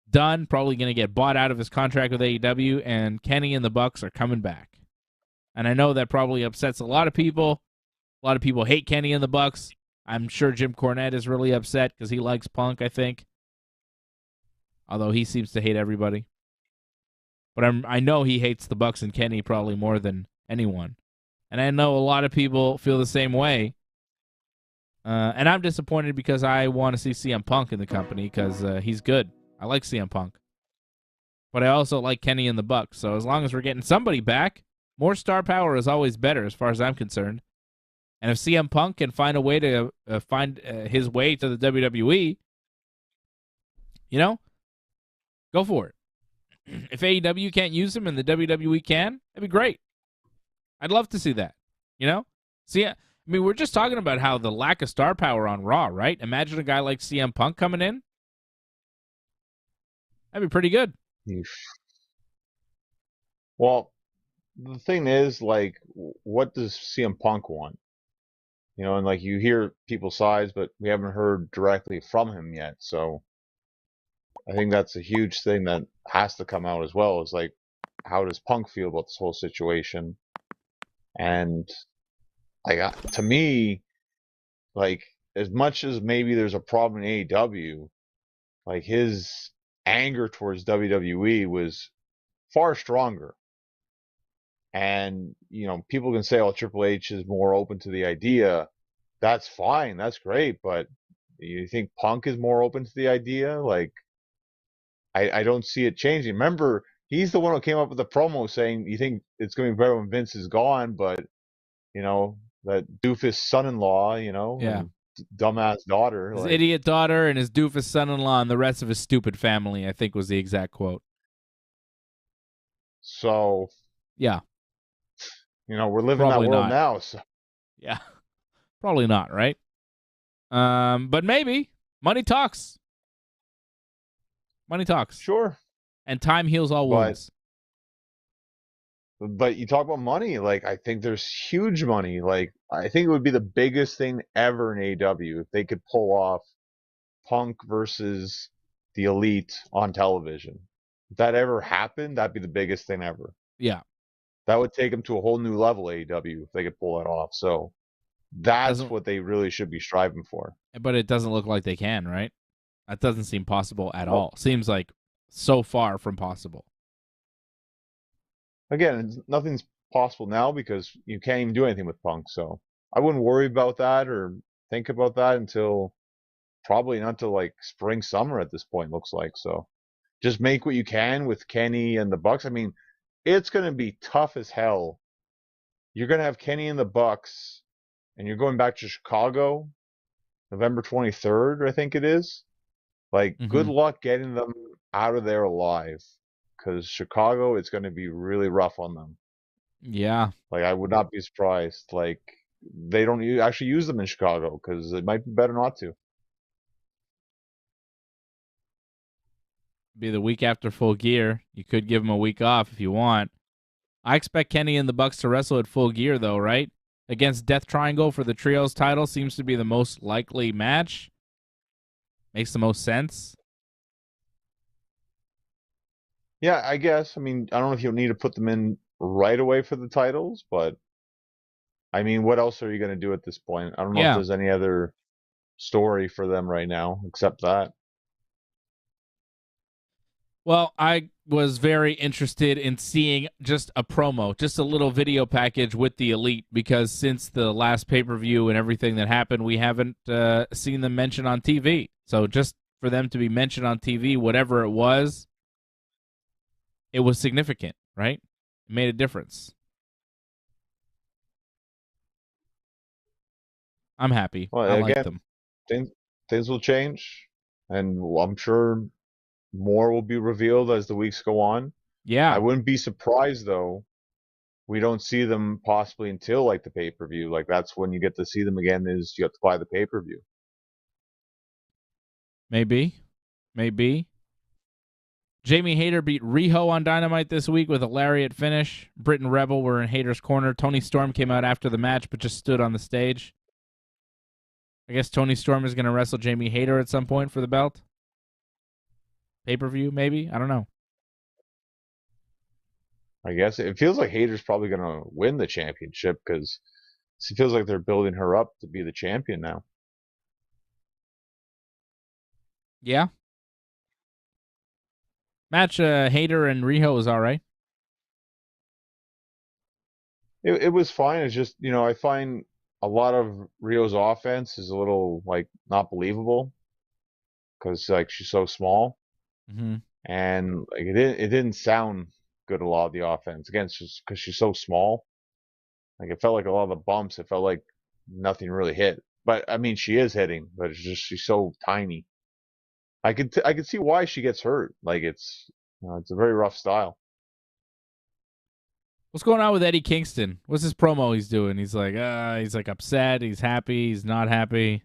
Speaker 1: done, probably going to get bought out of his contract with AEW, and Kenny and the Bucks are coming back. And I know that probably upsets a lot of people. A lot of people hate Kenny and the Bucks. I'm sure Jim Cornette is really upset because he likes Punk, I think. Although he seems to hate everybody. But I know he hates the Bucks and Kenny probably more than anyone. And I know a lot of people feel the same way. And I'm disappointed because I want to see CM Punk in the company because he's good. I like CM Punk. But I also like Kenny and the Bucks. So as long as we're getting somebody back, more star power is always better as far as I'm concerned. And if CM Punk can find a way to find his way to the WWE, go for it. If AEW can't use him and the WWE can, that'd be great. I'd love to see that. See, I mean, we're just talking about how the lack of star power on Raw, right? Imagine a guy like CM Punk coming in. That'd be pretty good.
Speaker 2: Well, the thing is, like, what does CM Punk want? And like you hear people's sides, but we haven't heard directly from him yet. So I think that's a huge thing that has to come out as well. Is like, how does Punk feel about this whole situation? And like to me, like as much as maybe there's a problem in AEW, like his anger towards WWE was far stronger. And people can say, "Oh, Triple H is more open to the idea." That's fine, that's great, but you think Punk is more open to the idea? Like, I don't see it changing. Remember, he's the one who came up with the promo saying, "You think it's going to be better when Vince is gone?" But that doofus son-in-law,
Speaker 1: Yeah.
Speaker 2: and dumbass daughter,
Speaker 1: His
Speaker 2: like,
Speaker 1: idiot daughter and his doofus son-in-law and the rest of his stupid family, I think was the exact quote.
Speaker 2: So,
Speaker 1: yeah,
Speaker 2: we're living
Speaker 1: probably
Speaker 2: that world
Speaker 1: not.
Speaker 2: now. So,
Speaker 1: yeah, probably not, right? But maybe money talks. Money talks.
Speaker 2: Sure.
Speaker 1: And time heals all wounds.
Speaker 2: But you talk about money, like I think there's huge money. Like I think it would be the biggest thing ever in AEW if they could pull off Punk versus the Elite on television. If that ever happened, that'd be the biggest thing ever.
Speaker 1: Yeah.
Speaker 2: That would take them to a whole new level, AEW, if they could pull that off. So that's what they really should be striving for.
Speaker 1: But it doesn't look like they can, right? That doesn't seem possible at all. Seems like so far from possible.
Speaker 2: Again, nothing's possible now because you can't even do anything with Punk. So I wouldn't worry about that or think about that until probably not till like spring, summer at this point, looks like. So just make what you can with Kenny and the Bucks. I mean, it's going to be tough as hell. You're going to have Kenny and the Bucks, and you're going back to Chicago, November 23rd, I think it is. Like, good luck getting them out of there alive, because Chicago is going to be really rough on them.
Speaker 1: Yeah.
Speaker 2: Like, I would not be surprised. Like, they don't actually use them in Chicago, because it might be better not to.
Speaker 1: Be the week after Full Gear. You could give them a week off if you want. I expect Kenny and the Bucks to wrestle at Full Gear, though, right? Against Death Triangle for the Trios title seems to be the most likely match. Makes the most sense.
Speaker 2: Yeah, I guess. I mean, I don't know if you'll need to put them in right away for the titles, but I mean, what else are you going to do at this point? I don't know if there's any other story for them right now except that.
Speaker 1: Well, I was very interested in seeing just a promo, just a little video package with the Elite, because since the last pay-per-view and everything that happened, we haven't seen them mentioned on TV. So just for them to be mentioned on TV, whatever it was significant, right? It made a difference. I'm happy.
Speaker 2: Well,
Speaker 1: I like
Speaker 2: again,
Speaker 1: them.
Speaker 2: things will change, and I'm sure more will be revealed as the weeks go on.
Speaker 1: Yeah.
Speaker 2: I wouldn't be surprised though. We don't see them possibly until like the pay-per-view. Like that's when you get to see them again. Is you have to buy the pay-per-view.
Speaker 1: Maybe. Jamie Hayter beat Riho on Dynamite this week with a lariat finish. Britt and Rebel were in Hayter's corner. Tony Storm came out after the match, but just stood on the stage. I guess Tony Storm is going to wrestle Jamie Hayter at some point for the belt. Pay-per-view, maybe? I don't know.
Speaker 2: I guess it feels like Hayter's probably going to win the championship because it feels like they're building her up to be the champion now.
Speaker 1: Yeah. Match Hayter and Riho was all right.
Speaker 2: It was fine. It's just, I find a lot of Rio's offense is a little like not believable because like she's so small,
Speaker 1: Mm-hmm.
Speaker 2: and like it didn't sound good, a lot of the offense again just because she's so small. Like it felt like a lot of the bumps, it felt like nothing really hit. But I mean, she is hitting, but it's just she's so tiny. I could see why she gets hurt. Like it's a very rough style.
Speaker 1: What's going on with Eddie Kingston? What's his promo he's doing? He's like upset, he's happy, he's not happy.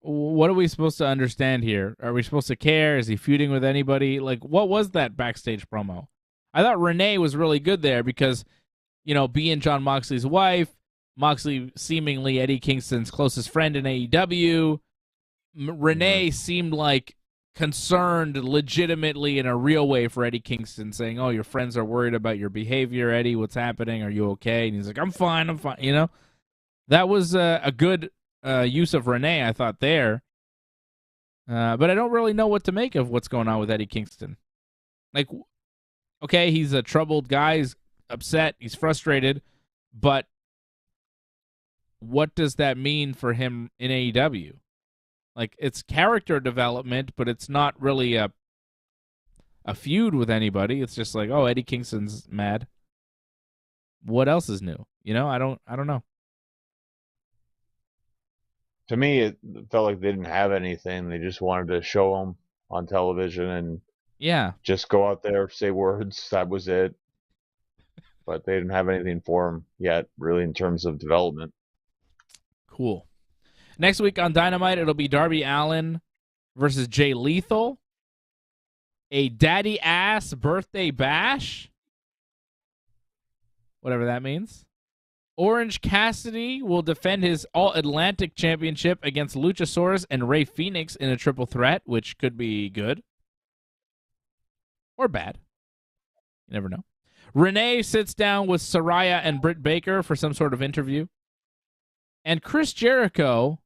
Speaker 1: What are we supposed to understand here? Are we supposed to care? Is he feuding with anybody? Like, what was that backstage promo? I thought Renee was really good there because, being Jon Moxley's wife, Moxley seemingly Eddie Kingston's closest friend in AEW. Renee seemed like concerned legitimately in a real way for Eddie Kingston, saying, "Oh, your friends are worried about your behavior, Eddie. What's happening? Are you okay?" And he's like, I'm fine. That was a good use of Renee, I thought, there. But I don't really know what to make of what's going on with Eddie Kingston. Like, okay, he's a troubled guy. He's upset. He's frustrated. But what does that mean for him in AEW? Like, it's character development, but it's not really a feud with anybody. It's just like, oh, Eddie Kingston's mad. What else is new? I don't know.
Speaker 2: To me, it felt like they didn't have anything. They just wanted to show him on television and just go out there, say words. That was it. But they didn't have anything for him yet, really, in terms of development.
Speaker 1: Cool. Next week on Dynamite, it'll be Darby Allin versus Jay Lethal. A daddy ass birthday bash. Whatever that means. Orange Cassidy will defend his All-Atlantic Championship against Luchasaurus and Rey Fenix in a triple threat, which could be good. Or bad. You never know. Renee sits down with Saraya and Britt Baker for some sort of interview. And Chris Jericho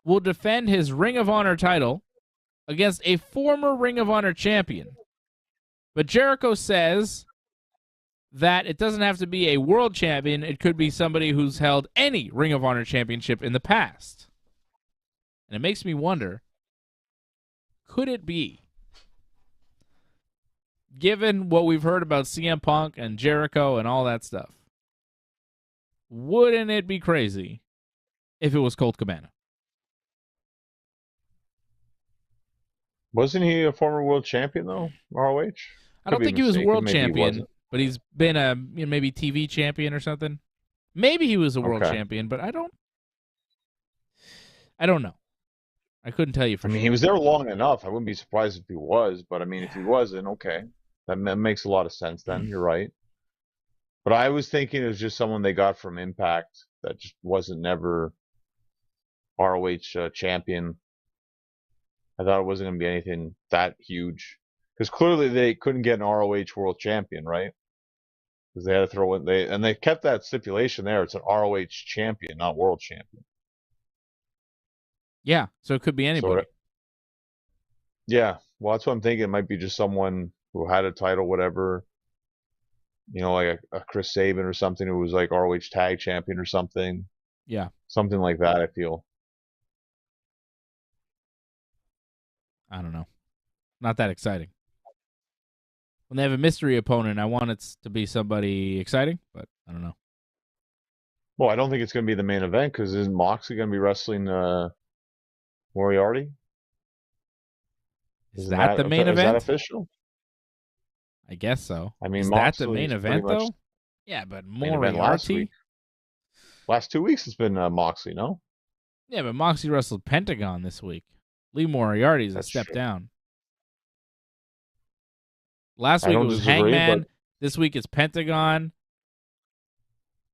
Speaker 1: will defend his Ring of Honor title against a former Ring of Honor champion. But Jericho says that it doesn't have to be a world champion. It could be somebody who's held any Ring of Honor championship in the past. And it makes me wonder, could it be, given what we've heard about CM Punk and Jericho and all that stuff, wouldn't it be crazy if it was Colt Cabana?
Speaker 2: Wasn't he a former world champion though? ROH?
Speaker 1: I don't think he was world champion, but he's been a maybe TV champion or something. Maybe he was a world champion, but I don't know. I couldn't tell you for sure.
Speaker 2: He was there long enough. I wouldn't be surprised if he was, but if he wasn't, okay. That makes a lot of sense then. You're right. But I was thinking it was just someone they got from Impact that just wasn't never ROH champion. I thought it wasn't going to be anything that huge. Because clearly they couldn't get an ROH world champion, right? Because they had to throw in, they kept that stipulation there. It's an ROH champion, not world champion.
Speaker 1: Yeah, so it could be anybody.
Speaker 2: Yeah, Well, that's what I'm thinking. It might be just someone who had a title, whatever. Like a Chris Sabin or something who was like ROH Tag Champion or something.
Speaker 1: Yeah.
Speaker 2: Something like that, I feel.
Speaker 1: I don't know. Not that exciting. When they have a mystery opponent, I want it to be somebody exciting, but I don't know.
Speaker 2: Well, I don't think it's going to be the main event because isn't Moxley going to be wrestling Moriarty?
Speaker 1: Is that the main event?
Speaker 2: Is that official?
Speaker 1: I guess so.
Speaker 2: I mean,
Speaker 1: is that the main event, though? Yeah, but Moriarty?
Speaker 2: Last 2 weeks it's been Moxley, no?
Speaker 1: Yeah, but Moxley wrestled Pentagon this week. Lee Moriarty's a step down. Last week it was Hangman. But... This week it's Pentagon.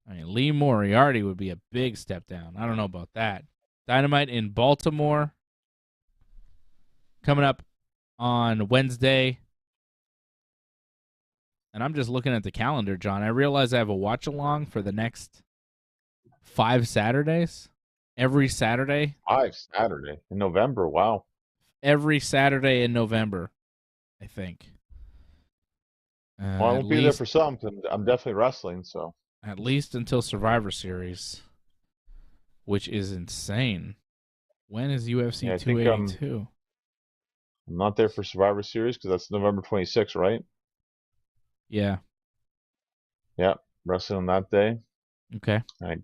Speaker 1: I mean, Lee Moriarty would be a big step down. I don't know about that. Dynamite in Baltimore coming up on Wednesday. And I'm just looking at the calendar, John. I realize I have a watch-along for the next 5 Saturdays. Every Saturday.
Speaker 2: 5 Saturday in November. Wow.
Speaker 1: Every Saturday in November, I think.
Speaker 2: Well, I won't be there for some because I'm definitely wrestling, so.
Speaker 1: At least until Survivor Series, which is insane. When is UFC 282?
Speaker 2: I'm not there for Survivor Series because that's November 26th, right?
Speaker 1: Yeah.
Speaker 2: Yeah, wrestling on that day.
Speaker 1: Okay.
Speaker 2: I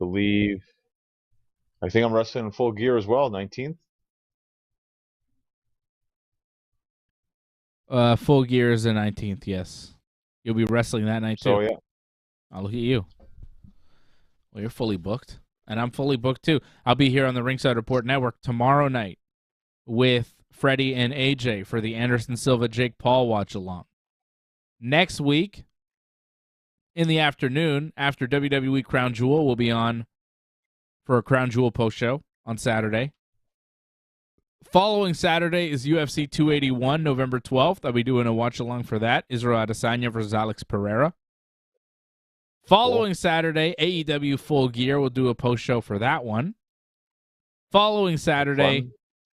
Speaker 2: think I'm wrestling in Full Gear as well, 19th.
Speaker 1: Full Gear is the 19th, yes. You'll be wrestling that night, too.
Speaker 2: So, yeah.
Speaker 1: I'll look at you. Well, you're fully booked, and I'm fully booked, too. I'll be here on the Ringside Report Network tomorrow night with Freddie and AJ for the Anderson Silva-Jake Paul watch-along. Next week, in the afternoon, after WWE Crown Jewel, we'll be on for a Crown Jewel post-show on Saturday. Following Saturday is UFC 281, November 12th. I'll be doing a watch-along for that. Israel Adesanya versus Alex Pereira. Following Saturday, AEW Full Gear. We'll do a post-show for that one. Following Saturday,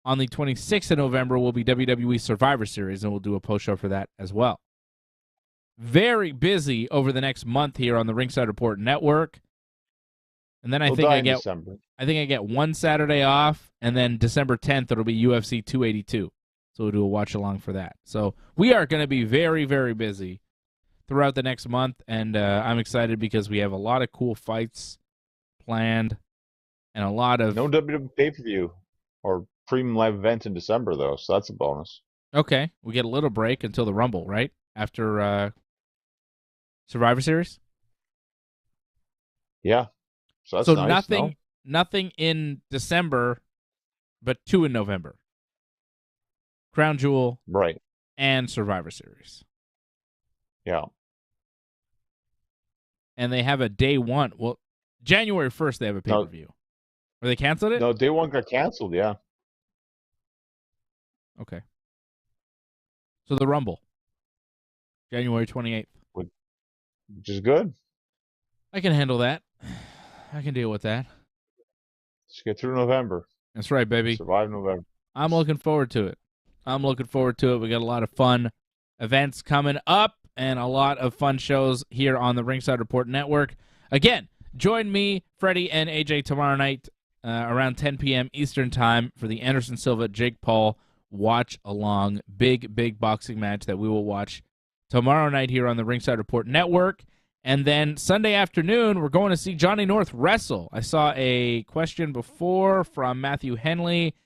Speaker 1: on the 26th of November, will be WWE Survivor Series, and we'll do a post-show for that as well. Very busy over the next month here on the Ringside Report Network. And then I think I get one Saturday off, and then December 10th it'll be UFC 282. So we'll do a watch along for that. So we are going to be very, very busy throughout the next month, and I'm excited because we have a lot of cool fights planned and a lot of
Speaker 2: no WWE pay-per-view or premium live event in December though, so that's a bonus.
Speaker 1: Okay, we get a little break until the Rumble, right? After Survivor Series?
Speaker 2: Yeah. So nice,
Speaker 1: nothing in December, but 2 in November. Crown Jewel,
Speaker 2: right,
Speaker 1: and Survivor Series.
Speaker 2: Yeah.
Speaker 1: And they have a day one. Well, January 1st they have a pay-per-view. Or they canceled it?
Speaker 2: No, day one got canceled, yeah.
Speaker 1: Okay. So the Rumble, January 28th.
Speaker 2: Which is good.
Speaker 1: I can handle that. I can deal with that.
Speaker 2: Just get through November.
Speaker 1: That's right, baby.
Speaker 2: Survive November.
Speaker 1: I'm looking forward to it. We got a lot of fun events coming up and a lot of fun shows here on the Ringside Report Network. Again, join me, Freddie, and AJ tomorrow night around 10 p.m. Eastern Time for the Anderson Silva-Jake Paul watch-along. Big boxing match that we will watch tomorrow night here on the Ringside Report Network. And then Sunday afternoon, we're going to see Johnny North wrestle. I saw a question before from Matthew Henley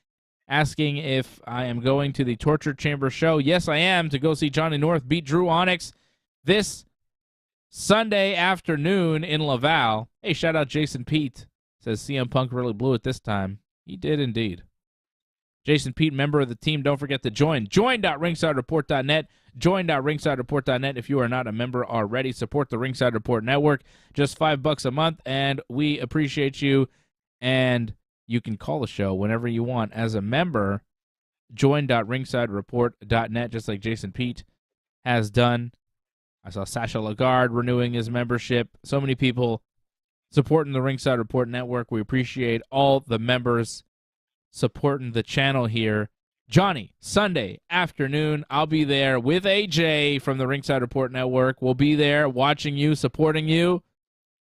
Speaker 1: asking if I am going to the Torture Chamber show. Yes, I am, to go see Johnny North beat Drew Onyx this Sunday afternoon in Laval. Hey, shout out Jason Pete. Says CM Punk really blew it this time. He did indeed. Jason Pete, member of the team. Don't forget to join. Join.ringsidereport.net. Join.ringsidereport.net if you are not a member already. Support the Ringside Report Network. Just $5 a month, and we appreciate you. And you can call the show whenever you want as a member. Join.ringsidereport.net, just like Jason Pete has done. I saw Sasha Lagarde renewing his membership. So many people supporting the Ringside Report Network. We appreciate all the members supporting the channel here. Johnny, Sunday afternoon, I'll be there with AJ from the Ringside Report Network. We'll be there watching you, supporting you.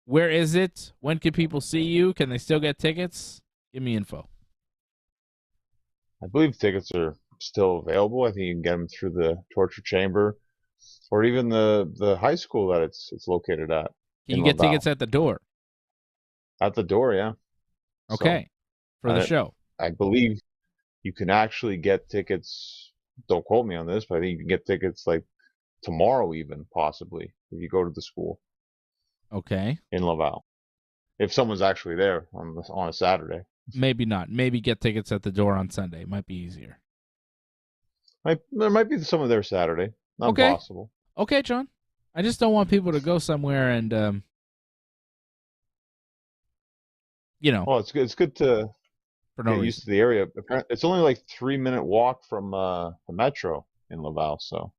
Speaker 1: Where is it? When can people see you? Can they still get tickets? Give me info.
Speaker 2: I believe tickets are still available. I think you can get them through the Torture Chamber or even the high school that it's located at.
Speaker 1: Can you get tickets at the door?
Speaker 2: At the door, yeah.
Speaker 1: Okay. For the show.
Speaker 2: I believe you can actually get tickets. Don't quote me on this, but I think you can get tickets like tomorrow even, possibly, if you go to the school.
Speaker 1: Okay.
Speaker 2: In Laval. If someone's actually there on a Saturday.
Speaker 1: Maybe not. Maybe get tickets at the door on Sunday. Might be easier.
Speaker 2: There might be someone there Saturday. Not possible.
Speaker 1: Okay, John. I just don't want people to go somewhere and,
Speaker 2: Well, it's good to get used to the area. It's only like 3-minute walk from the metro in Laval, so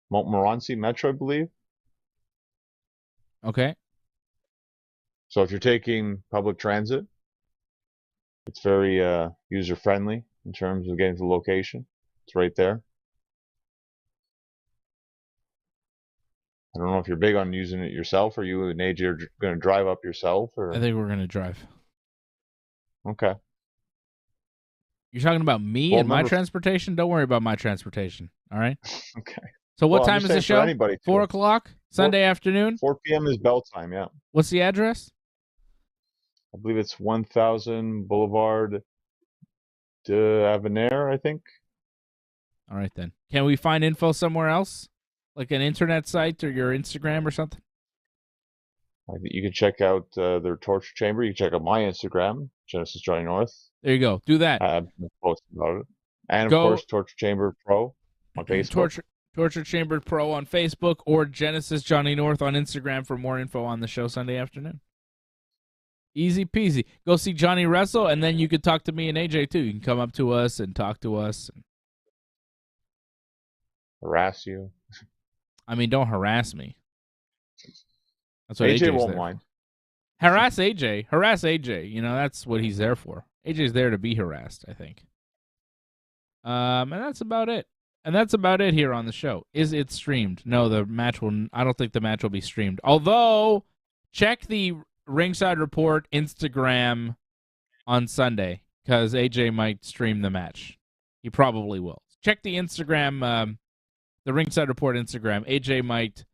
Speaker 2: Montmorency Metro, I believe.
Speaker 1: Okay.
Speaker 2: So if you're taking public transit, it's very user friendly in terms of getting to the location. It's right there. I don't know if you're big on using it yourself, or you and AJ are going to drive up yourself, or
Speaker 1: I think we're going to drive.
Speaker 2: Okay.
Speaker 1: You're talking about me and my transportation? Don't worry about my transportation. All right.
Speaker 2: Okay.
Speaker 1: So what time is the show? 4 o'clock? Sunday afternoon?
Speaker 2: 4 p.m. is bell time, yeah.
Speaker 1: What's the address?
Speaker 2: I believe it's 1000 Boulevard d'Avenir, I think.
Speaker 1: All right, then. Can we find info somewhere else? Like an internet site or your Instagram or something?
Speaker 2: You can check out their Torture Chamber. You can check out my Instagram, Genesis Johnny North.
Speaker 1: There you go. Do that.
Speaker 2: I've been posting about it. And, of course, Torture Chamber Pro on Facebook.
Speaker 1: Torture Chamber Pro on Facebook, or Genesis Johnny North on Instagram for more info on the show Sunday afternoon. Easy peasy. Go see Johnny wrestle, and then you could talk to me and AJ, too. You can come up to us and talk to us.
Speaker 2: Harass you.
Speaker 1: I mean, don't harass me. That's what
Speaker 2: AJ won't mind.
Speaker 1: Harass AJ. Harass AJ. You know, that's what he's there for. AJ's there to be harassed, I think. And that's about it. And that's about it here on the show. Is it streamed? No, I don't think the match will be streamed. Although, check the Ringside Report Instagram on Sunday, because AJ might stream the match. He probably will. Check the Instagram, the Ringside Report Instagram. AJ might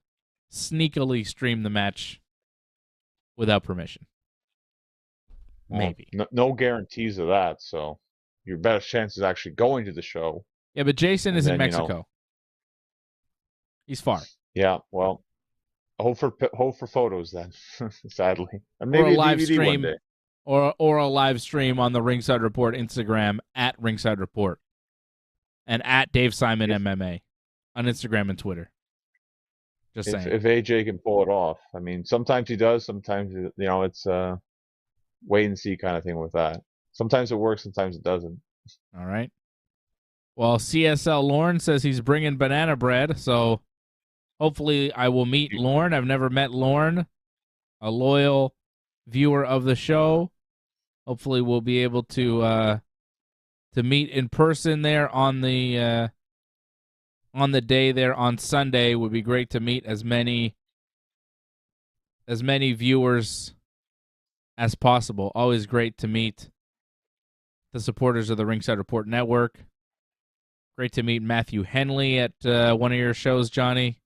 Speaker 1: sneakily stream the match without permission. Maybe.
Speaker 2: No guarantees of that, so your best chance is actually going to the show.
Speaker 1: Yeah, but Jason is in Mexico. He's far.
Speaker 2: Yeah, well, hope for photos then, sadly. And maybe
Speaker 1: or a live
Speaker 2: DVD
Speaker 1: stream,
Speaker 2: one day.
Speaker 1: Or a live stream on the Ringside Report Instagram at Ringside Report and at Dave Simon MMA on Instagram and Twitter. Just saying.
Speaker 2: If AJ can pull it off. I mean, sometimes he does. Sometimes, it's a wait and see kind of thing with that. Sometimes it works. Sometimes it doesn't.
Speaker 1: All right. Well, CSL Lorne says he's bringing banana bread, so hopefully I will meet Lorne. I've never met Lorne, a loyal viewer of the show. Hopefully we'll be able to meet in person there on the day there on Sunday. It would be great to meet as many viewers as possible. Always great to meet the supporters of the Ringside Report Network. Great to meet Matthew Henley at one of your shows, Johnny.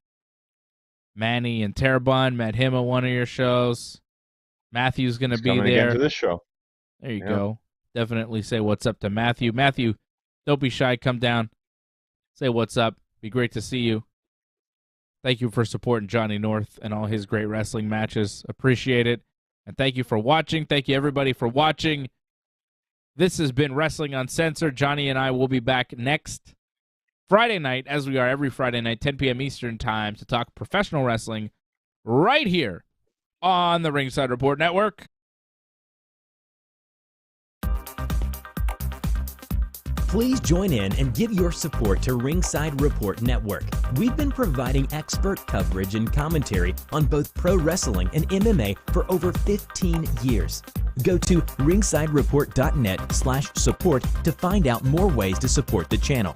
Speaker 1: Manny and Terrebonne, met him at one of your shows. Matthew's going to be there.
Speaker 2: Again to this show.
Speaker 1: There you go. Definitely say what's up to Matthew. Matthew, don't be shy. Come down. Say what's up. Be great to see you. Thank you for supporting Johnny North and all his great wrestling matches. Appreciate it. And thank you for watching. Thank you, everybody, for watching. This has been Wrestling Uncensored. Johnny and I will be back next Friday night, as we are every Friday night, 10 p.m. Eastern Time, to talk professional wrestling right here on the Ringside Report Network.
Speaker 3: Please join in and give your support to Ringside Report Network. We've been providing expert coverage and commentary on both pro wrestling and MMA for over 15 years. Go to ringsidereport.net/support to find out more ways to support the channel.